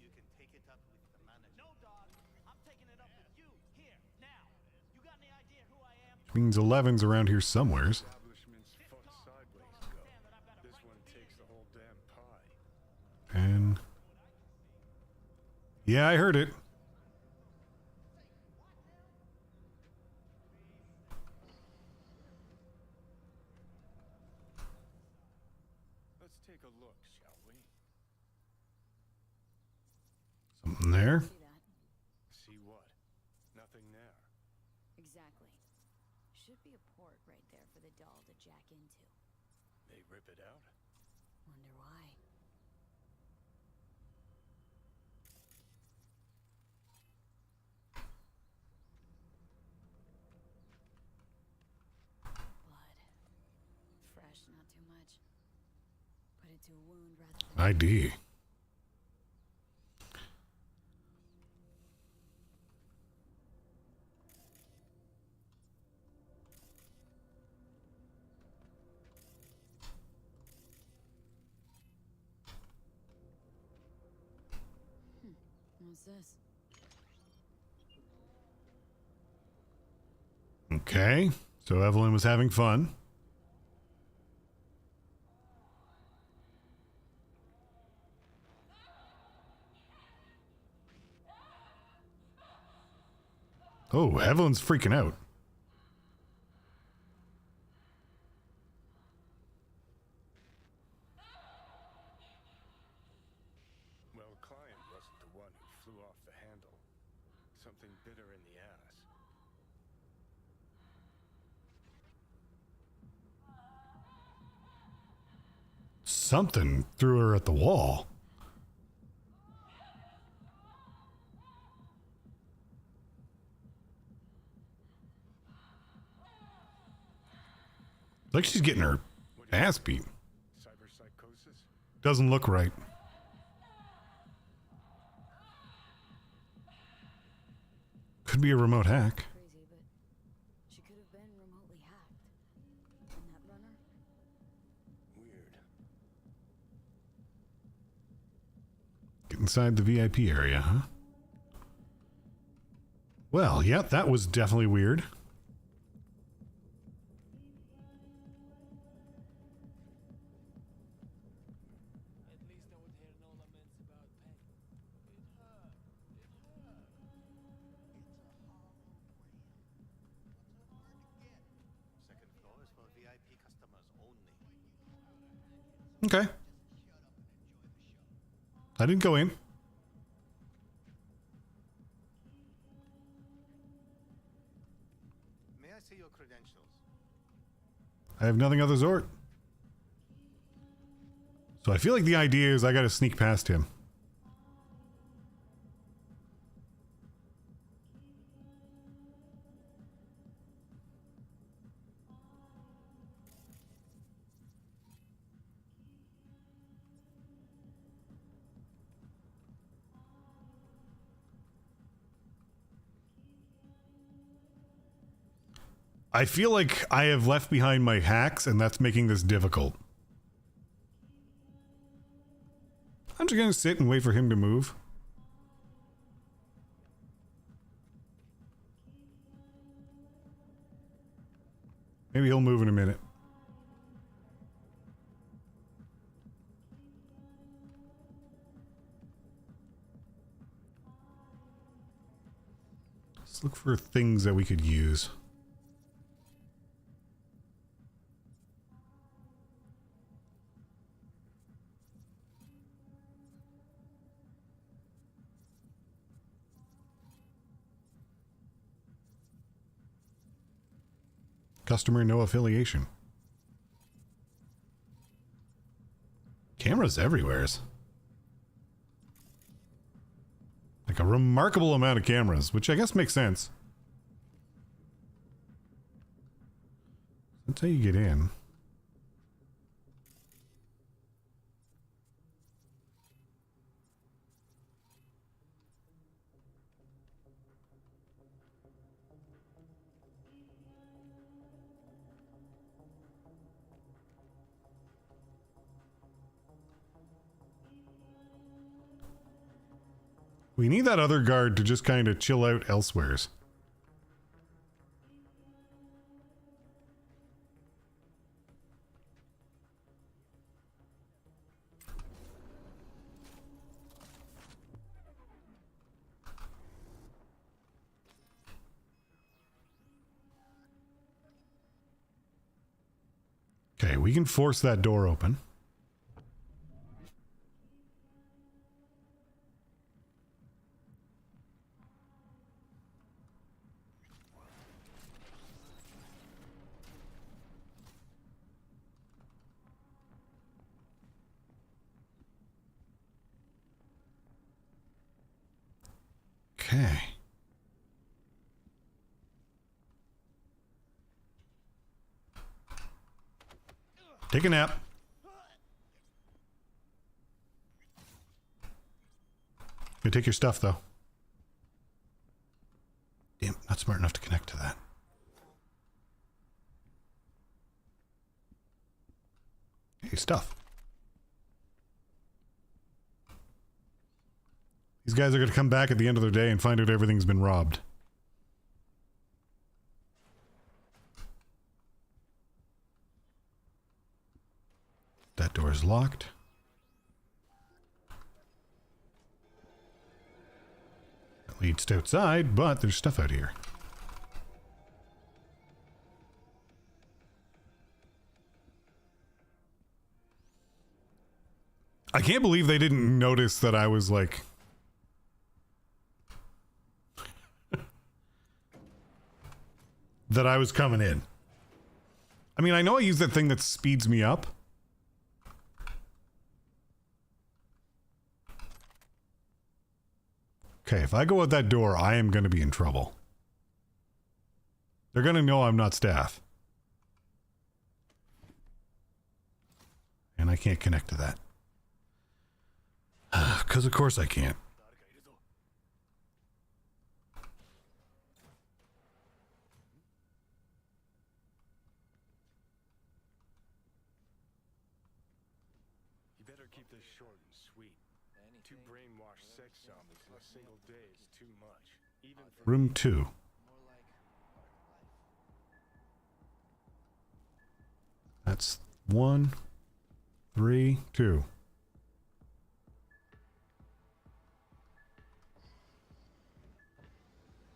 You can take it up with the manager. No, dog. I'm taking it up with you here now. You got any idea who I am? Which means 11's around here somewheres. Establishment's fuck sideways go. This one takes the whole damn pie. And yeah, I heard it. Let's take a look, shall we? Something there. See that? See what? Nothing there. Exactly. Should be a port right there for the doll to jack into. They rip it out. Wonder why. Blood. Fresh, not too much. Put it to a wound rather than... ID. What's this? Okay, so Evelyn was having fun. Oh, Evelyn's freaking out. flew off the handle. Something bitter in the ass. Something threw her at the wall. Like she's getting her ass beat. Cyberpsychosis? Doesn't look right. Could be a remote hack. Crazy, but she could have been remotely hacked. And that runner? Weird. Get inside the VIP area, huh? Well, yep, that was definitely weird. Second floor is for VIP customers only. Okay. I didn't go in. May I see your credentials? I have nothing of the sort. So I feel like the idea is I gotta sneak past him. I feel like I have left behind my hacks and that's making this difficult. I'm just gonna sit and wait for him to move. Maybe he'll move in a minute. Let's look for things that we could use. Customer no affiliation. Cameras everywhere. Like a remarkable amount of cameras, which I guess makes sense. That's how you get in. We need that other guard to just kind of chill out elsewheres. Okay, we can force that door open. Okay. Take a nap. You take your stuff, though. Damn, not smart enough to connect to that. Hey, stuff. These guys are going to come back at the end of their day and find out everything's been robbed. That door is locked. That leads to outside, but there's stuff out here. I can't believe they didn't notice that I was like that I was coming in. I mean, I know I use that thing that speeds me up. Okay, if I go out that door, I am going to be in trouble. They're going to know I'm not staff. And I can't connect to that. Because of course I can't. You better keep this short and sweet. Two brainwashed sex zombies in a single day is too much. Even for Room 2. That's 1, 3, 2.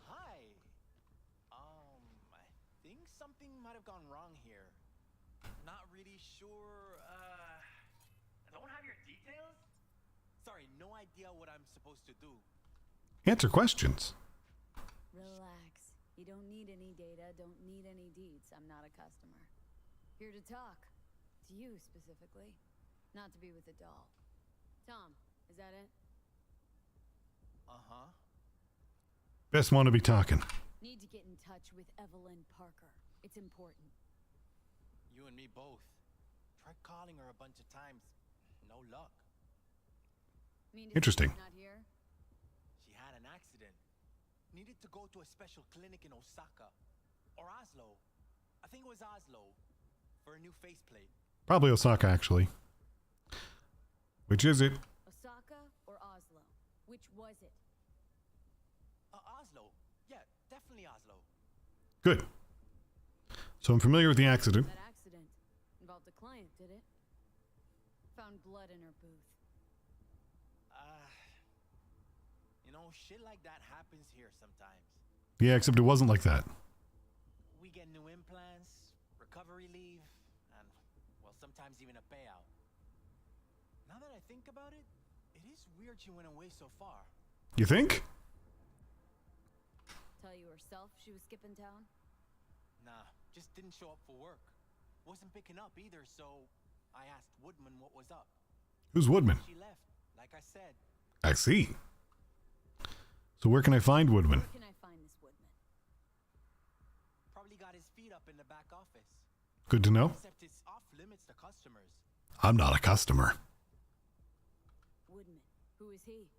Hi. I think something might have gone wrong here. Not really sure, I don't have your details? Sorry, no idea what I'm supposed to do. Answer questions. Relax. You don't need any data, don't need any deeds. I'm not a customer. Here to talk. To you, specifically. Not to be with a doll. Tom, is that it? Uh-huh. Best one to be talking. Need to get in touch with Evelyn Parker. It's important. You and me both. Tried calling her a bunch of times. No luck. Mean to say Interesting. she's not here? She had an accident. Needed to go to a special clinic in Osaka. Or Oslo. I think it was Oslo. For a new faceplate. Probably Osaka, actually. Which is it? Osaka or Oslo? Which was it? Oslo. Yeah, definitely Oslo. Good. So I'm familiar with the accident. That accident involved a client, did it? Found blood in her booth. You know, shit like that happens here sometimes. Yeah, except it wasn't like that. We get new implants, recovery leave, and, well, sometimes even a payout. Now that I think about it, it is weird she went away so far. You think? Tell you herself she was skipping town? Nah, just didn't show up for work. Wasn't picking up either, so I asked Woodman what was up. Who's Woodman? She left, like I said. I see. So where can I find Woodman? Where can I find this Woodman? Probably got his feet up in the back office. Good to know. Except it's off limits to customers. I'm not a customer. Woodman. Who is he?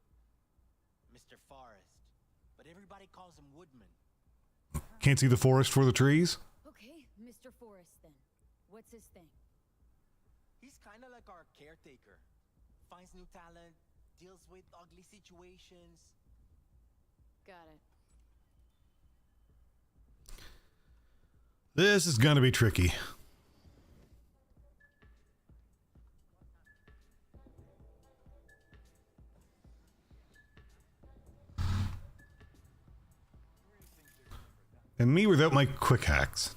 Mr. Forrest. But everybody calls him Woodman. Can't see the forest for the trees? Okay, Mr. Forrest then. What's his thing? He's kind of like our caretaker. Finds new talent, deals with ugly situations. Got it. This is gonna be tricky. And me without my quick hacks.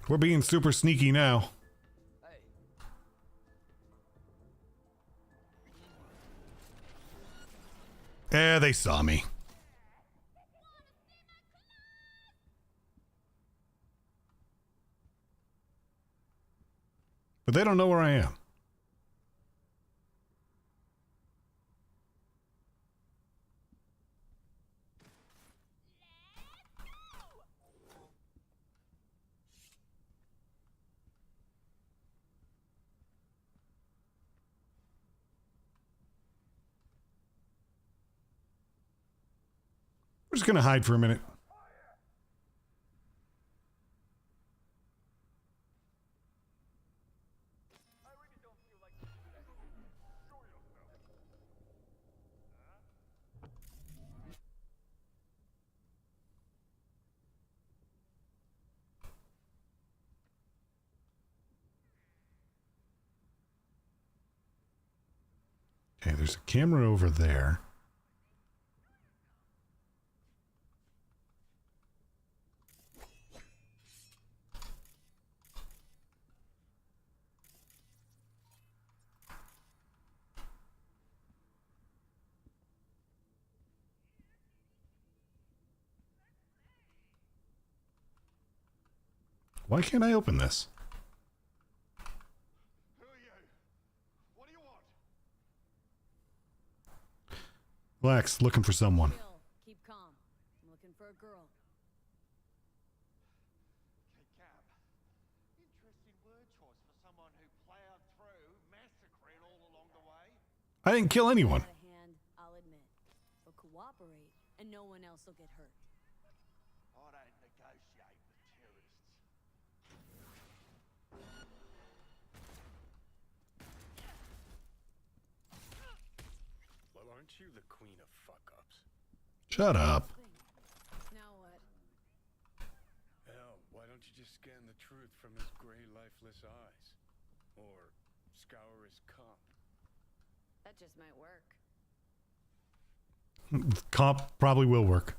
We're being super sneaky now. Eh, they saw me. But they don't know where I am. We're just gonna hide for a minute. Okay, there's a camera over there. Why can't I open this? Who are you? What do you want? Relax, looking for someone. Chill. Keep calm. I'm looking for a girl. Okay, Cam. Interesting word choice for someone who plowed through, massacring all along the way. I didn't kill anyone. Out of hand, I'll admit. But cooperate, and no one else will get hurt. I don't negotiate with terrorists. Well, aren't you the queen of fuck-ups? Shut up. Now what? Hell, why don't you just scan the truth from his gray, lifeless eyes? Or scour his comp? That just might work. Comp probably will work.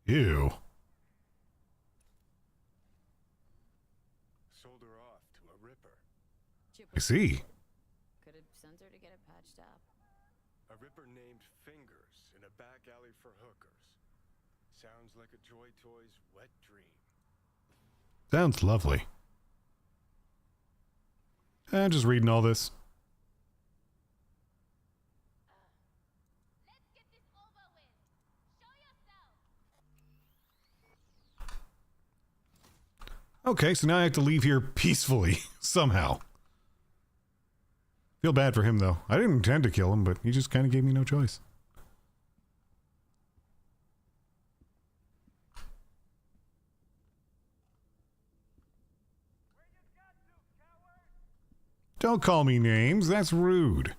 Ew. Sold her off to a ripper. I see. Could have sent her to get it patched up. A ripper named Fingers in a back alley for hookers. Sounds like a Joy Toy's wet dream. Sounds lovely. I'm just reading all this. Let's get this over with. Show yourself. Okay, so now I have to leave here peacefully, somehow. Feel bad for him, though. I didn't intend to kill him, but he just kind of gave me no choice. Don't call me names, that's rude.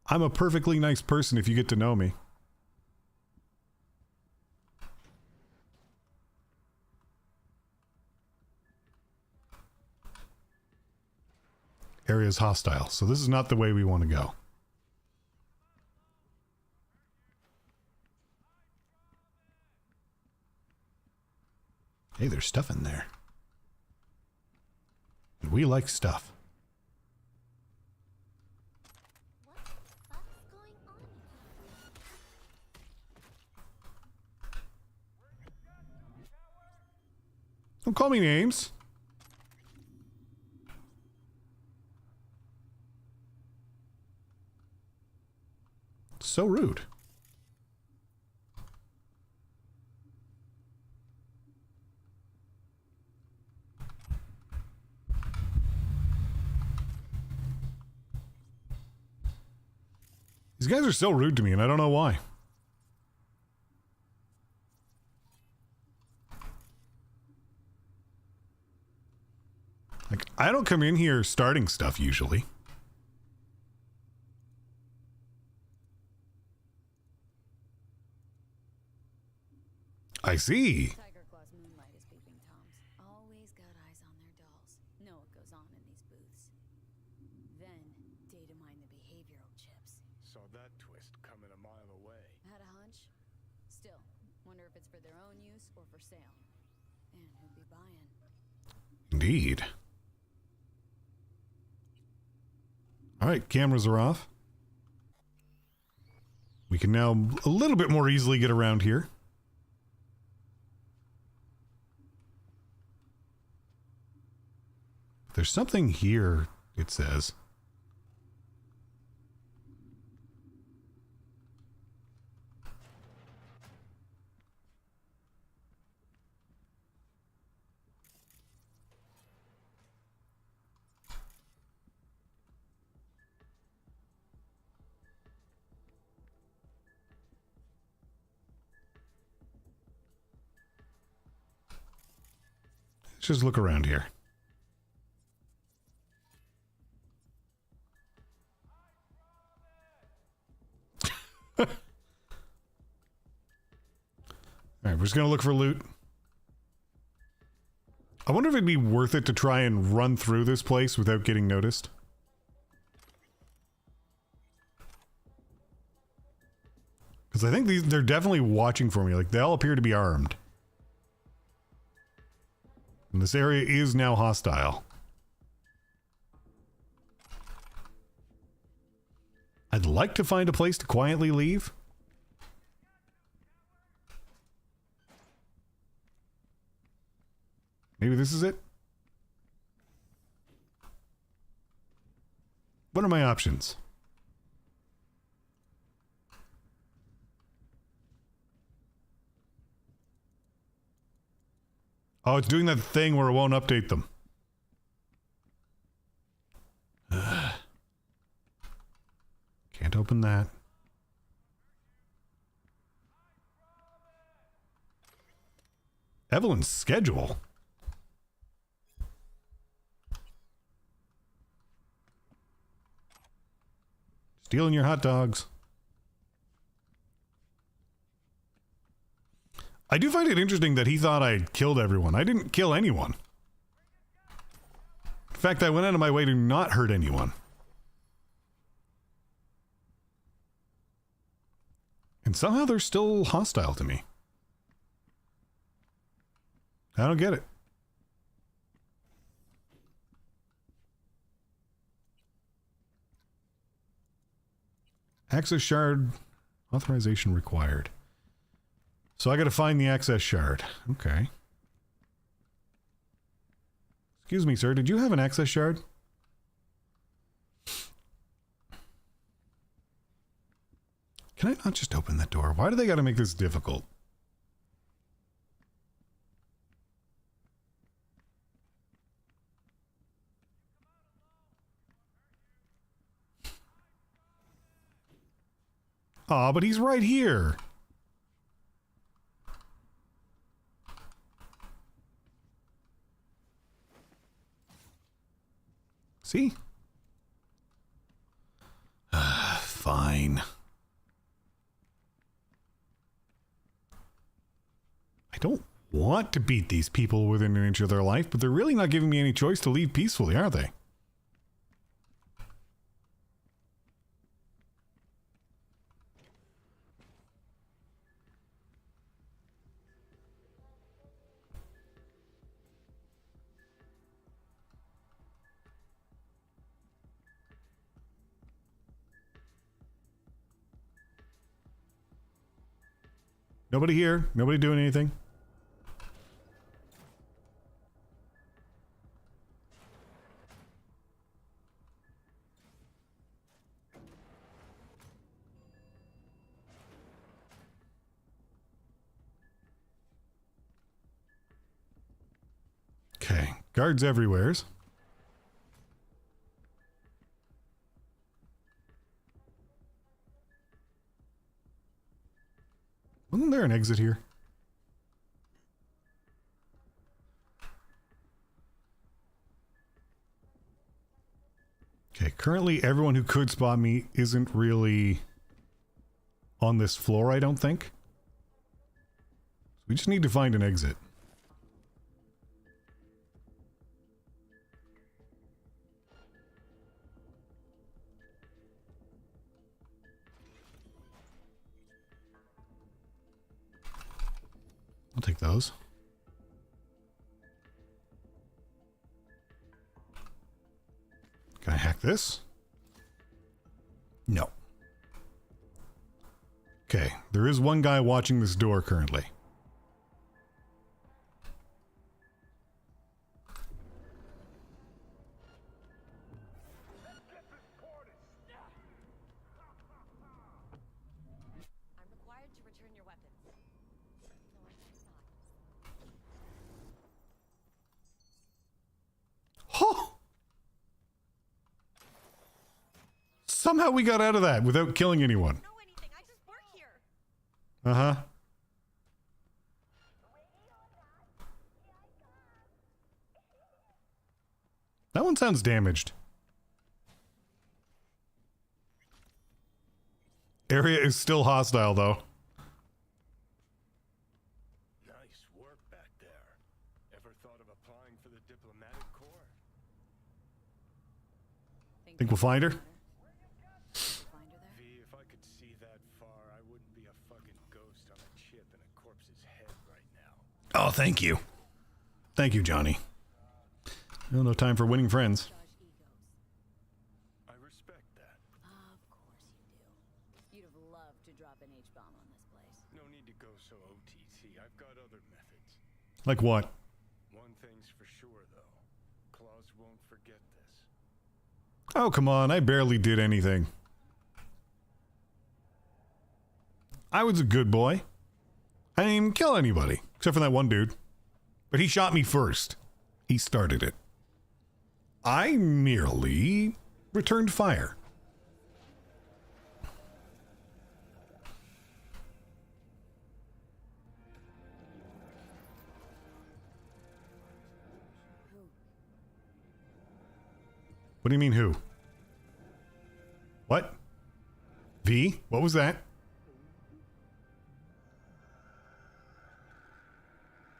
I'm a perfectly nice person if you get to know me. Area's hostile, so this is not the way we want to go. Hey, there's stuff in there. And we like stuff. What the fuck's going on here? Don't call me names. So rude. These guys are so rude to me, and I don't know why. Like, I don't come in here starting stuff usually. I see. Tiger Claw's moonlight is peeping toms. Always got eyes on their dolls. Know what goes on in these booths. Then, data mine the behavioral chips. Saw that twist coming a mile away. Had a hunch? Still, wonder if it's for their own use or for sale. And who'd be buying? Indeed. Alright, cameras are off. We can now a little bit more easily get around here. There's something here, it says. Let's just look around here. Alright, we're just gonna look for loot. I wonder if it'd be worth it to try and run through this place without getting noticed. Because I think they're definitely watching for me. Like, they all appear to be armed. And this area is now hostile. I'd like to find a place to quietly leave. Maybe this is it? What are my options? Oh, it's doing that thing where it won't update them. Can't open that. Evelyn's schedule. Stealing your hot dogs. I do find it interesting that he thought I killed everyone. I didn't kill anyone. In fact, I went out of my way to not hurt anyone. And somehow they're still hostile to me. I don't get it. Access shard authorization required. So I gotta find the access shard. Okay. Excuse me, sir. Did you have an access shard? Can I not just open that door? Why do they gotta make this difficult? Aw, but he's right here. See? Fine. I don't want to beat these people within an inch of their life, but they're really not giving me any choice to leave peacefully, are they? Nobody here. Nobody doing anything. Okay. Guards everywheres. Wasn't there an exit here? Okay, currently everyone who could spot me isn't really on this floor, I don't think. We just need to find an exit. I'll take those. Can I hack this? No. Okay, there is one guy watching this door currently. I'm required to return your weapons. Huh! Somehow we got out of that without killing anyone. Uh-huh. That one sounds damaged. Area is still hostile, though. Nice work back there. Ever thought of applying Think we'll find her? V, if I could see that far, I wouldn't be a fucking ghost on a chip in a corpse's head right now. Oh, thank you. Thank you, Johnny. Well, no time for winning friends. I respect that. Of course you do. You'd have loved to drop an H-bomb on this place. No need to go so OTT. I've got other methods. Like what? One thing's for sure, though. Claus won't forget this. Oh, come on. I barely did anything. I was a good boy. I didn't even kill anybody, except for that one dude. But he shot me first. He started it. I merely returned fire. What do you mean, who? What? V? What was that?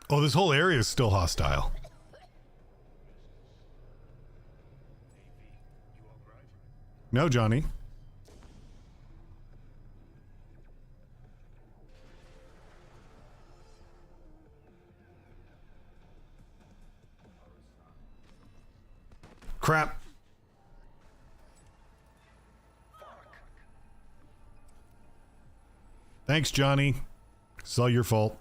Oh, this whole area is still hostile. No, Johnny. Crap. Thanks, Johnny. It's all your fault.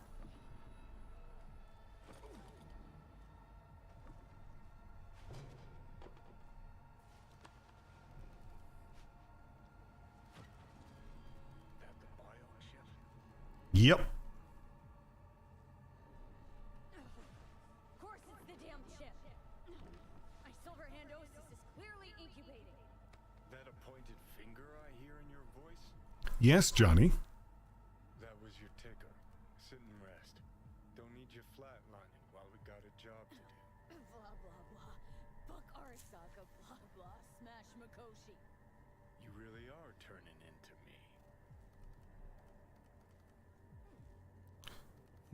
Yep. Of course it's the damn chip. My silver hand oasis is clearly incubating. That a pointed finger I hear in your voice? Yes, Johnny. That was your ticker. Sit and rest. Don't need you flatlining while we got a job to do. Blah blah blah. Fuck Arasaka. Blah blah. Smash Makoshi. You really are turning into me.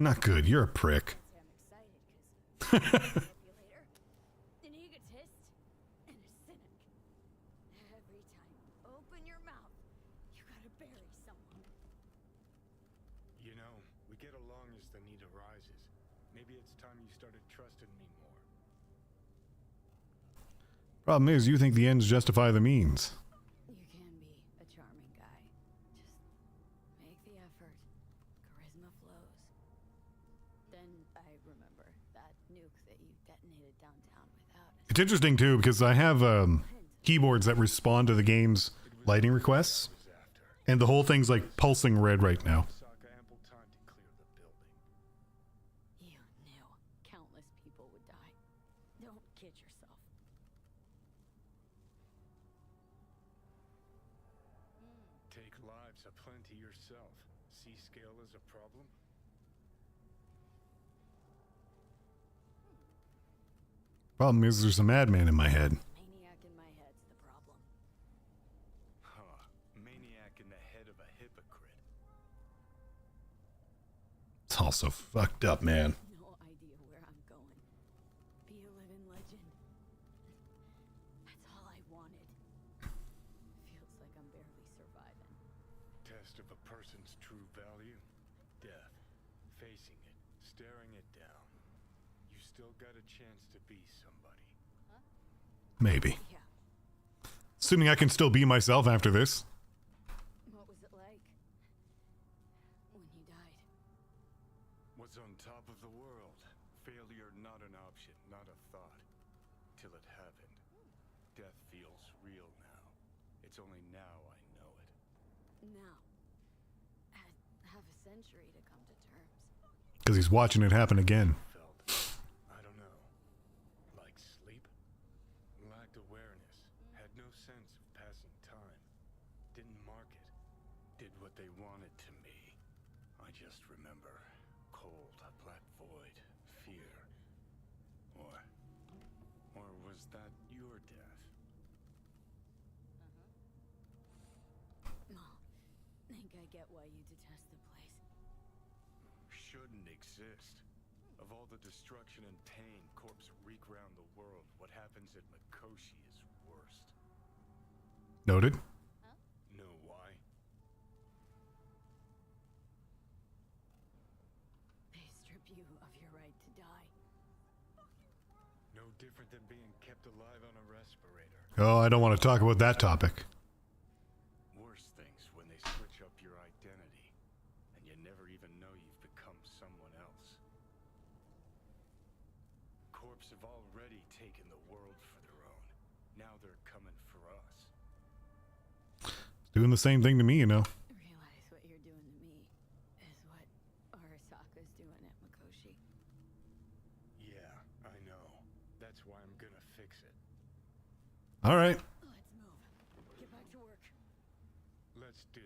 Not good. You're a prick. I'm excited because manipulator, an egotist, and a cynic. Every time you open your mouth, you gotta bury someone. You know, we get along as the need arises. Maybe it's time you started trusting me more. Problem is, you think the ends justify the means. You can be a charming guy. Just make the effort. Charisma flows. Then I remember that nuke that you detonated downtown without. It's interesting, too, because I have keyboards that respond to the game's lighting requests. And the whole thing's like pulsing red right now. You knew countless people would die. Don't kid yourself. Take lives aplenty yourself. See scale as a problem? Problem is, there's a madman in my head. Maniac in my head's the problem. Huh. Maniac in the head of a hypocrite. It's all so fucked up, man. No idea where I'm going. Be a living legend. That's all I wanted. Feels like I'm barely surviving. Test of a person's true value? Death. Facing it. Staring it down. You still got a chance to be somebody. Maybe. Yeah. Assuming I can still be myself after this. What was it like when you died? What's on top of the world? Failure not an option, not a thought. Till it happened. Death feels real now. It's only now I know it. Now. I have a century to come to terms. Because he's watching it happen again. I don't know. Like sleep? Lacked awareness. Had no sense of passing time. Didn't mark it. Did what they wanted to me. I just remember cold, a black void, fear. Or was that your death? Think I get why you detest the place. Shouldn't exist. Of all the destruction and pain corpse wreak round the world, what happens at Makoshi is worst. Noted. Know why? They strip you of your right to die. No different than being kept alive on a respirator. Oh, I don't want to talk about that topic. Worse things when they switch up your identity, and you never even know you've become someone else. Corps have already taken the world for their own. Now they're coming for us. Doing the same thing to me, you know. Realize what you're doing to me is what Arasaka's doing at Mikoshi. Yeah, I know. That's why I'm gonna fix it. All right. Let's move. Get back to work. Let's do.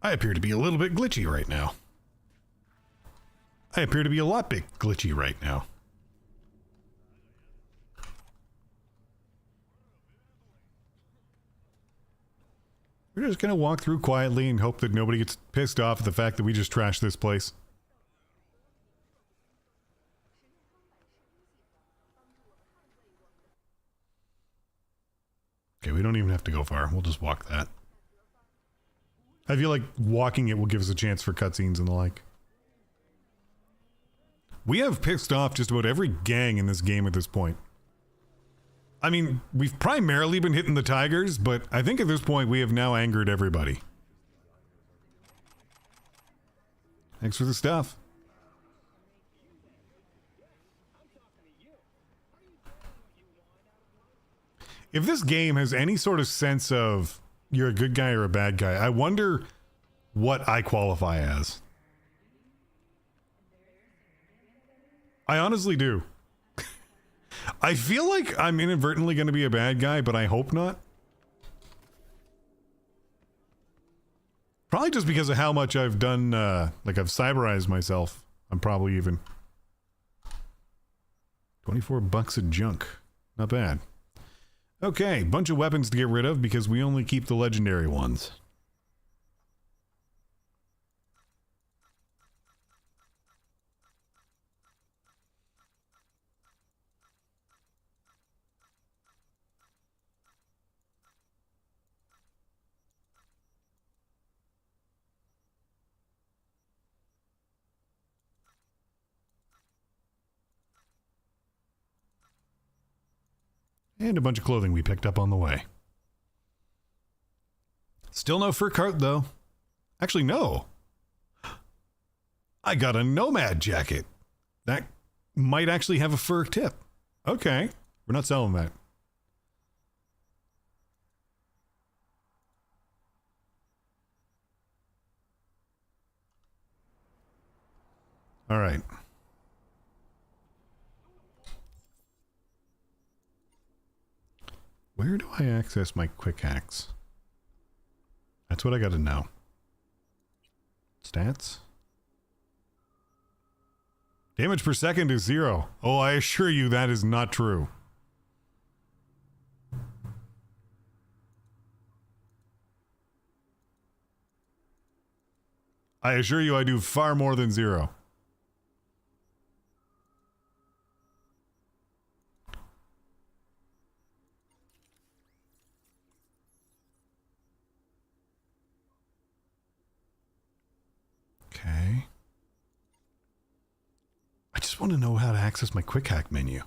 I appear to be a little bit glitchy right now. I appear to be a lot bit glitchy right now. We're just gonna walk through quietly and hope that nobody gets pissed off at the fact that we just trashed this place. Okay, we don't even have to go far. We'll just walk that. I feel like walking it will give us a chance for cutscenes and the like. We have pissed off just about every gang in this game at this point. I mean, we've primarily been hitting the tigers, but I think at this point we have now angered everybody. Thanks for the stuff. If this game has any sort of sense of you're a good guy or a bad guy, I wonder what I qualify as. I honestly do. I feel like I'm inadvertently going to be a bad guy, but I hope not. Probably just because of how much I've done, like I've cyberized myself. I'm probably even. 24 bucks of junk. Not bad. Okay, bunch of weapons to get rid of because we only keep the legendary ones. And a bunch of clothing we picked up on the way. Still no fur coat, though. Actually, no. I got a nomad jacket. That might actually have a fur tip. Okay. We're not selling that. All right. Where do I access my quick hacks? That's what I gotta know. Stats? Damage per second is 0. Oh, I assure you that is not true. I assure you I do far more than 0. Okay. I just want to know how to access my quick hack menu.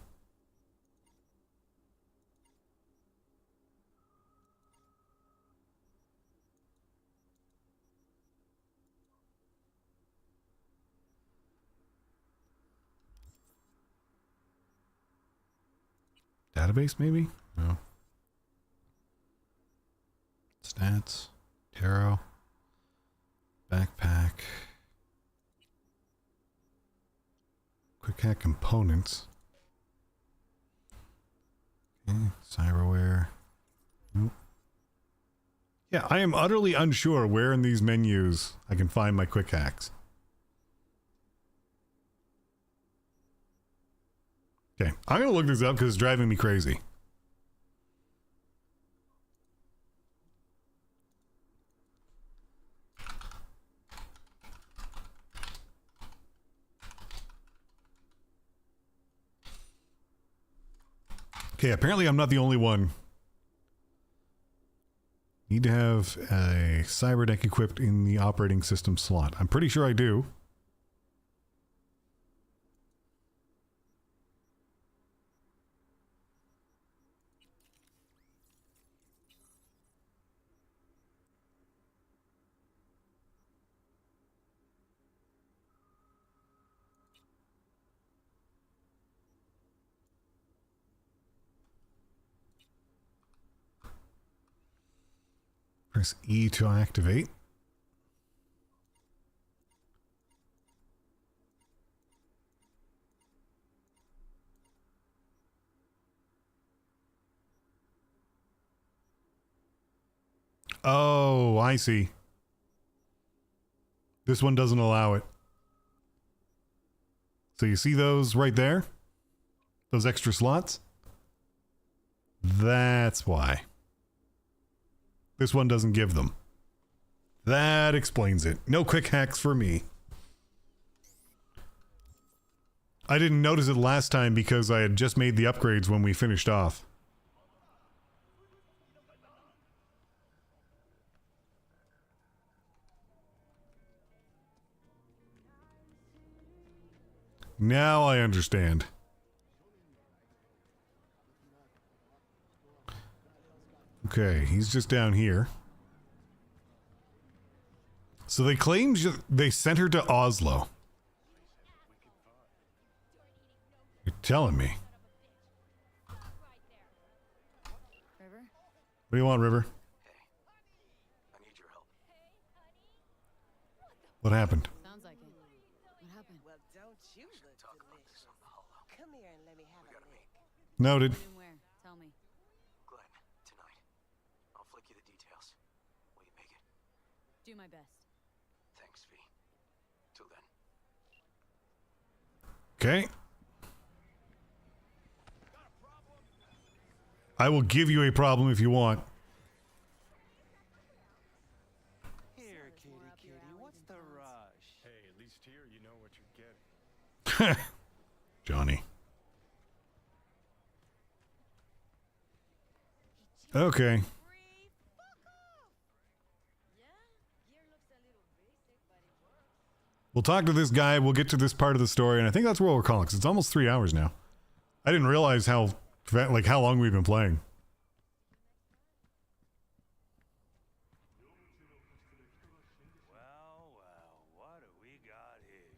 Database, maybe? No. Stats. Tarot. Backpack. Quick hack components. Okay, cyberware. Nope. Yeah, I am utterly unsure where in these menus I can find my quick hacks. Okay, I'm gonna look this up because it's driving me crazy. Okay, apparently I'm not the only one. Need to have a cyberdeck equipped in the operating system slot. I'm pretty sure I do. Press E to activate. Oh, I see. This one doesn't allow it. So you see those right there? Those extra slots? That's why. This one doesn't give them. That explains it. No quick hacks for me. I didn't notice it last time because I had just made the upgrades when we finished off. Now I understand. Okay, he's just down here. So they claim they sent her to Oslo. You're telling me. River? What do you want, River? I need your help. What happened? Sounds like it. What happened? Well, don't you look delicious. Come here and let me have a lick. Noted. When and where? Tell me. Glenn, tonight. I'll flick you the details. Will you make it? Do my best. Thanks, V. Till then. Okay. I will give you a problem if you want. Here, kitty, what's the rush? Hey, at least here you know what you're getting. Johnny. Okay. We'll talk to this guy. We'll get to this part of the story, and I think that's where we're calling, because it's almost 3 hours now. I didn't realize how long we've been playing. Well, what do we got here?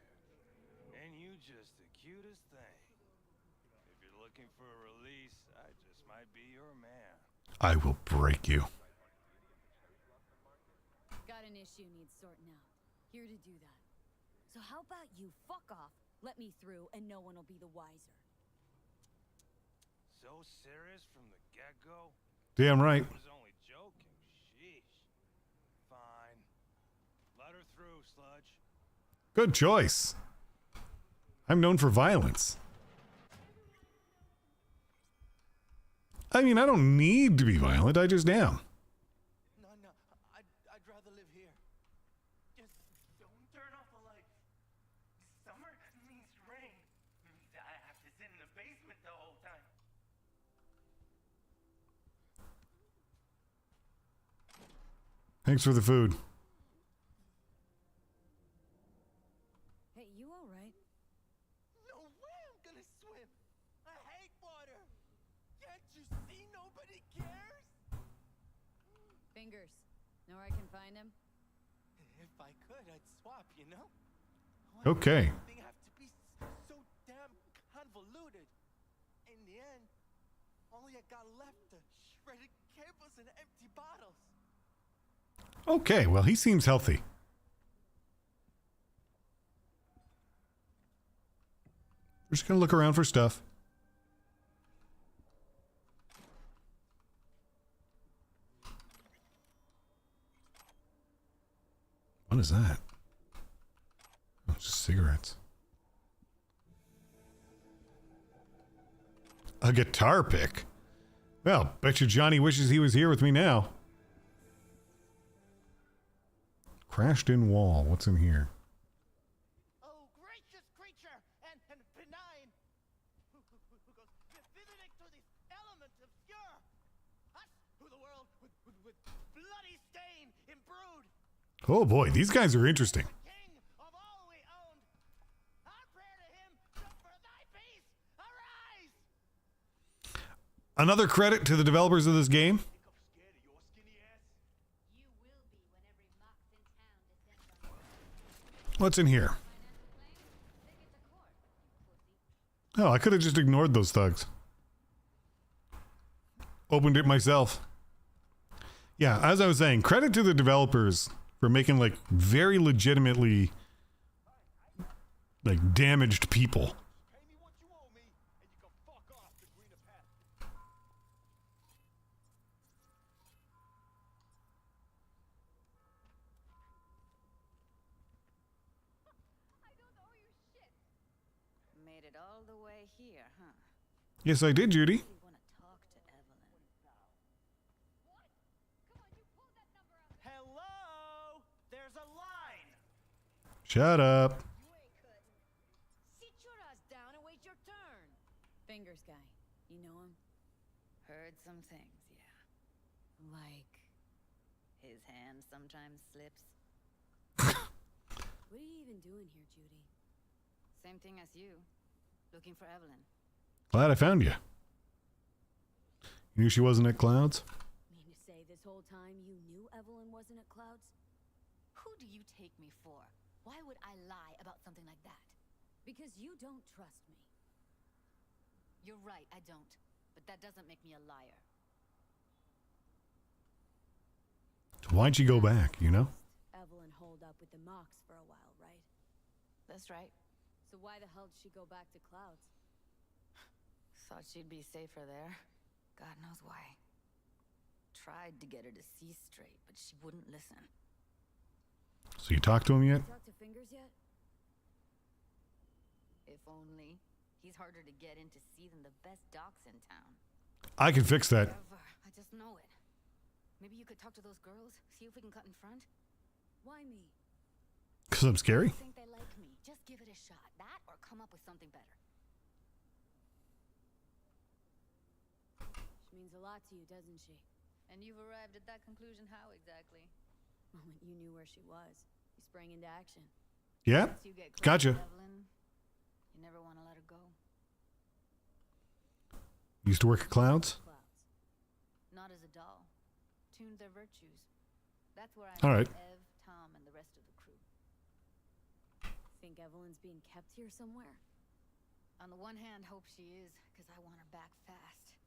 And you just the cutest thing. If you're looking for a release, I just might be your man. I will break you. Got an issue needs sorting out. Here to do that. So how about you fuck off, let me through, and no one will be the wiser. So serious from the get-go? Damn right. I was only joking. Sheesh. Fine. Let her through, Sludge. Good choice. I'm known for violence. I mean, I don't need to be violent. I just am. No, I'd rather live here. Just don't turn off the lights. Summer means rain. Means I have to sit in the basement the whole time. Thanks for the food. Hey, you alright? No way I'm gonna swim. I hate water. Can't you see nobody cares? Fingers. Know where I can find him? If I could, I'd swap, you know? Why does Okay. everything have to be so damn convoluted? In the end, all I got left are shredded cables and empty bottles. Okay, well, he seems healthy. We're just gonna look around for stuff. What is that? Oh, it's just cigarettes. A guitar pick? Well, bet you Johnny wishes he was here with me now. Crashed in wall. What's in here? Oh, gracious creature and benign, who goes visiting to these elements. Oh boy, these guys are interesting. Another credit to the developers of this game. What's in here? Oh, I could have just ignored those thugs. Opened it myself. Yeah, as I was saying, credit to the developers for making like very legitimately like damaged people. Made it all the way here, huh? Yes, I did, Judy. You want to talk to Evelyn? Hello? There's a line. Shut up. Sit your ass down and wait your turn. Fingers guy. You know him? Heard some things, yeah. Like, His hand sometimes slips. what are you even doing here, Judy? Same thing as you. Looking for Evelyn. Glad I found you. You knew she wasn't at Clouds? Mean to say this whole time you knew Evelyn wasn't at Clouds? Who do you take me for? Why would I lie about something like that? Because you don't trust me. You're right, I don't. But that doesn't make me a liar. So why'd she go back, you know? Evelyn holed up with the Mox for a while, right? That's right. So why the hell did she go back to Clouds? Thought she'd be safer there. God knows why. Tried to get her to see straight, but she wouldn't listen. So you talked to him yet? Talked to Fingers yet? If only. He's harder to get in to see than the best docs in town. I can fix that. Whatever. I just know it. Maybe you could talk to those girls, see if we can cut in front? Why me? Because I'm scary? I think they like me. Just give it a shot. That or come up with something better. She means a lot to you, doesn't she? And you've arrived at that conclusion how exactly? Moment you knew where she was, you sprang into action. Yeah, Once you get close gotcha. to Evelyn, you never want to let her go. Used to work at Clouds? Not as a doll. Tuned their virtues. That's where I All met right. Ev, Tom, and the rest of the crew. Think Evelyn's being kept here somewhere? On the one hand, hope she is, because I want her back fast.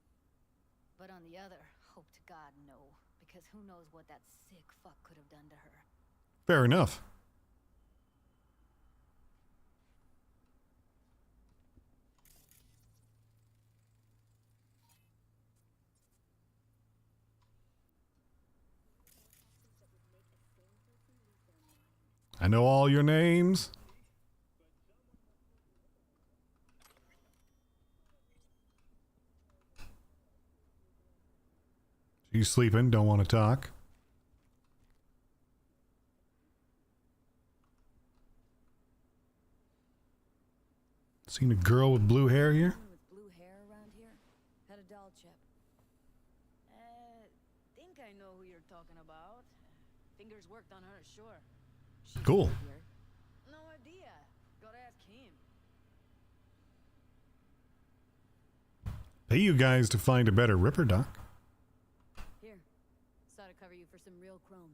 But on the other, hope to God no, because who knows what that sick fuck could have done to her. Fair enough. I know all your names. She's sleeping, don't want to talk. Seen a girl with blue hair here? With blue hair around here? Had a doll chip. Think I know who you're talking about. Fingers worked on her, sure. Cool. No idea. Gotta ask him. Pay you guys to find a better Ripper, Doc. Here. Saw to cover you for some real chrome.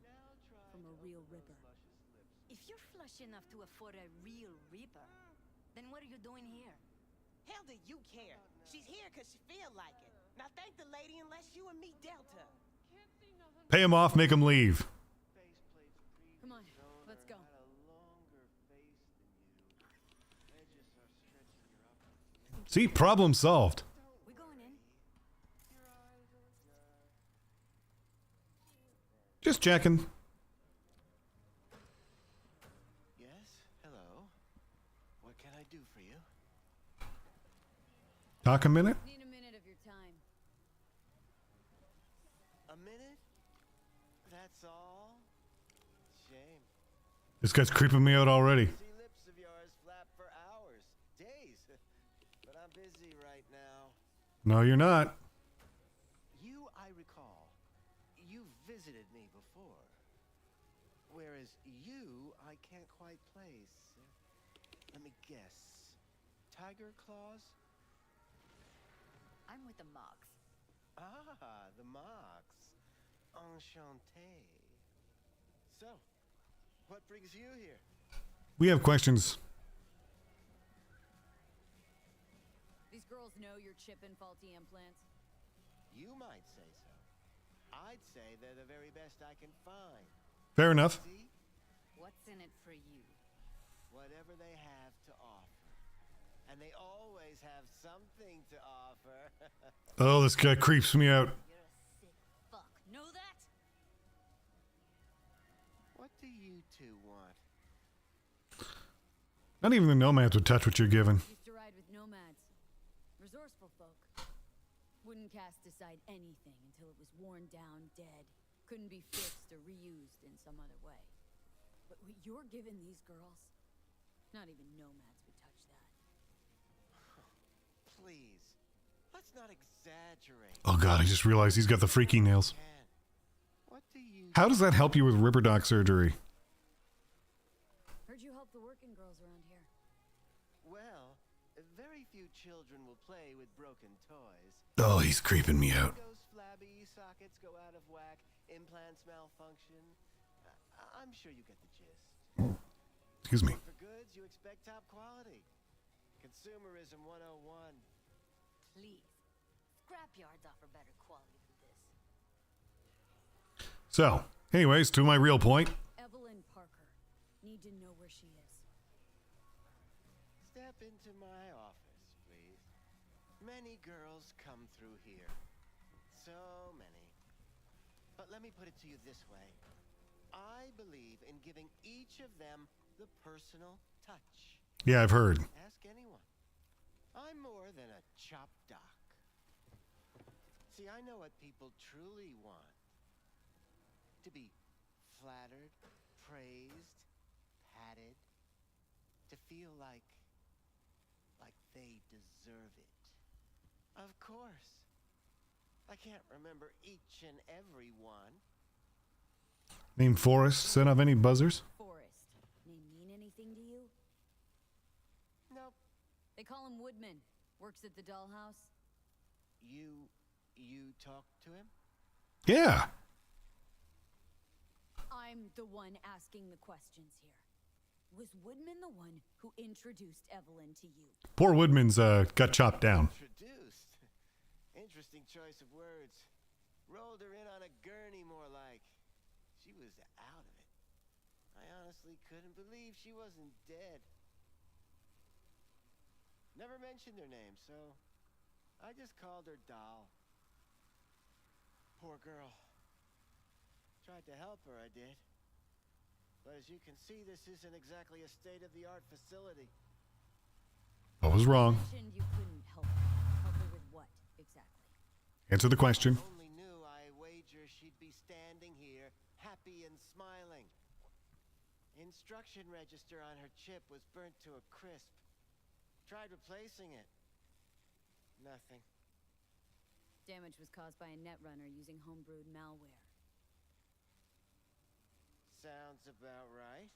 From a real Ripper. If you're flush enough to afford a real Reaper, then what are you doing here? Hell do you care? She's here because she feel like it. Now thank the lady unless you and me Delta. Pay him off, make him leave. Come on, let's go. See, problem solved. We going in? Just checking. Yes? Hello? What can I do for you? Talk a minute? Need a minute of your time. A minute? That's all? Shame. This guy's creeping me out already. See lips of yours flap for hours, days. But I'm busy right now. No, you're not. You, I recall. You visited me before. Where as you, I can't quite place. Let me guess. Tiger claws? I'm with the Mogs. Ah, the Mogs. Enchanté. So, what brings you here? We have questions. These girls know you're chipping faulty implants. You might say so. I'd say they're the very best I can find. Fair enough. See? What's in it for you? Whatever they have to offer. And they always have something to offer. Oh, this guy creeps me out. You're a sick fuck. Know that? What do you two want? Not even the nomads would touch what you're giving. Used to ride with nomads. Resourceful folk. Wouldn't cast aside anything until it was worn down, dead. Couldn't be fixed or reused in some other way. But what you're giving these girls, not even nomads would touch that. Please, let's not exaggerate. Oh god, I just realized he's got the freaky nails. What do you... How does that help you with ripper doc surgery? Heard you help the working girls around here. Well, very few children will play with broken toys. Oh, he's creeping me out. Goes flabby, sockets go out of whack, implants malfunction. I'm sure you get the gist. Excuse me. For goods, you expect top quality. Consumerism 101. Please, scrapyards offer better quality than this. So, anyways, to my real point. Evelyn Parker. Need to know where she is. Step into my office, please. Many girls come through here. So many. But let me put it to you this way. I believe in giving each of them the personal touch. Yeah, I've heard. Ask anyone. I'm more than a chop doc. See, I know what people truly want. To be flattered, praised, patted. To feel like they deserve it. Of course. I can't remember each and every one. Name Forrest. Sent off any buzzers? Forrest. Name mean anything to you? Nope. They call him Woodman. Works at the dollhouse. You talked to him? Yeah. I'm the one asking the questions here. Was Woodman the one who introduced Evelyn to you? Poor Woodman's got chopped down. Introduced. Interesting choice of words. Rolled her in on a gurney more like. She was out of it. I honestly couldn't believe she wasn't dead. Never mentioned her name, so I just called her Doll. Poor girl. Tried to help her, I did. But as you can see, this isn't exactly a state-of-the-art facility. I was wrong. You mentioned you couldn't help her. Help her with what, exactly? Answer the question. If I only knew, I wager she'd be standing here, happy and smiling. Instruction register on her chip was burnt to a crisp. Tried replacing it. Nothing. Damage was caused by a netrunner using homebrewed malware. Sounds about right.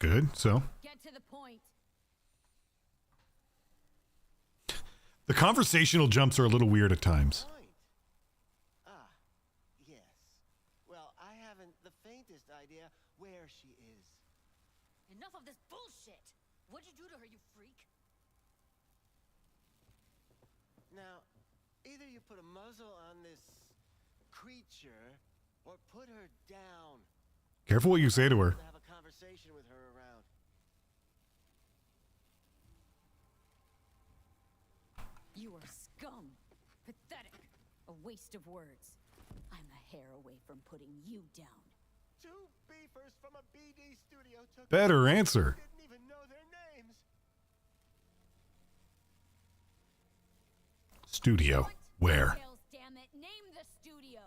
Good, so. Get to the point. The conversational jumps are a little weird at times. Ah, yes. Well, I haven't the faintest idea where she is. Enough of this bullshit! What'd you do to her, you freak? Now, either you put a muzzle on this creature, or put her down. Careful what you say to her. Have a conversation with her around. You are scum. Pathetic. A waste of words. I'm a hair away from putting you down. Two beefers from a BD studio took Better answer. Didn't even know their names. Studio. Where? Tails, damn it. Name the studio.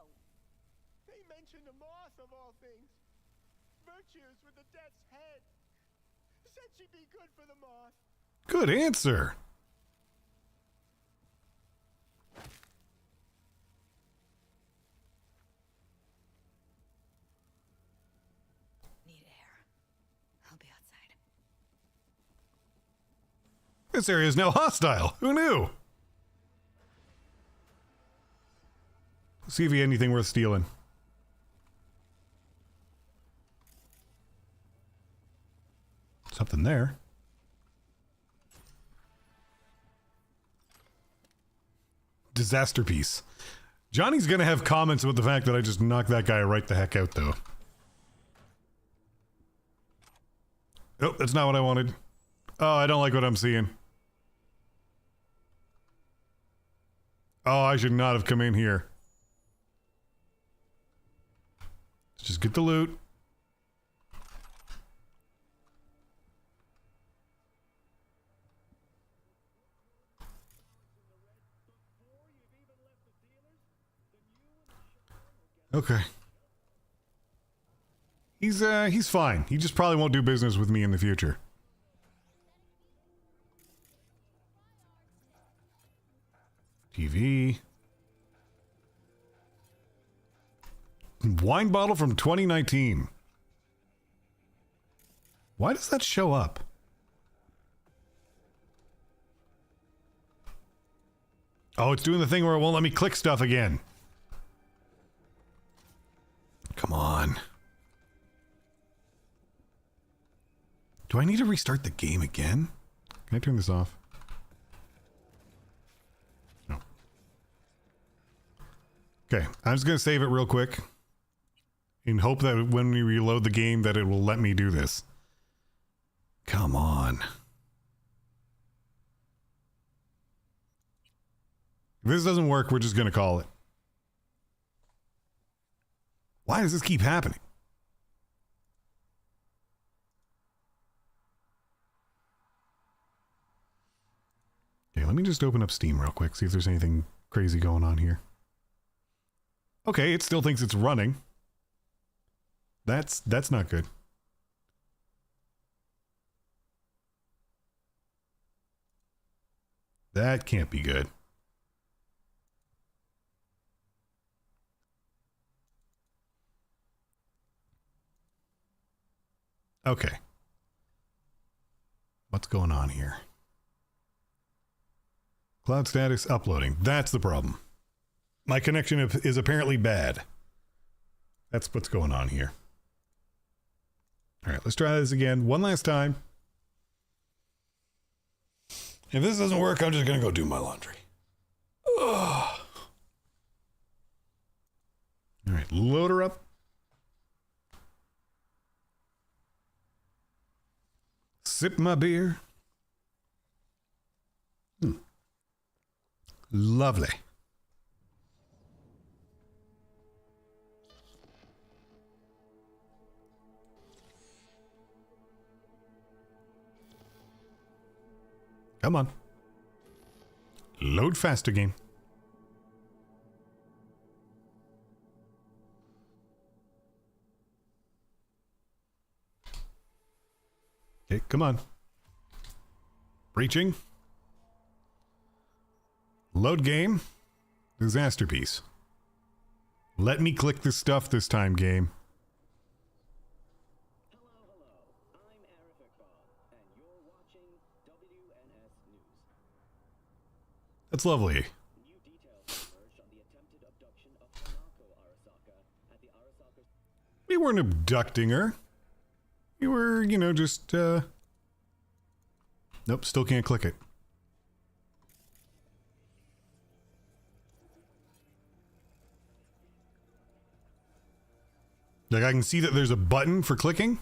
They mentioned a moth of all things. Virtues with the death's head. Said she'd be good for the moth. Good answer. This area is now hostile. Who knew? Let's see if he had anything worth stealing. Something there. Disaster piece. Johnny's gonna have comments about the fact that I just knocked that guy right the heck out, though. Oh, that's not what I wanted. Oh, I don't like what I'm seeing. Oh, I should not have come in here. Let's just get the loot. Okay. He's fine. He just probably won't do business with me in the future. TV. Wine bottle from 2019. Why does that show up? Oh, it's doing the thing where it won't let me click stuff again. Come on. Do I need to restart the game again? Can I turn this off? No. Okay, I'm just going to save it real quick. In hope that when we reload the game that it will let me do this. Come on. If this doesn't work, we're just going to call it. Why does this keep happening? Okay, let me just open up Steam real quick, see if there's anything crazy going on here. Okay, it still thinks it's running. That's not good. That can't be good. Okay. What's going on here? Cloud status uploading. That's the problem. My connection is apparently bad. That's what's going on here. All right, let's try this again one last time. If this doesn't work, I'm just going to go do my laundry. Ugh. All right, load her up. Sip my beer. Lovely. Come on. Load faster, game. Okay, come on. Breaching. Load game. Disaster piece. Let me click this stuff this time, game. That's lovely. We weren't abducting her. We were, you know, just, Nope, still can't click it. Like, I can see that there's a button for clicking,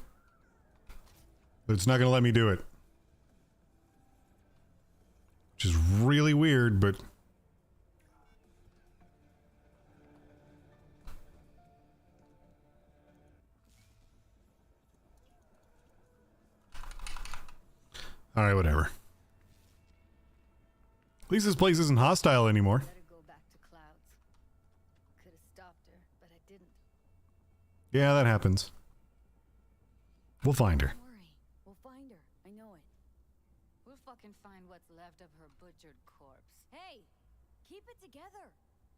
but it's not going to let me do it. Which is really weird, but... Alright, whatever. At least this place isn't hostile anymore. Better go back to Clouds. Could have stopped her, but I didn't. Yeah, that happens. We'll find her. Don't worry. We'll find her. I know it. We'll fucking find what's left of her butchered corpse. Hey! Keep it together!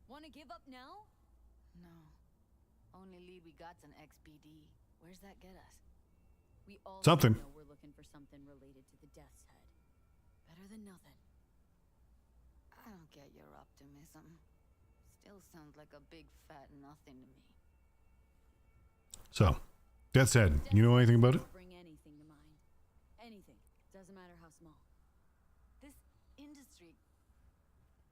Wanna give up now? No. Only lead we got's an XBD. Where's that get us? We all Something. know we're looking for something related to the Death's Head. Better than nothing. I don't get your optimism. Still sounds like a big fat nothing to me. So, that said, you know anything about it? Bring anything to mind. Anything. Doesn't matter how small. This industry,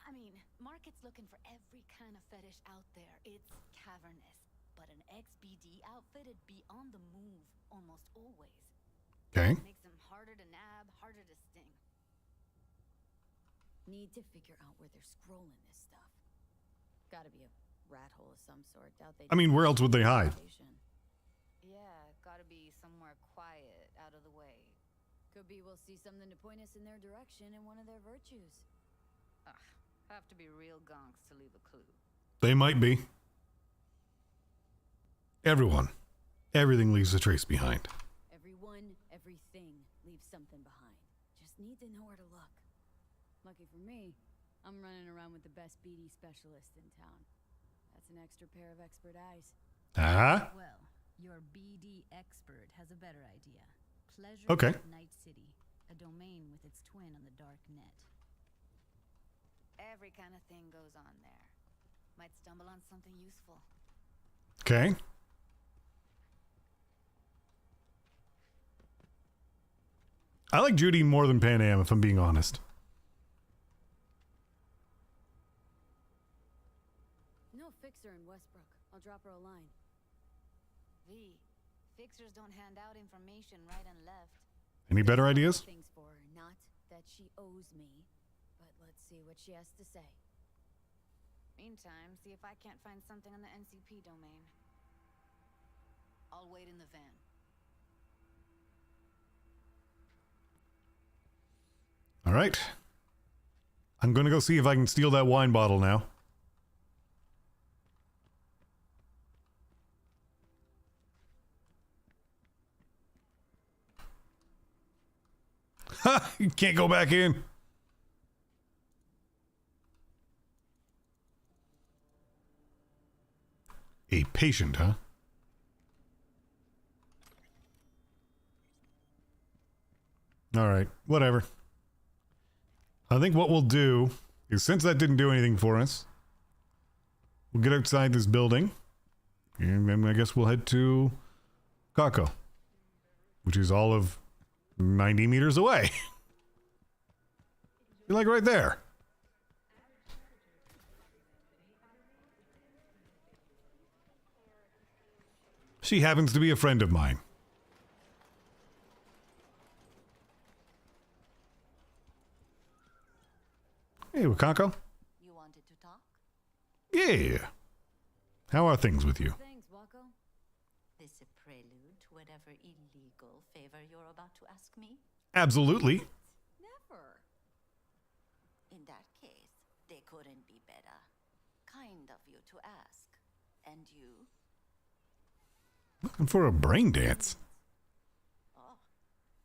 I mean, market's looking for every kind of fetish out there. It's cavernous, but an XBD outfit'd be on the move almost always. Okay. Makes them harder to nab, harder to sting. Need to figure out where they're scrolling this stuff. Gotta be a rat hole of some sort. Doubt they. I mean, where else would they hide? Yeah, gotta be somewhere quiet, out of the way. Could be we'll see something to point us in their direction in one of their virtues. Ugh, have to be real gonks to leave a clue. They might be. Everyone. Everything leaves a trace behind. Everyone, everything leaves something behind. Just need to know where to look. Lucky for me, I'm running around with the best BD specialist in town. That's an extra pair of expert eyes. Ah? Well, your BD expert has a better idea. Pleasure Okay. of Night City, a domain with its twin on the dark net. Every kind of thing goes on there. Might stumble on something useful. Okay. I like Judy more than Pan Am, if I'm being honest. No fixer in Westbrook. I'll drop her a line. V, fixers don't hand out information right and left. Any better ideas? Things for her, not that she owes me, but let's see what she has to say. Meantime, see if I can't find something on the NCP domain. I'll wait in the van. All right. I'm going to go see if I can steal that wine bottle now. Ha! You can't go back in. A patient, huh? All right, whatever. I think what we'll do is, since that didn't do anything for us, we'll get outside this building, and then I guess we'll head to Kako, which is all of 90 meters away. You're like right there. She happens to be a friend of mine. Hey, Wakako. You wanted to talk? Yeah. How are things with you? Thanks, Wako. This a prelude to whatever illegal favor you're about to ask me? Absolutely. Never. In that case, they couldn't be better. Kind of you to ask. And you? Looking for a brain dance. Oh,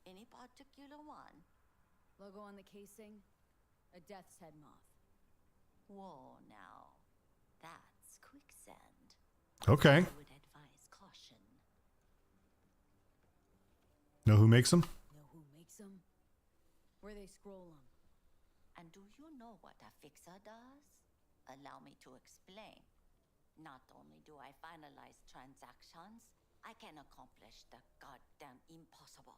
any particular one? Logo on the casing? A death's head moth. Whoa, now. That's quicksand. Okay. I would advise caution. Know who makes them? Know who makes them? Where they scroll them. And do you know what a fixer does? Allow me to explain. Not only do I finalize transactions, I can accomplish the goddamn impossible.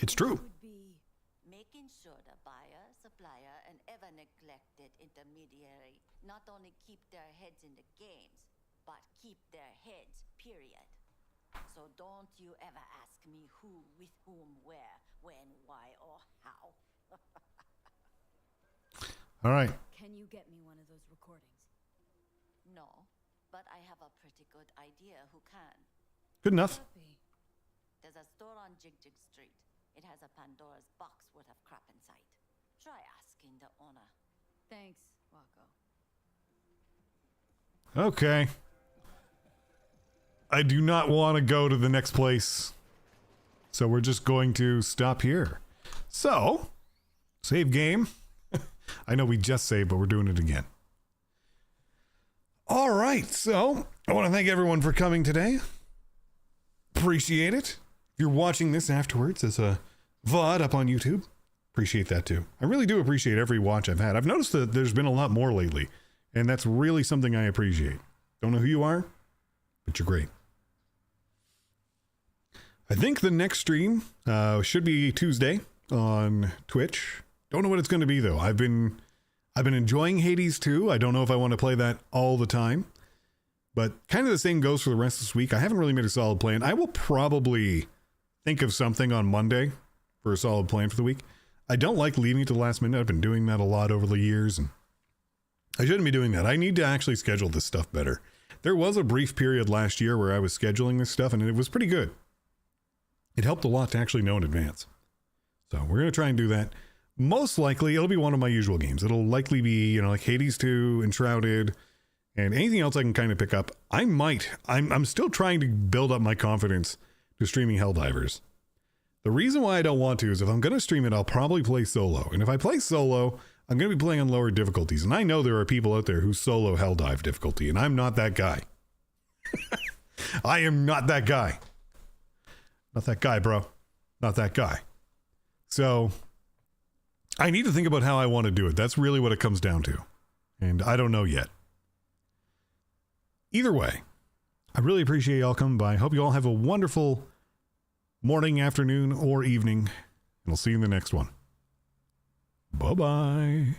It's true. Would be making sure the buyer, supplier, and ever neglected intermediary not only keep their heads in the games, but keep their heads, period. So don't you ever ask me who, with whom, where, when, why, or how. All right. Can you get me one of those recordings? No, but I have a pretty good idea who can. Good enough. There's a store on Jig Jig Street. It has a Pandora's box worth of crap inside. Try asking the owner. Thanks, Wako. Okay. I do not want to go to the next place. So we're just going to stop here. So, save game. I know we just saved, but we're doing it again. All right. So, I want to thank everyone for coming today. Appreciate it. If you're watching this afterwards as a VOD up on YouTube, Appreciate that too. I really do appreciate every watch I've had. I've noticed that there's been a lot more lately, and that's really something I appreciate. Don't know who you are, but you're great. I think the next stream should be Tuesday on Twitch. Don't know what it's going to be though. I've been enjoying Hades 2. I don't know if I want to play that all the time, but kind of the same goes for the rest of this week. I haven't really made a solid plan. I will probably think of something on Monday for a solid plan for the week. I don't like leaving it to the last minute. I've been doing that a lot over the years, and I shouldn't be doing that. I need to actually schedule this stuff better. There was a brief period last year where I was scheduling this stuff, and it was pretty good. It helped a lot to actually know in advance. So we're going to try and do that. Most likely, it'll be one of my usual games. It'll likely be, you know, like Hades 2, Enshrouded, and anything else I can kind of pick up. I'm still trying to build up my confidence to streaming Helldivers. The reason why I don't want to is if I'm going to stream it, I'll probably play solo. And if I play solo, I'm going to be playing on lower difficulties. And I know there are people out there who solo Helldive difficulty, and I'm not that guy. I am not that guy. Not that guy, bro. Not that guy. So I need to think about how I want to do it. That's really what it comes down to. And I don't know yet. Either way, I really appreciate y'all coming by. Hope you all have a wonderful morning, afternoon, or evening. And I'll see you in the next one. Bye-bye.